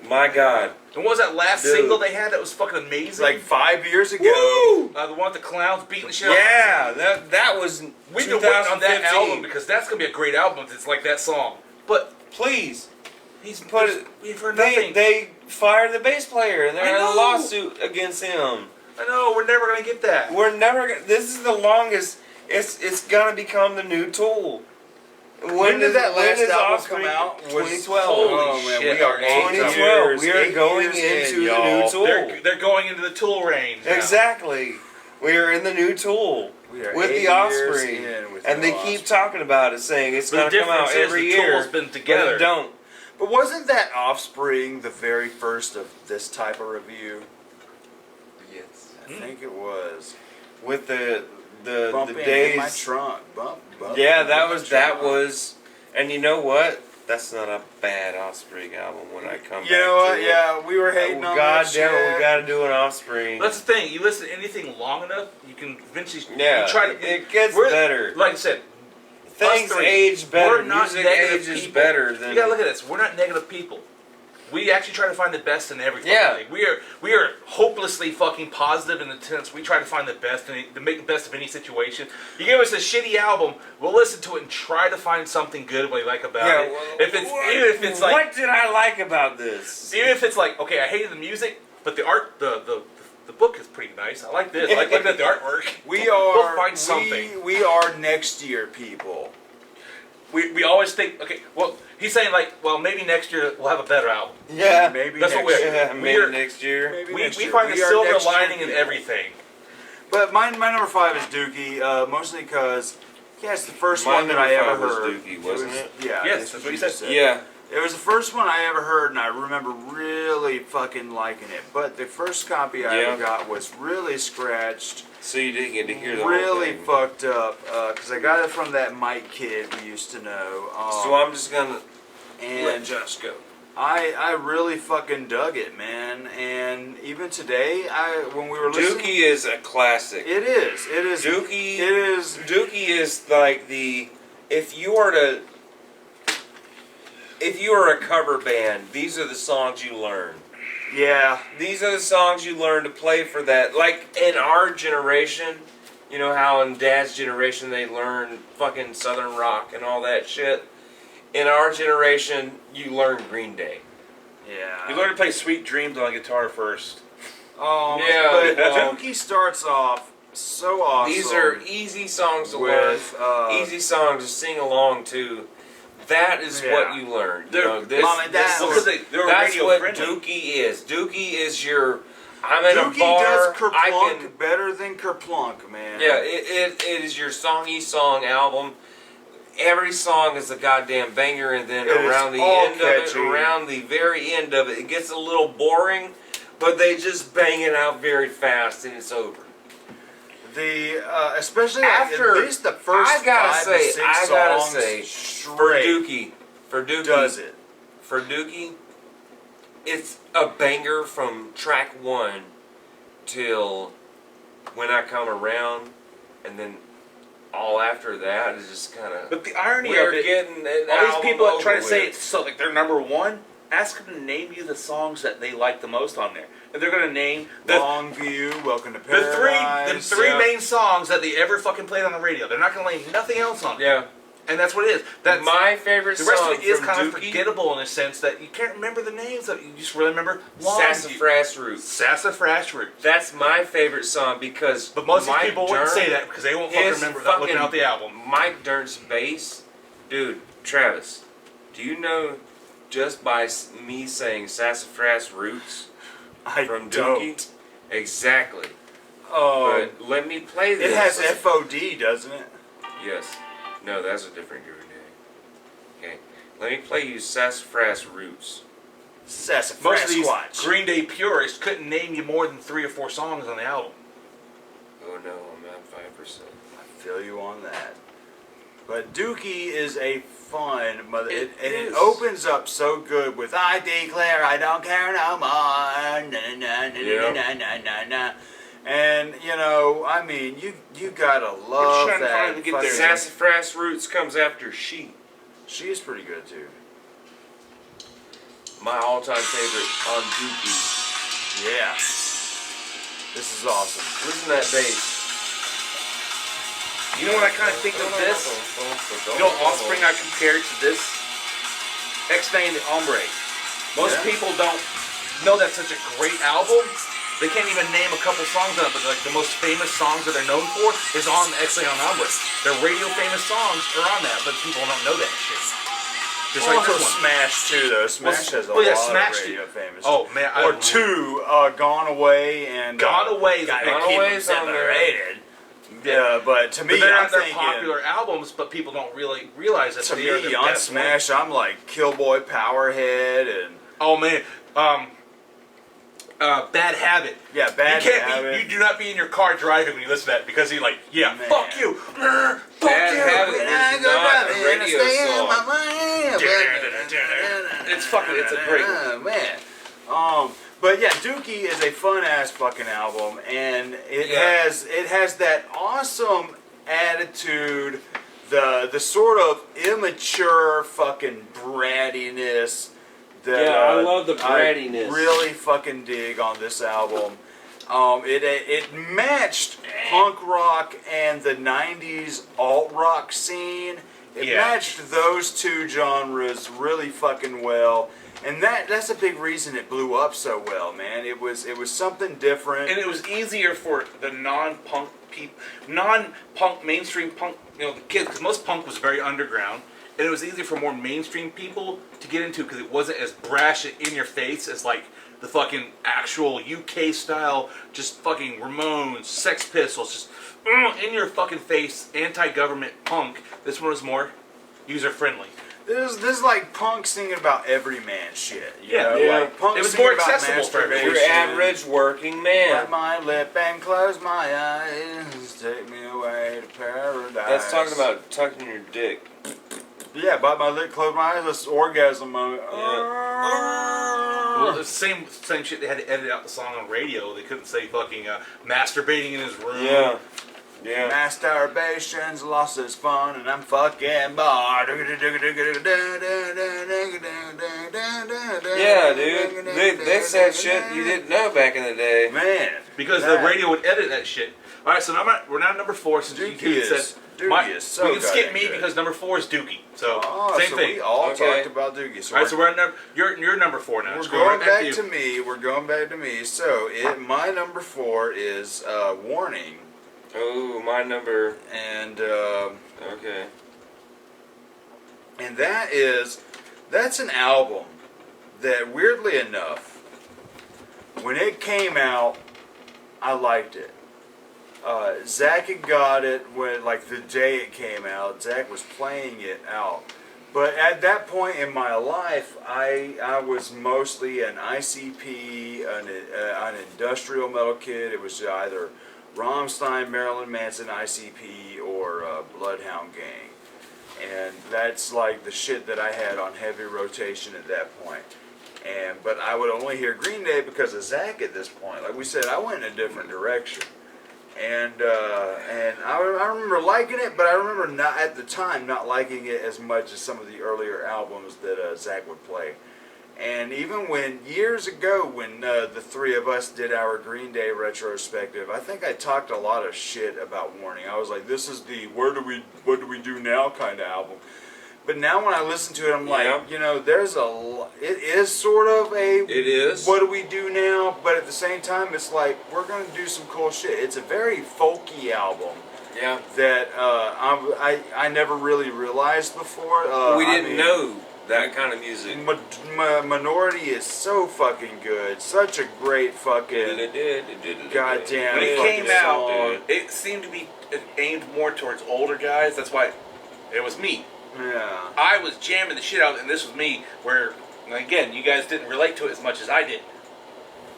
My God. And what was that last Dude. single they had that was fucking amazing? Like 5 years ago. Woo! The one with the clowns beating the shit out. Yeah, that was We've been waiting on that 2015. album because that's gonna be a great album if it's like that song. But Please. he's Put it. we've heard nothing. They fired the bass player and I they're in a know. lawsuit against him. I know we're never gonna get that. We're never gonna. This is the longest. It's gonna become the new Tool. When did that last is album Offspring? come out? 2012. Holy Oh man, shit, we are 2012. We are 8 going years in, into the y'all. new Tool. They're going into the Tool range. now. Exactly. We are in the new Tool We are with 8 the years Offspring, in with and the they keep Offspring. talking about it, saying it's But going the to come out difference is every the year. Tool's been together. But it don't. But wasn't that Offspring the very first of this type of review? Yes. I think it was. With the Bumping days. in my trunk. Bump. Yeah, in that my was trunk. and you know what? That's not a bad Offspring album when I come back You know what? to it. Yeah, we were hating on God that damn it, shit. we got to do an Offspring. That's the thing. You listen to anything long enough, you can eventually. Yeah, You try to. it gets we're- better. Like I said, Things us three, age better. We're not Music negative ages people. better than. You gotta look at this. We're not negative people. We actually try to find the best in everything. Yeah. We are hopelessly fucking positive in the sense we try to find the best to make the best of any situation. You give us a shitty album, we'll listen to it and try to find something good we like about it. Even if it's like, what did I like about this? even if it's like, okay, I hated the music, but the art, the book is pretty nice. I like this. I like looking at the artwork. We'll find something. We are next year people. We always think, okay, well, he's saying like, well, maybe next year we'll have a better album. Yeah, Maybe That's what next we're- year. yeah, We maybe are- next year. Maybe We next year. find the We are silver next year lining in people. everything. But my number 5 is Dookie, mostly because it's the first My one that I number ever 5 was heard. Dookie, wasn't it? Yeah. Yes, that's what you said. Yeah. It was the first one I ever heard, and I remember really fucking liking it. But the first copy I ever got was really scratched, So you didn't get to hear the whole really thing. fucked up, because I got it from that Mike kid we used to know. So I'm just gonna let and Josh go. I really fucking dug it, man. And even today, when we were listening, Dookie is a classic. It is. It is. Dookie. It is. Dookie is like the if you are a cover band, these are the songs you learn. Yeah. These are the songs you learn to play for that. Like in our generation, you know how in Dad's generation they learn fucking Southern rock and all that shit. In our generation, you learn Green Day. Yeah. You learn to play Sweet Dreams on a guitar first. But Dookie starts off so awesome. These are easy songs to learn. Easy songs to sing along to. That is what you learn. That's what Dookie is. Dookie is your. I'm at a bar. Dookie does Kerplunk better than Kerplunk, man. Yeah, it is your songy song album. Every song is a goddamn banger, and then around the end of it, around the very end of it, it gets a little boring, but they just bang it out very fast, and it's over. Especially after at least the first 5 to 6 songs for Dookie does it. For Dookie, it's a banger from track 1 till When I Come Around, and then all after that is just kind of. But the irony of it, all these people that try to say it's so like they're number 1. Ask them to name you the songs that they like the most on there, and they're gonna name Longview, Welcome to Paradise. The three main songs that they ever fucking played on the radio. They're not gonna name nothing else on. Yeah. And that's what it is. That's my favorite song. The rest of it is from kind of Dookie, forgettable in a sense that you can't remember the names of it. You just really remember Sassafras Roots. Sassafras Roots. That's my favorite song because. But most of people wouldn't say that because they won't fucking remember without looking out the album. Mike Dirnt's bass, dude. Travis, do you know? Just by me saying Sassafras Roots from Dookie, exactly. Oh, but let me play this. It has FOD, doesn't it? Yes. No, that's a different Green Day. Okay, let me play you Sassafras Roots. Sassafras Most of these Squatch. Green Day purists couldn't name you more than 3 or 4 songs on the album. Oh no, I'm at 5%. I feel you on that. But Dookie is a fun mother. It opens up so good with "I declare I don't care no more." Na, na, na, na, na, na, na. And you know, I mean, you gotta love that. Sassafras Roots comes after She. She's pretty good too. My all-time favorite on Dookie. Yeah. This is awesome. Listen to that bass. You know what I kind of think of this? You know Offspring I compared to this? X-Nay and the Ombre. Most people don't know that's such a great album. They can't even name a couple songs on it, but like the most famous songs that they're known for is on X-Nay and Ombre. Their radio famous songs are on that, but people don't know that shit. Just like this one. Smash too, though. Smash has a lot of radio famous. Oh man, or 2, Gone Away and Gone Away is separated. Yeah, but to me, they're not their popular albums, but people don't really realize that. To me, on Smash, I'm like Killboy, Powerhead, and Bad Habit. Yeah, Bad Habit. You do not be in your car driving when you listen to that because you're like, yeah, man. Fuck you. Bad Habit is not a radio song. It's fucking. It's a great one. Man. But yeah, Dookie is a fun ass fucking album, and it has that awesome attitude, the sort of immature fucking brattiness that I love the brattiness. I really fucking dig on this album. It matched punk rock and the '90s alt rock scene. It matched those two genres really fucking well. And that's a big reason it blew up so well, man. It was something different. And it was easier for the non-punk mainstream punk, the kids, because most punk was very underground. And it was easier for more mainstream people to get into because it wasn't as brash and in your face as like the fucking actual UK style, just fucking Ramones, Sex Pistols, just in your fucking face, anti-government punk. This one was more user-friendly. This is like punk singing about everyman shit. You know? Like punk it was more accessible for your average working man. Bite my lip and close my eyes. Take me away to paradise. That's talking about tucking your dick. Yeah, bite my lip, close my eyes, this orgasm moment. Well, the same shit. They had to edit out the song on radio. They couldn't say fucking masturbating in his room. Yeah. Yeah. Masturbation's lost its fun, and I'm fucking bored. Yeah, dude. They said shit you didn't know back in the day. Man. Because the radio would edit that shit. All right, so we're now number 4. Since Dookie you is, said Dookie is so we can skip goddamn me good. because number 4 is Dookie. So same so thing. We all Okay. talked about Dookie. So All right, so we're at you're number 4 now. we're Let's go going right back you. to me. We're going back to me. So my number 4 is Warning, Oh, my number. and Okay. and that's an album that, weirdly enough, when it came out, I liked it. Zach had got it when, like, the day it came out. Zach was playing it out. But at that point in my life, I was mostly an ICP, an industrial metal kid. It was either Rammstein, Marilyn Manson, ICP, or Bloodhound Gang. And that's like the shit that I had on heavy rotation at that point. But I would only hear Green Day because of Zach at this point. Like we said, I went in a different direction. And I remember liking it, but I remember not at the time not liking it as much as some of the earlier albums that Zach would play. And even years ago when the three of us did our Green Day retrospective, I think I talked a lot of shit about Warning. I was like, this is the what do we do now kind of album. But now when I listen to it, I'm like, you know, it is sort of It is. what do we do now? But at the same time, it's like, we're going to do some cool shit. It's a very folky album. Yeah. That I never really realized before. We didn't know that kind of music. Minority is so fucking good. Such a great fucking goddamn. When it came song. out, it seemed to be aimed more towards older guys. That's why it was me. Yeah. I was jamming the shit out, and this was me. Where again, you guys didn't relate to it as much as I did.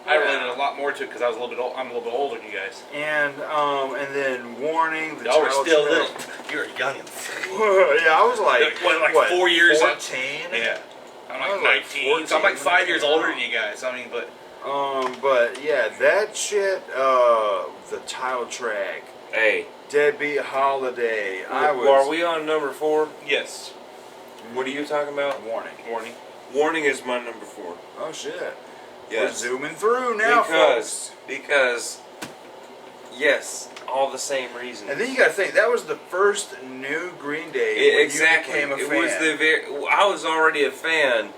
I related a lot more to it because I'm a little bit older than you guys. And then Warning. Y'all were still little. You were youngins. Yeah, I was like, what 4 years? 14. Yeah. I'm I was like like 19. 14 So I'm like 5 years when it older came than you guys. I mean, but. But yeah, that shit. The title track. Hey. Deadbeat Holiday. Are we on number 4? Yes. What are you talking about? Warning. Warning is my number 4. Oh shit. Yes. We're zooming through now, folks. Because, yes, all the same reasons. And then you got to think that was the first new Green Day. Exactly. You became a It fan. was I was already a fan,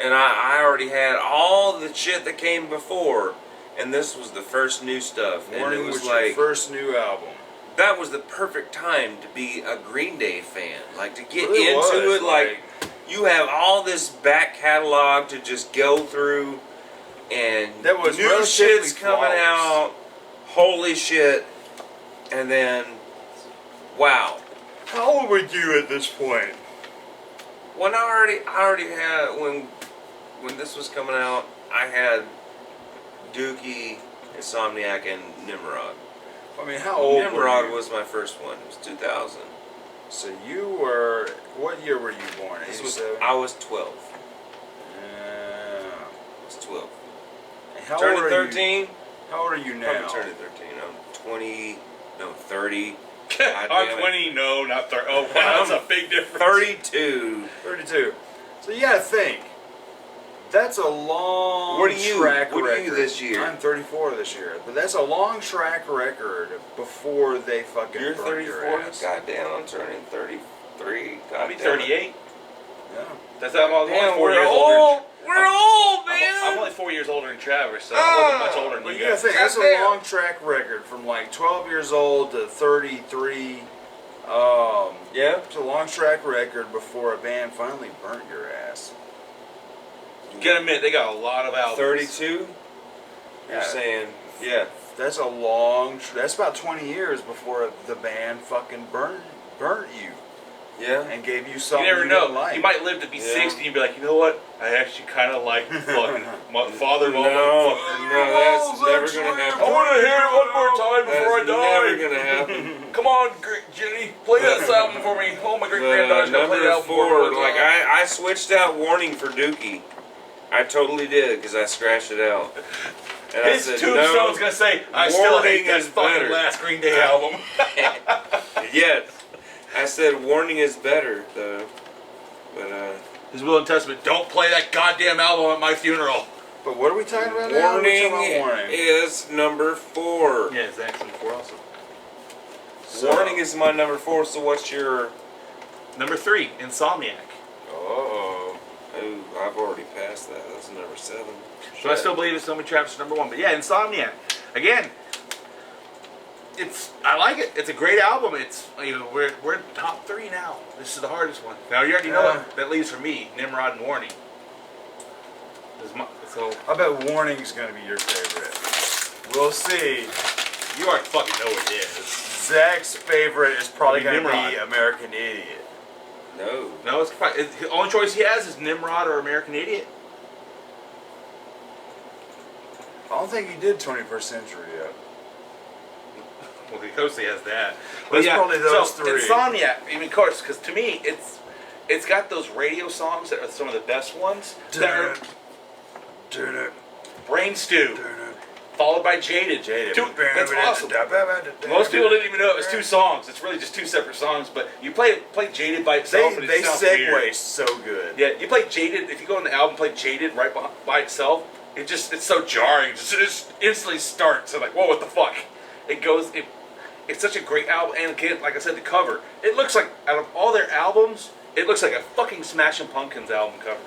and I already had all the shit that came before, and this was the first new stuff. And Warning it was your like first new album. that was the perfect time to be a Green Day fan. Like to get Really into was, it, like you have all this back catalog to just go through, and that was new relatively shit's coming flawless. out. Holy shit! And then, wow. How old were you at this point? When I already had when this was coming out, I had Dookie, Insomniac, and Nimrod. I mean, how old Nimrod were you? was my first one. It was 2000. So you were, what year were you born? I was 12. Yeah. I was 12. And how Turning old are 13? You? How old are you now? I'm turning 13. I'm 20, no, 30. I'm 20, no, not 30. Oh, wow, that's a big difference. 32. 32. So you gotta think. That's a long track record. What are you this year? I'm 34 this year. But that's a long track record before they fucking You're burn 34? your ass. Goddamn, I'm turning 33. I'll be 38. Yeah. That's I'm only Damn, 4 years old. older. We're old, man. I'm only 4 years older than Travis, so I wasn't much older than But you you gotta guys. think, that's a Goddamn. long track record from like 12 years old to 33. Yeah. It's a long track record before a band finally burnt your ass. Get a minute, they got a lot of albums. 32? Yeah. You're saying, yeah. That's a long. That's about 20 years before the band fucking burnt you. Yeah. And gave you something you never know. Like. You might live to be 60 and you'd be like, you know what? I actually kind of like fucking my father. No, that's never going to happen. I want to hear it one more time before I die. Never going to happen. Come on, Jenny, play that album for me. Oh, my great granddaughter's going to play that album for me. Like, I switched out Warning for Dookie. I totally did, because I scratched it out. And his tombstone's going to say, I still hate that fucking last Green Day album. Yes. I said Warning is better, though. But, his will and testament, don't play that goddamn album at my funeral. But what are we talking about Warning is number 4. Yeah, it's actually 4 also. So, Warning is my number 4, so what's your... Number 3, Insomniac. Oh, I've already passed that. That's number 7. So I still believe it's Snowman Traps number 1. But yeah, Insomniac. Again, I like it. It's a great album. It's we're in top 3 now. This is the hardest one. Now you already know it. That leaves for me Nimrod and Warning. So I bet Warning's gonna be your favorite. We'll see. You already fucking know what it is. Zach's favorite is probably gonna Nimrod. be American Idiot. No, it's the only choice he has is Nimrod or American Idiot. I don't think he did 21st Century yet. Well, of course he has that. But it's probably those 3. Insomniac, I mean, of course, because to me, it's got those radio songs that are some of the best ones. Brain Stew, followed by Jaded. That's awesome. Most people didn't even know it was 2 songs. It's really just 2 separate songs. But you play Jaded by itself, and it sounds segue weird. so good. Yeah, you play Jaded. If you go on the album, play Jaded right by itself. It's so jarring. It just instantly starts. I'm like, whoa, what the fuck? It's such a great album, and again, like I said, the cover. It looks like, out of all their albums, it looks like a fucking Smashing Pumpkins album cover.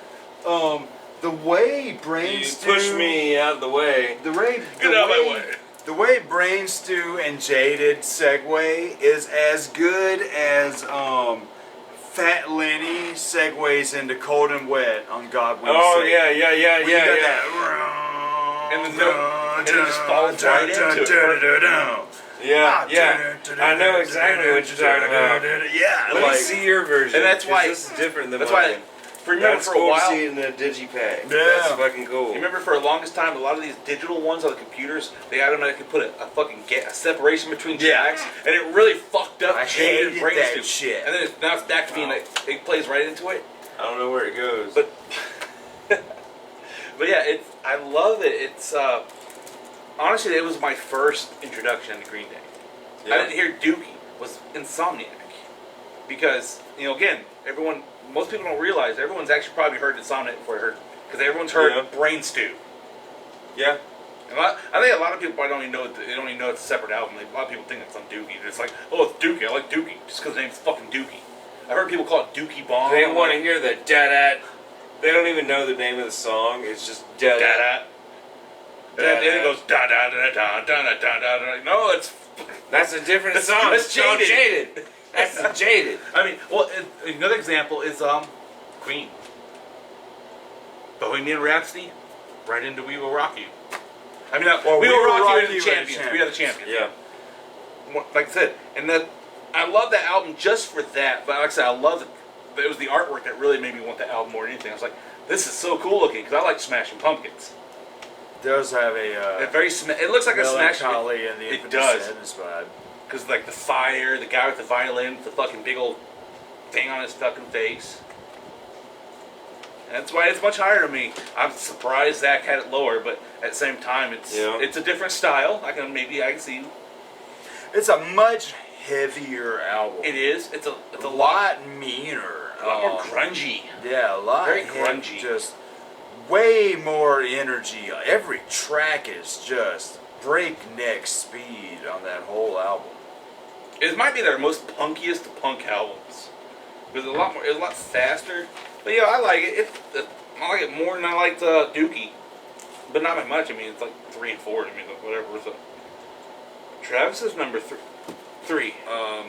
The way Brain Stew... push me out of the way. Get out of my way. The way Brain Stew and Jaded segue is as good as Fat Lenny segues into Cold and Wet on God Will Save. Yeah. And it just falls right into it. Yeah. I know exactly what you're talking about. Yeah. Let me see your version. And that's why this is different than that's mine. Remember that's for a cool while. To see in the digipack. Yeah. That's fucking cool. You remember for the longest time, a lot of these digital ones on the computers, they automatically put a fucking a separation between tracks, and it really fucked up. I hated that shit. And then now it's back to being like it plays right into it. I don't know where it goes. But yeah, I love it. It's honestly, it was my first introduction to Green Day. Yeah. I didn't hear Dookie was Insomniac because again, most people don't realize everyone's actually probably heard Insomniac before they heard, because everyone's heard Brain Stew. Yeah. And I think a lot of people probably don't even know it's a separate album. A lot of people think it's on Dookie. It's like, oh, it's Dookie. I like Dookie just because the name's fucking Dookie. I heard people call it Dookie Bomb. They want to hear the da-da. They don't even know the name of the song. It's just da-da. And then it goes da-da-da-da-da-da-da-da. No, that's a different song. That's Jaded. That's Jaded. I mean, well, another example is Queen. Bohemian Rhapsody, right into We Will Rock You. I mean, We Will Rock You are the champions. We are the champions. Yeah. Like I said, and that I love that album just for that. But like I said, I love it. It was the artwork that really made me want the album more than anything. I was like, this is so cool looking, because I like Smashing Pumpkins. It does have a it looks like a Smashing Melancholy and the It does. Sadness vibe. Because like the fire, the guy with the violin, the fucking big old thing on his fucking face. That's why it's much higher to me. I'm surprised Zach had it lower, but at the same time, it's a different style. I can see. It's a much heavier album. It is. It's a lot meaner. A lot more grungy. Yeah, a lot. Very grungy. Just way more energy. Every track is just breakneck speed on that whole album. It might be their most punkiest of punk albums. It's a lot faster. But yeah, I like it. I like it more than I liked Dookie, but not by much. I mean, it's like 3 and 4 to me, whatever. So Travis's number 3.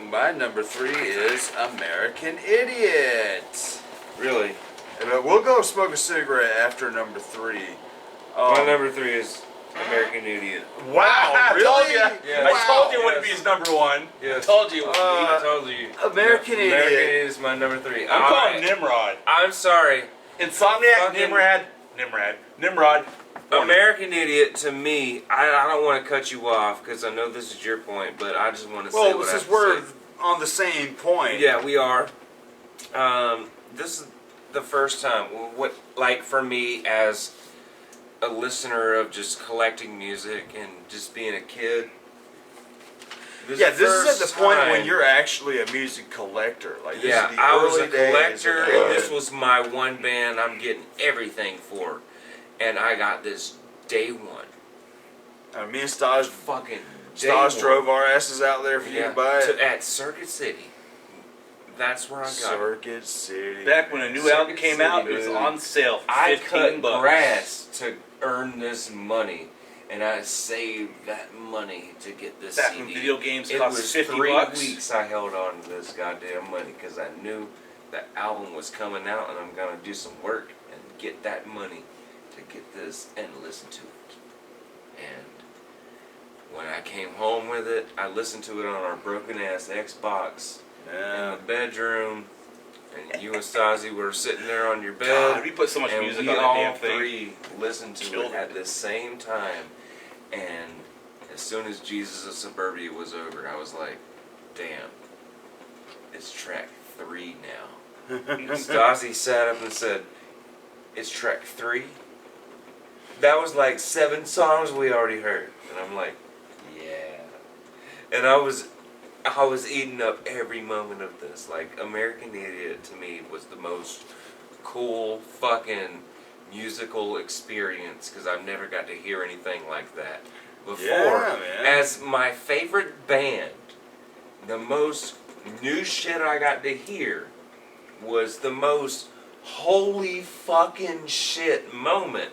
My number 3 is American Idiot. Really? But we'll go smoke a cigarette after number 3. My number 3 is American Idiot. Wow, really? I told you. Yeah. I told you it wouldn't Yes. be his number one. Yes. I told you it would I told you. American Idiot. American Idiot is my number 3. I'm calling Nimrod. I'm sorry. Insomniac, Fucking- Nimrod. American Idiot, to me, I don't want to cut you off because I know this is your point, but I just want to say Well, what I have since to we're say. on the same point. Yeah, we are. This is the first time, like for me as a listener of just collecting music and just being a kid. This is at the point when you're actually a music collector. Like, this is the I was early a days collector, of and this was my one band I'm getting everything for, and I got this day one. Me and Staj Fucking Staj drove our asses out there for you to buy it. at Circuit City. That's where I got it. Circuit City. Back when a new album came out, it was on sale for I 15 cut bucks. grass to earn this money, and I saved that money to get this Back CD. when video games It cost was 50 3 bucks. weeks I held on to this goddamn money because I knew that album was coming out, and I'm gonna do some work and get that money to get this and listen to it. And when I came home with it, I listened to it on our broken ass Xbox in the bedroom, and you and Stasi were sitting there on your bed. God, we put so much and music we on that all damn thing. three listened to Killed it at the same time. And as soon as Jesus of Suburbia was over, I was like, damn, it's track 3 now. Stasi sat up and said, it's track 3? That was like 7 songs we already heard. And I'm like, yeah. And I was eating up every moment of this. Like, American Idiot to me was the most cool fucking musical experience because I've never got to hear anything like that before. Yeah, man. As my favorite band, the most new shit I got to hear was the most holy fucking shit moment.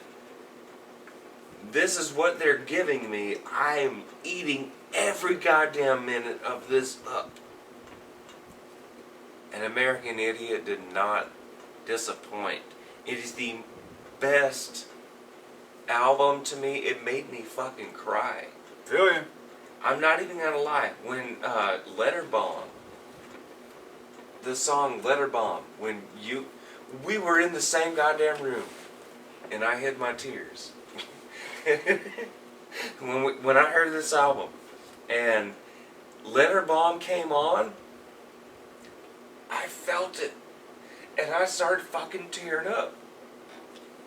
This is what they're giving me. I am eating every goddamn minute of this up. And American Idiot did not disappoint. It is the best album to me. It made me fucking cry. Feel you. I'm not even gonna lie. When Letter Bomb, the song Letter Bomb, we were in the same goddamn room, and I hid my tears. when I heard this album, and Letter Bomb came on, I felt it, and I started fucking tearing up.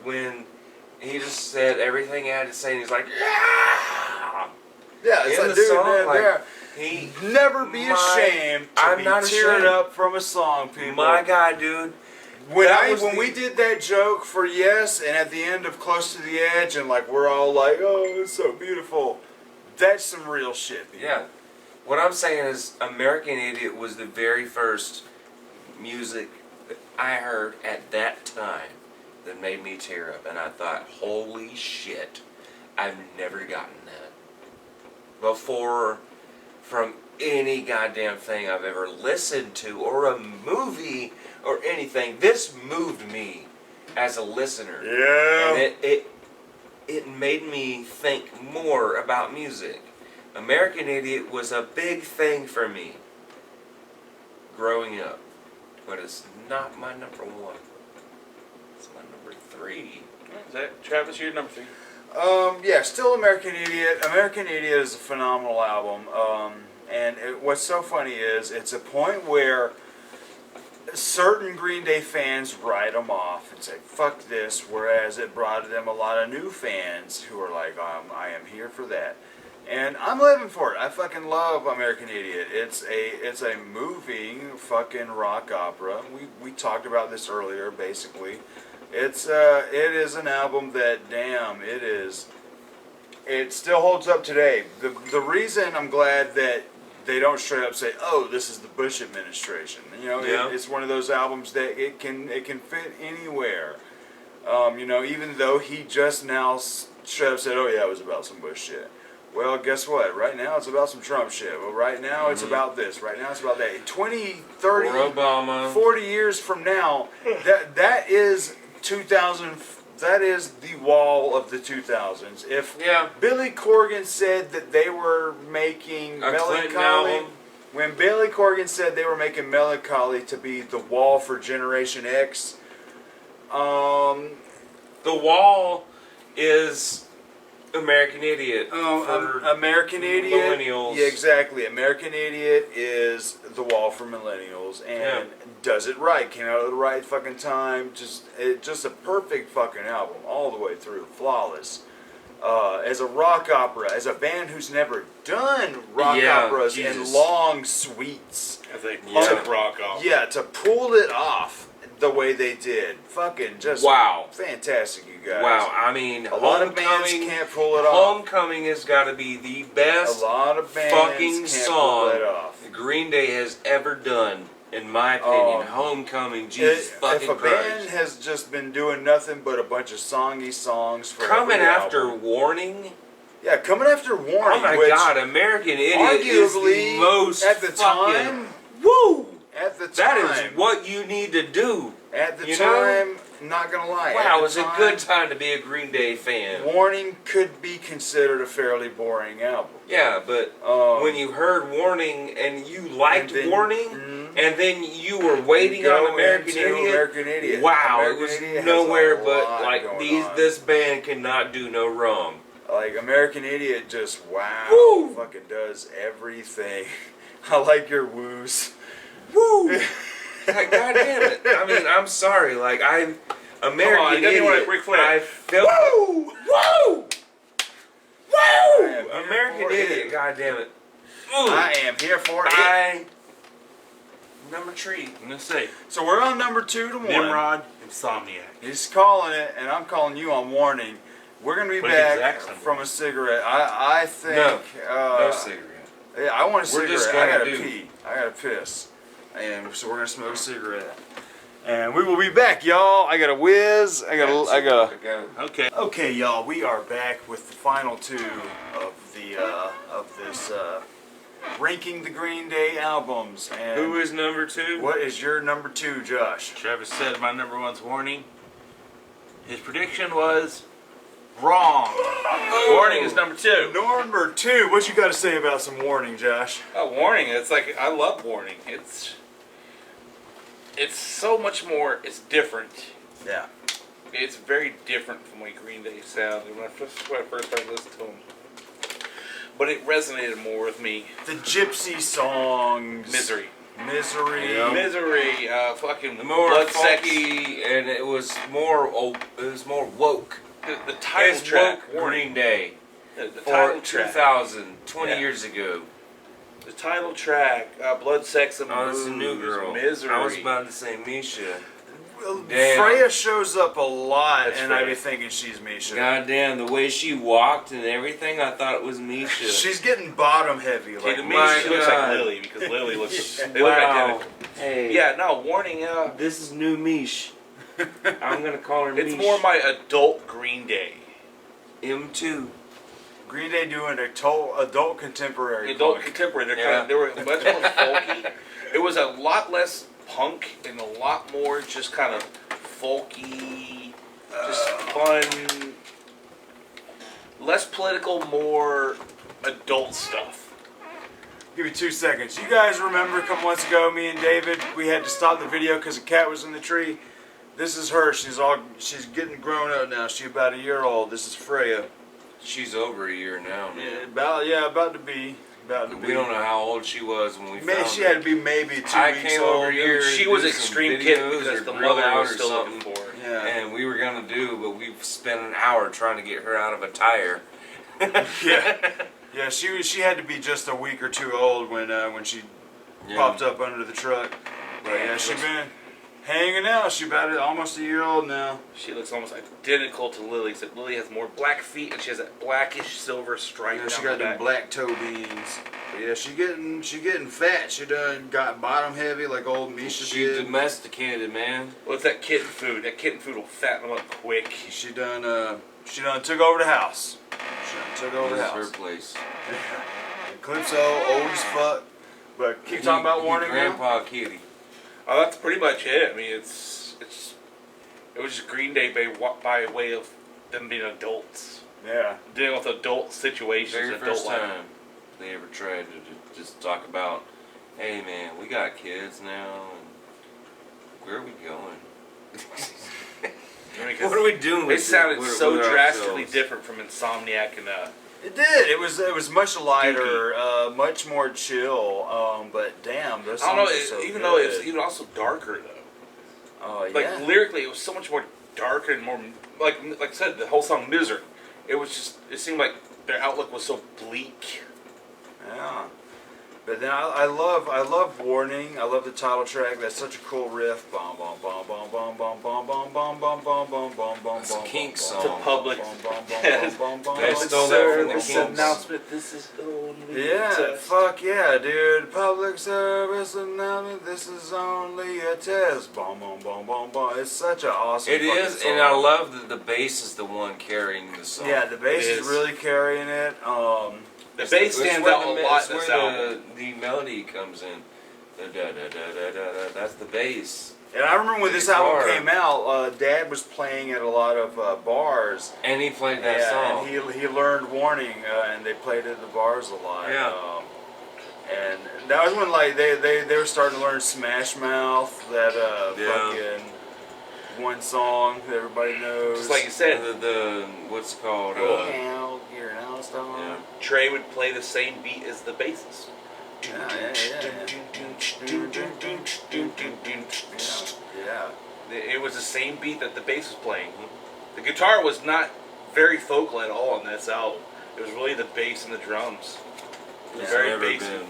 When he just said everything he had to say, and he's like, yeah! Yeah, it's in like, the dude, song, man, like, there. he Never be ashamed to I'm be not tearing ashamed. up from a song, people. My God, dude. When we did that joke for Yes, and at the end of Close to the Edge, and like we're all like, oh, it's so beautiful. That's some real shit, people. Yeah. What I'm saying is American Idiot was the very first music that I heard at that time that made me tear up. And I thought, holy shit, I've never gotten that before from any goddamn thing I've ever listened to or a movie or anything. This moved me as a listener. Yeah. And it made me think more about music. American Idiot was a big thing for me growing up, but it's not my number 1. It's my number 3. Is that Travis? Your number 3? Yeah, still American Idiot. American Idiot is a phenomenal album. What's so funny is it's a point where certain Green Day fans write them off and say, fuck this, whereas it brought them a lot of new fans who are like, I am here for that. And I'm living for it. I fucking love American Idiot. It's a moving fucking rock opera. We talked about this earlier, basically. It is an album that, damn, it still holds up today. The reason I'm glad that they don't straight up say, oh, this is the Bush administration. You know, Yeah. it's one of those albums that it can fit anywhere. You know, even though he just now straight up said, oh yeah, it was about some Bush shit. Well, guess what? Right now it's about some Trump shit. Well, right now it's about this. Right now it's about that. 20, 30, Or Obama. 40 years from now, that is 2000, that is the wall of the 2000s. If Billy Corgan said that they were making Melancholy, when Billy Corgan said they were making Melancholy to be the wall for Generation X, the wall is American Idiot. American Idiot. Millennials. Yeah, exactly. American Idiot is the wall for millennials, and does it right. Came out at the right fucking time. Just a perfect fucking album all the way through, flawless. As a rock opera, as a band who's never done rock operas and long suites, as a punk rock opera. Yeah, to pull it off the way they did, fucking just fantastic, you guys. Wow, I mean, a lot of bands can't pull it off. Homecoming has got to be the best fucking song Green Day has ever done, in my opinion. Homecoming, Jesus fucking Christ. If a band has just been doing nothing but a bunch of songy songs for coming after Warning. Yeah, coming after Warning. Oh my God, American Idiot is the most at the time. Woo! At the time, that is what you need to do. At the time, not gonna lie. Wow, it's a good time to be a Green Day fan. Warning could be considered a fairly boring album. Yeah, but when you heard Warning and you liked Warning, and then you were waiting on American Idiot. Wow, American it was Idiot nowhere but like this band cannot do no wrong. Like American Idiot, just fucking does everything. I like your woos. Woo! Like, God damn it! I mean, I'm sorry. Like American Idiot. I felt. Woo! Woo! Woo! American Idiot. God damn it! I am here for it. Number 3. I'm gonna say. So we're on number 2 to 1. Nimrod, Insomniac. He's calling it, and I'm calling you on Warning. We're gonna be back from a cigarette. I think. No cigarette. Yeah, I want a cigarette. Just I gotta pee. I gotta piss. And so we're gonna smoke a cigarette. And we will be back, y'all. I got a whiz. I got. Okay. Okay, y'all. We are back with the final 2 of this ranking the Green Day albums. And who is number 2? What is your number 2, Josh? Travis said my number 1's Warning. His prediction was wrong. Warning is number 2. Number 2. What you got to say about some Warning, Josh? Warning. It's like I love Warning. It's so much more. It's different. Yeah. It's very different from the way Green Day sounded when I first started listening to them. But it resonated more with me. The gypsy songs. Misery. Yeah. Misery. Fucking more blood sexy, and it was more woke. The title track, Green Day, the title track, 2000, 20 years ago. The title track, Blood, Sex, and Booze, it's a new girl. Misery. I was about to say Misha. Freya shows up a lot, and I'd be thinking she's Misha. God damn, the way she walked and everything, I thought it was Misha. She's getting bottom heavy. Like, to me, she looks like Lily, because Lily looks, they look identical. Hey. Yeah, no, Warning, this is new Mish. I'm going to call her Mish. It's more my adult Green Day. M2. Green Day doing adult contemporary. Adult contemporary. They were much more folky. It was a lot less punk and a lot more just kind of folky, just fun, less political, more adult stuff. Give me 2 seconds. You guys remember a couple months ago, me and David, we had to stop the video because a cat was in the tree. This is her. She's getting grown up now. She's about a year old. This is Freya. She's over a year now, man. About to be. We don't know how old she was when we found her. She had to be maybe 2 weeks old. I came over here. She was extreme kid because the mother was still looking for her. Yeah. And we were gonna but we've spent an hour trying to get her out of a tire. Yeah. She had to be just a week or 2 old when she popped up under the truck. But yeah, she's been hanging out. She's about almost a year old now. She looks almost identical to Lily, except Lily has more black feet and she has that blackish silver stripe. Yeah, she got them black toe beans. But yeah, she getting fat. She done got bottom heavy like old Misha did. She domesticated, man. Well, it's that kitten food. That kitten food will fatten them up quick. She done took over the house. She done took over the house. Her place. Calypso, old as fuck. But keep talking about Warning now. Grandpa Kitty. Oh, that's pretty much it. I mean, It was just Green Day by way of them being adults. Yeah. Dealing with adult situations. Very first time they ever tried to just talk about, hey man, we got kids now, and where are we going? What are we doing? It sounded so drastically different from Insomniac and It did. It was much lighter, much more chill. But damn, those songs are so even good. though it was even also darker though. Oh yeah. Like lyrically, it was so much more darker and more like I said, the whole song "Misery." It was just. It seemed like their outlook was so bleak. Yeah. But then I love Warning. I love the title track. That's such a cool riff. Bum bum bum bum bum bum bum bum bum bum bum bum bum bum. It's a Kink song. To Public. They stole that from the Kinks. Announcement. This is only. Yeah, fuck yeah, dude. Public service announcement. This is only a test. Bum bum bum bum bum. It's such an awesome. It is, song. and I love that the bass is the one carrying the song. Yeah, the bass is really carrying it. The bass stands out a lot in this album. The melody comes in. That's the bass. And I remember when this album came out, Dad was playing at a lot of bars. And he played that song. And he learned Warning, and they played it at the bars a lot. Yeah. And that was when like they were starting to learn Smash Mouth, that fucking one song that everybody knows. Just like you said, the what's it called? You're an all-star. Yeah. Trey would play the same beat as the bassist. Yeah. It was the same beat that the bass was playing. The guitar was not very vocal at all on this album. It was really the bass and the drums. It was very basic.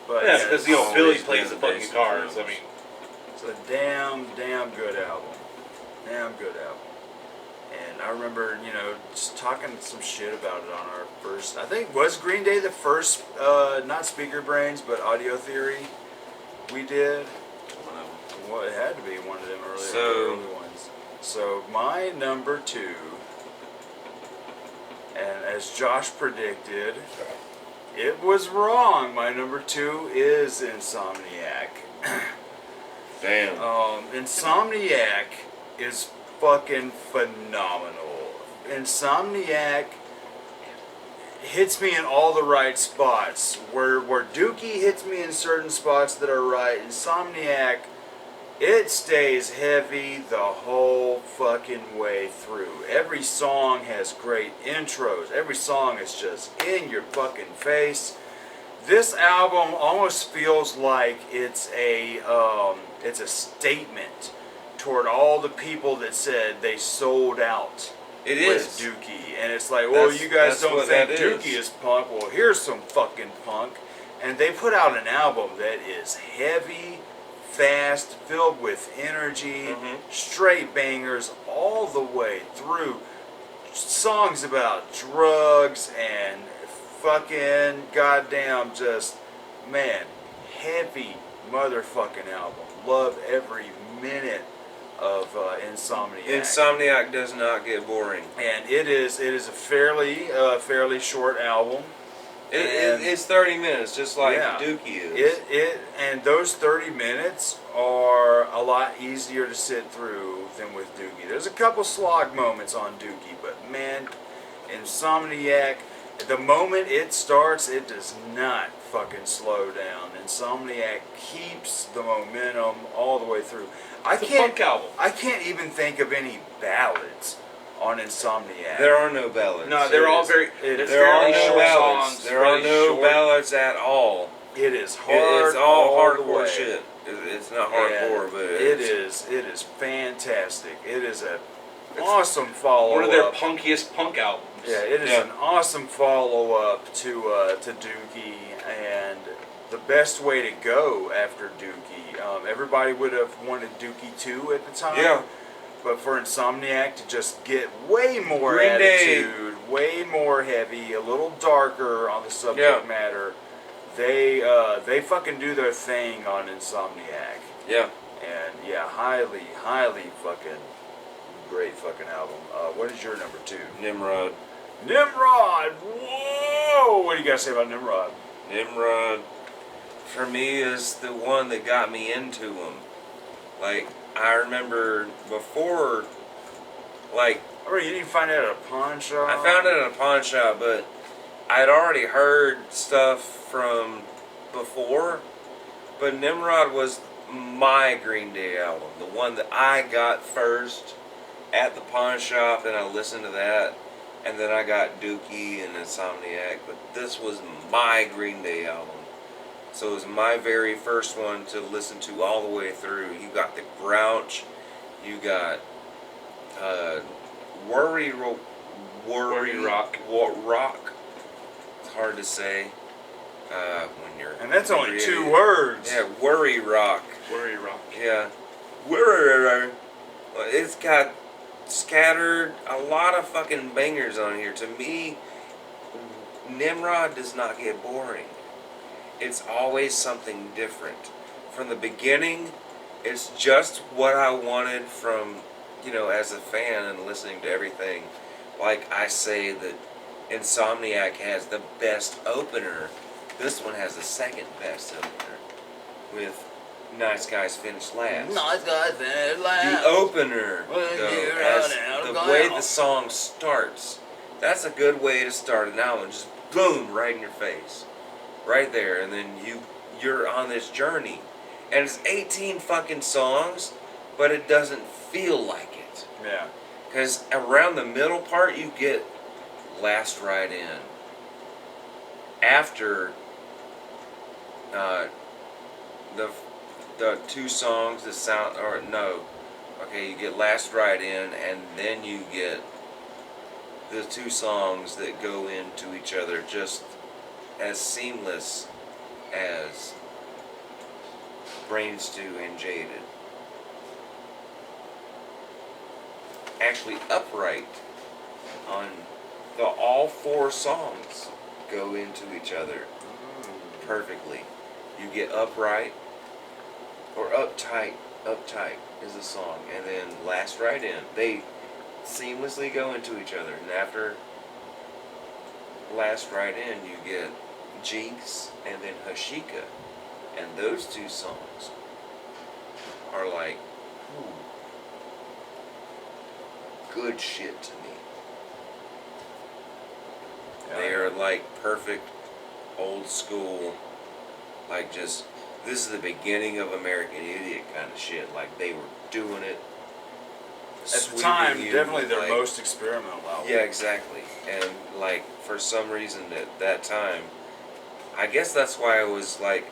But yeah, because Billy plays the fucking guitars. I mean, it's a damn good album. Damn good album. And I remember, just talking some shit about it on our first. I think was Green Day the first, not Speaker Brains, but Audio Theory. We did. Well, it had to be one of them early ones. So my number 2, and as Josh predicted, it was wrong. My number 2 is Insomniac. Damn. Insomniac is fucking phenomenal. Insomniac hits me in all the right spots. Where Dookie hits me in certain spots that are right, Insomniac, it stays heavy the whole fucking way through. Every song has great intros. Every song is just in your fucking face. This album almost feels like it's a statement toward all the people that said they sold out with Dookie. And it's like, well, you guys don't think Dookie is punk. Well, here's some fucking punk. And they put out an album that is heavy, fast, filled with energy, straight bangers all the way through. Songs about drugs and fucking goddamn just, man, heavy motherfucking album. Love every minute of Insomniac. Insomniac does not get boring, and it is a fairly short album. It's 30 minutes, just like Dookie is. And those 30 minutes are a lot easier to sit through than with Dookie. There's a couple slog moments on Dookie, but man, Insomniac, the moment it starts, it does not fucking slow down. Insomniac keeps the momentum all the way through. It's a punk album. I can't even think of any ballads on Insomniac. There are no ballads. No, they're all very. There are no ballads. There are no ballads at all. It is hard. It's all hardcore shit. It's not hardcore, but it is fantastic. It is an awesome follow-up. One of their punkiest punk albums. Yeah, it is an awesome follow-up to Dookie, and the best way to go after Dookie. Everybody would have wanted Dookie 2 at the time. Yeah. But for Insomniac to just get way more attitude, way more heavy, a little darker on the subject matter, they fucking do their thing on Insomniac. Yeah. And yeah, highly fucking great fucking album. What is your number 2? Nimrod. Nimrod! Whoa! What do you guys say about Nimrod? Nimrod, for me, is the one that got me into him. Like, I remember before, like... Or you didn't find it at a pawn shop? I found it at a pawn shop, but I'd already heard stuff from before. But Nimrod was my Green Day album, the one that I got first at the pawn shop, and I listened to that. And then I got Dookie and Insomniac, but this was my Green Day album. So it was my very first one to listen to all the way through. You got the Grouch, you got Worry Rock. It's hard to say when you're. And that's only 2 words. Yeah, Worry Rock. Worry Rock. Yeah, Worry. It's got scattered a lot of fucking bangers on here. To me, Nimrod does not get boring. It's always something different. From the beginning, it's just what I wanted from, as a fan and listening to everything. Like I say that Insomniac has the best opener. This one has the second best opener. With Nice Guys Finish Last. Nice Guys Finish Last. The opener, the way the song starts, that's a good way to start an album. Just boom, right in your face. Right there, and then you're on this journey. And it's 18 fucking songs, but it doesn't feel like it. Yeah. Because around the middle part, you get Last Ride In. After the 2 songs, you get Last Ride In, and then you get the 2 songs that go into each other just as seamless as Brain Stew and Jaded. Actually, Upright on all 4 songs go into each other perfectly. You get Upright, or Uptight is a song, and then Last Ride In. They seamlessly go into each other, and after Last Ride In, you get Jinx and then Hashika, and those 2 songs are like good shit to me. They are like perfect old school, like just this is the beginning of American Idiot kind of shit. Like they were doing it at the time, definitely their most experimental album. Yeah, exactly. And like for some reason at that time, I guess that's why I was like,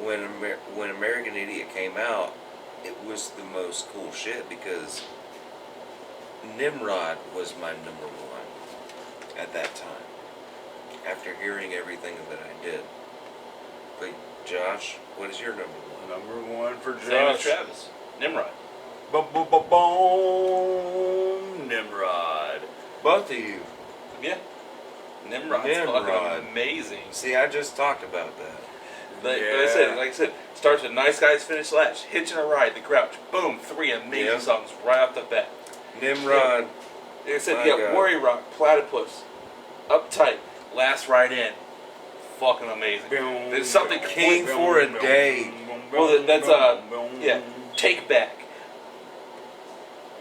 when American Idiot came out, it was the most cool shit because Nimrod was my number 1 at that time. After hearing everything that I did. But Josh, what is your number 1? Number 1 for Josh. Same as Travis. Nimrod. Boom, boom, boom, boom. Nimrod. Both of you. Yeah. Nimrod's fucking amazing. See, I just talked about that. Like I said, starts with Nice Guys Finish Last, Hitching a Ride, The Grouch, boom, 3 amazing songs right off the bat. Nimrod. Like I said, you got Worry Rock, Platypus, Uptight, Last Ride In, fucking amazing. There's something King for a Day. Well, that's Take Back.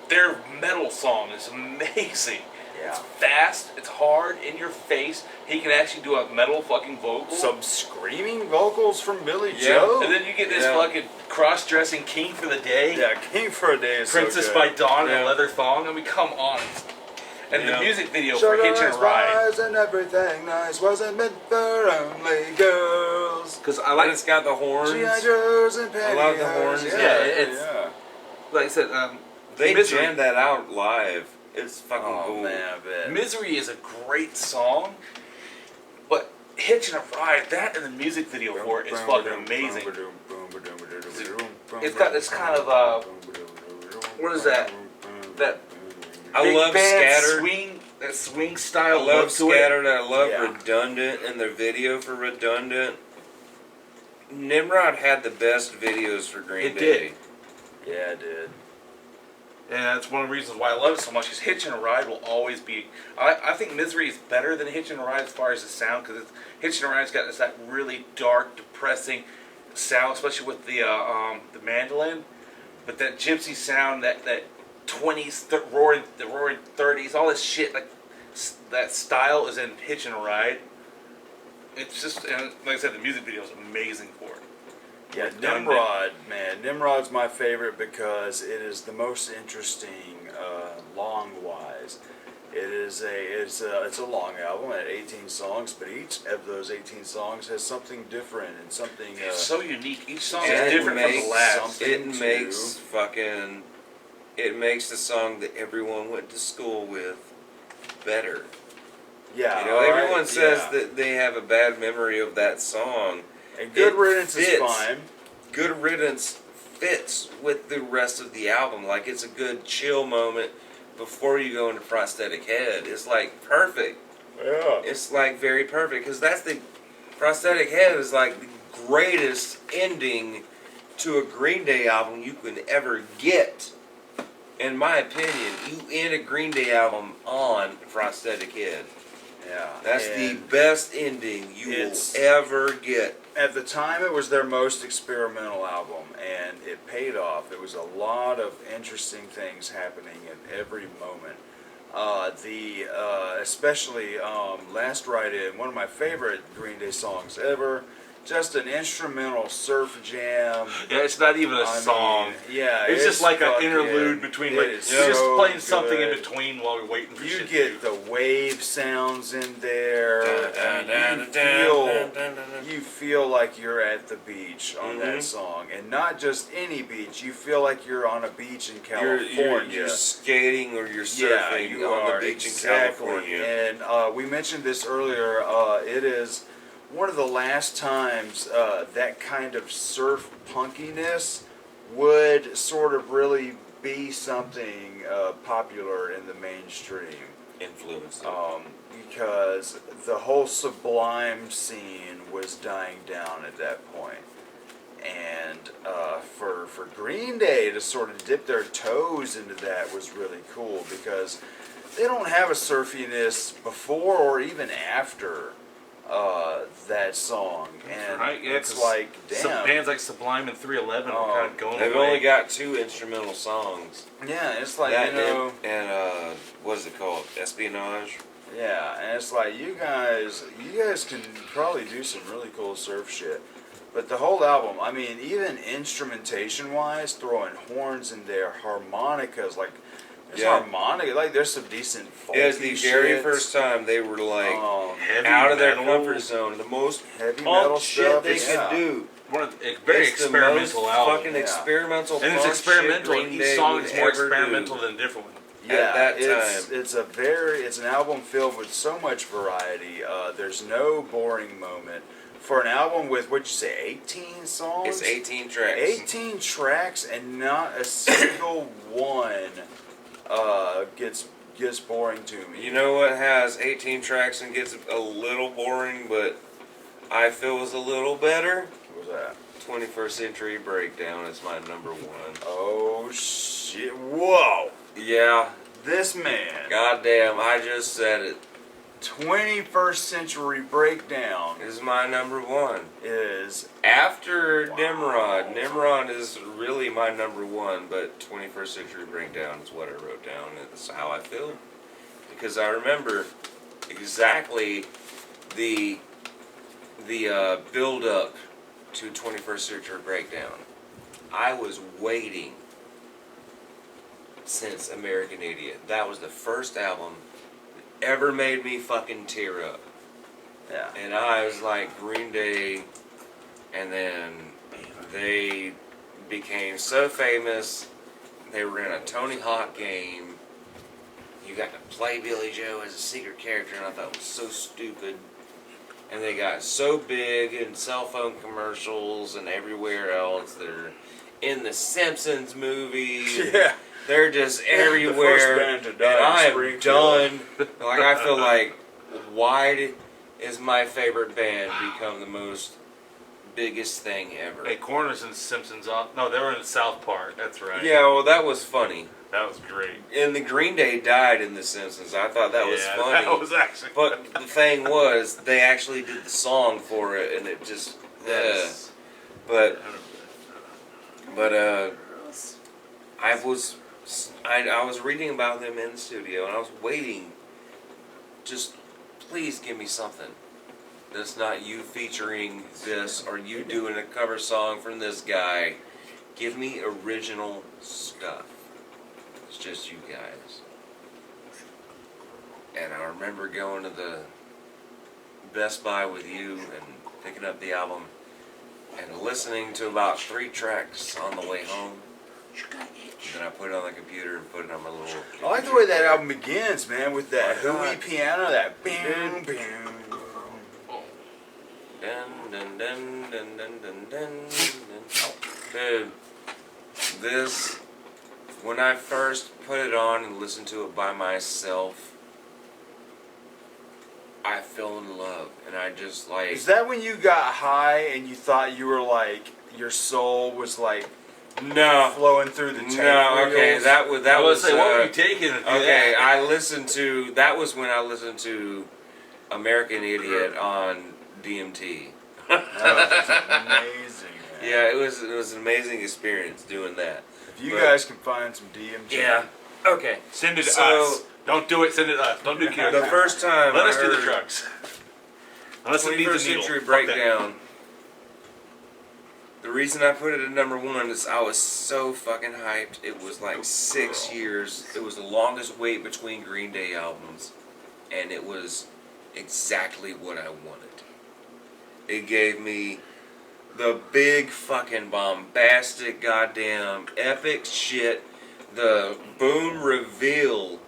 Their metal song is amazing. Yeah. It's fast, it's hard, in your face. He can actually do a metal fucking vocal. Some screaming vocals from Billy Joe. And then you get this fucking cross-dressing King for the Day. Yeah, King for a Day is Princess so by good. Dawn in a leather thong. I mean, come on. And the music video for Hitching a Ride. And everything nice wasn't meant for only girls. Because I like it's got the horns. G.I. Joes and I love the horns. Like I said, they jammed that out live. It's fucking cool. Man, I bet. Misery is a great song, but Hitching a Ride, that and the music video for it is fucking amazing. It's got this kind of what is that? That I big love band Scattered. that swing style. I love Scattered. It. I love Redundant and their video for Redundant. Nimrod had the best videos for Green Day. Did. Yeah, it did. And that's one of the reasons why I love it so much. Because Hitching a Ride will always be. I think Misery is better than Hitching a Ride as far as the sound, because Hitching a Ride's got that really dark, depressing sound, especially with the mandolin. But that gypsy sound, that 20s, the roaring 30s, all this shit, like that style is in Hitch and Ride. It's just, and like I said, the music video is amazing for it. Yeah, Nimrod, man. Nimrod's my favorite because it is the most interesting, long-wise. It's a long album at 18 songs, but each of those 18 songs has something different and something. It's so unique. Each song is different from the last. It makes the song that everyone went to school with better. Yeah, you know, everyone says that they have a bad memory of that song. And Good Riddance is fine. Good Riddance fits with the rest of the album. Like, it's a good chill moment before you go into Prosthetic Head. It's like perfect. Yeah. It's like very perfect because that's the Prosthetic Head is like the greatest ending to a Green Day album you can ever get. In my opinion, you end a Green Day album on Prosthetic Head. Yeah. That's the best ending you will ever get. At the time, it was their most experimental album, and it paid off. There was a lot of interesting things happening at every moment. Especially Last Ride In, one of my favorite Green Day songs ever. Just an instrumental surf jam. Yeah, it's not even a song. Yeah, it's just like an interlude between. Like, it's you're just playing good. something in between while we're waiting for shit. You get the wave sounds in there. You feel like you're at the beach on that song, and not just any beach. You feel like you're on a beach in California. You're skating or you're surfing on the beach in California. And we mentioned this earlier. It is one of the last times that kind of surf punkiness would sort of really be something popular in the mainstream. Influence. Because the whole Sublime scene was dying down at that point. And for Green Day to sort of dip their toes into that was really cool because they don't have a surfiness before or even after that song, and it's like, damn. Some bands like Sublime and 311 are kind of going away. They've only got 2 instrumental songs. Yeah, it's like, that, you know... And what is it called? Espionage? Yeah, and it's like, you guys can probably do some really cool surf shit. But the whole album, I mean, even instrumentation-wise, throwing horns in there, harmonicas, like... There's harmonica, like there's some decent folky shit. It was the very first time they were like out of their comfort zone. The most heavy metal shit they could do. Very experimental album. Fucking experimental. And it's experimental. Each song is more experimental than a different one. Yeah, at that time. It's an album filled with so much variety. There's no boring moment. For an album with, what'd you say, 18 songs? It's 18 tracks. 18 tracks, and not a single one gets boring to me. You know what has 18 tracks and gets a little boring, but I feel was a little better? What was that? 21st Century Breakdown is my number 1. Oh, shit. Whoa. Yeah. This man. Goddamn, I just said it. 21st Century Breakdown is my number 1. Is after Nimrod. Nimrod is really my number 1, but 21st Century Breakdown is what I wrote down. It's how I feel, because I remember exactly the build up to 21st Century Breakdown. I was waiting since American Idiot. That was the first album ever made me fucking tear up. Yeah. And I was like, Green Day, and then they became so famous. They were in a Tony Hawk game. You got to play Billy Joe as a secret character, and I thought it was so stupid. And they got so big in cell phone commercials and everywhere else. They're in the Simpsons movies. Yeah. They're just everywhere. The first band to die, and I am done. Like, I feel like, why is my favorite band become the biggest thing ever? Hey, Corners and Simpsons off. No, they were in South Park. That's right. Yeah, well, that was funny. That was great. And the Green Day died in The Simpsons. I thought that was funny. That was actually funny. But the thing was, they actually did the song for it, and it just... I was reading about them in the studio, and I was waiting. Just please give me something that's not you featuring this or you doing a cover song from this guy. Give me original stuff. It's just you guys. And I remember going to the Best Buy with you and picking up the album and listening to about 3 tracks on the way home. Then I put it on the computer and put it on my little... I like the way that album begins, man, with that hooey piano, that bam, bam. Dun, dun, dun, dun, dun, dun, dun, dun. Dude, this, when I first put it on and listened to it by myself, I fell in love, and I just like... Is that when you got high and you thought you were like, your soul was like... No, flowing through the tape. No, okay, that was. What were you taking? Okay, I listened to. That was when I listened to American Idiot on DMT. That was amazing. Man. Yeah, it was an amazing experience doing that. If you guys can find some DMT. Yeah. Okay. Send it to us. Don't do it. Send it to us. Don't do the first time. Let us do the drugs. Unless it needs a needle. 21st Century Breakdown. The reason I put it at number 1 is I was so fucking hyped. It was like 6 years. It was the longest wait between Green Day albums. And it was exactly what I wanted. It gave me the big fucking bombastic goddamn epic shit. The boom reveal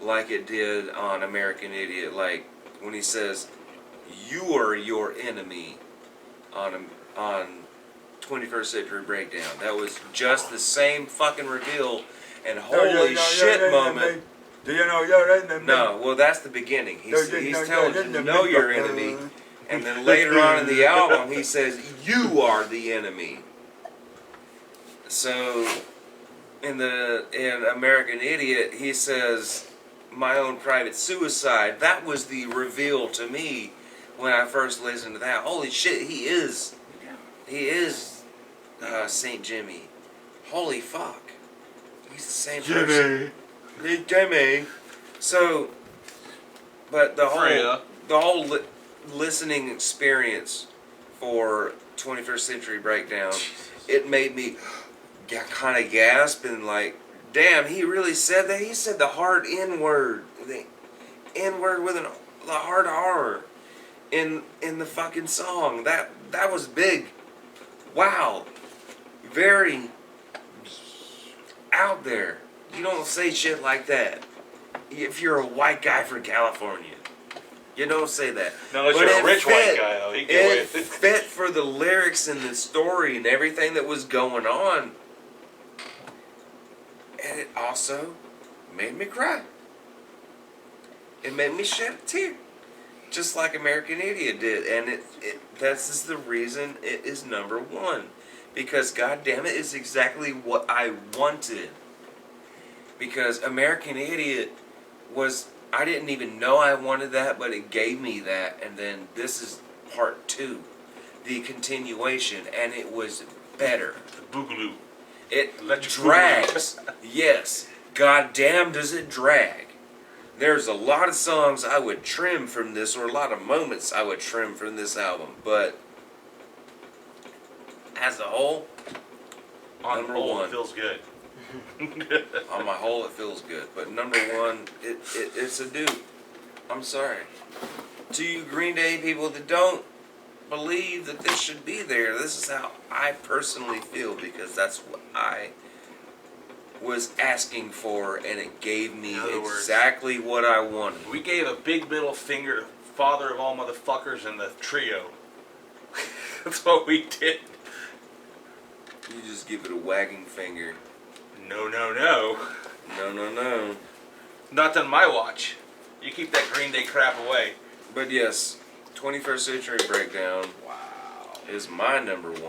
like it did on American Idiot. Like when he says, "You are your enemy" on 21st Century Breakdown. That was just the same fucking reveal and holy shit moment. Do you know your enemy? No, well that's the beginning. He's telling you to know your enemy, and then later on in the album he says you are the enemy. So in American Idiot he says my own private suicide. That was the reveal to me when I first listened to that. Holy shit, he is St. Jimmy. Holy fuck. He's the same person. Jimmy. So, but the whole listening experience for 21st Century Breakdown, it made me kind of gasp and like, damn, he really said that? He said the hard N-word. The N-word with the hard R in the fucking song. That was big. Wow. Very out there. You don't say shit like that. If you're a white guy from California, you don't say that. No, unless you're a rich white guy, though. You get away with it. It fit for the lyrics and the story and everything that was going on. And it also made me cry. It made me shed a tear. Just like American Idiot did. And that's just the reason it is number 1. Because, goddamn it, is exactly what I wanted. Because American Idiot was, I didn't even know I wanted that, but it gave me that. And then this is part 2, the continuation, and it was better. The boogaloo. It drags. Yes. Goddamn does it drag. There's a lot of songs I would trim from this, or a lot of moments I would trim from this album, but as a whole, on the whole, it feels good. On my whole, it feels good. But number 1, it's a dupe. I'm sorry. To you Green Day people that don't believe that this should be there, this is how I personally feel, because that's what I was asking for, and it gave me exactly what I wanted. We gave a big middle finger to Father of all motherfuckers in the trio. That's what we did. You just give it a wagging finger. No. No. Not on my watch. You keep that Green Day crap away. But yes, 21st Century Breakdown is my number 1.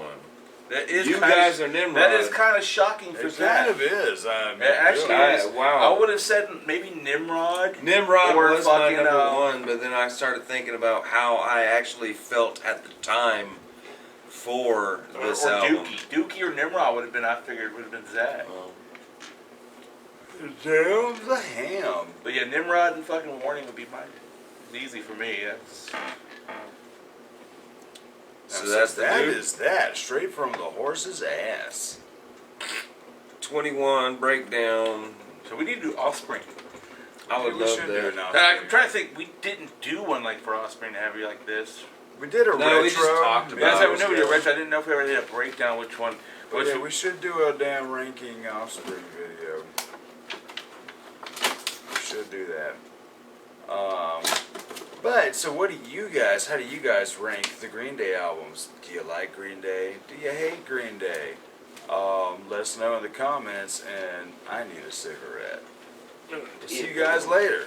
That is you guys are Nimrod. That is kind of shocking for Zach. It kind of is. Actually, wow. I would have said maybe Nimrod. Nimrod was my number 1, but then I started thinking about how I actually felt at the time for this album. Dookie or Nimrod would have been. I figured would have been Zach. Damn the ham. But yeah, Nimrod and fucking Warning would be mine. It's easy for me. So that's that is that straight from the horse's ass. 21 breakdown. So we need to do Offspring. I would love that. I'm trying to think. We didn't do one like for Offspring Heavy like this. We did a retro. No, we just talked about it. We did a retro. I didn't know if we ever did a breakdown which one. Yeah, we should do a damn ranking Offspring video. We should do that. But, so what do you guys, how do you guys rank the Green Day albums? Do you like Green Day? Do you hate Green Day? Let us know in the comments, and I need a cigarette. We'll see you guys later.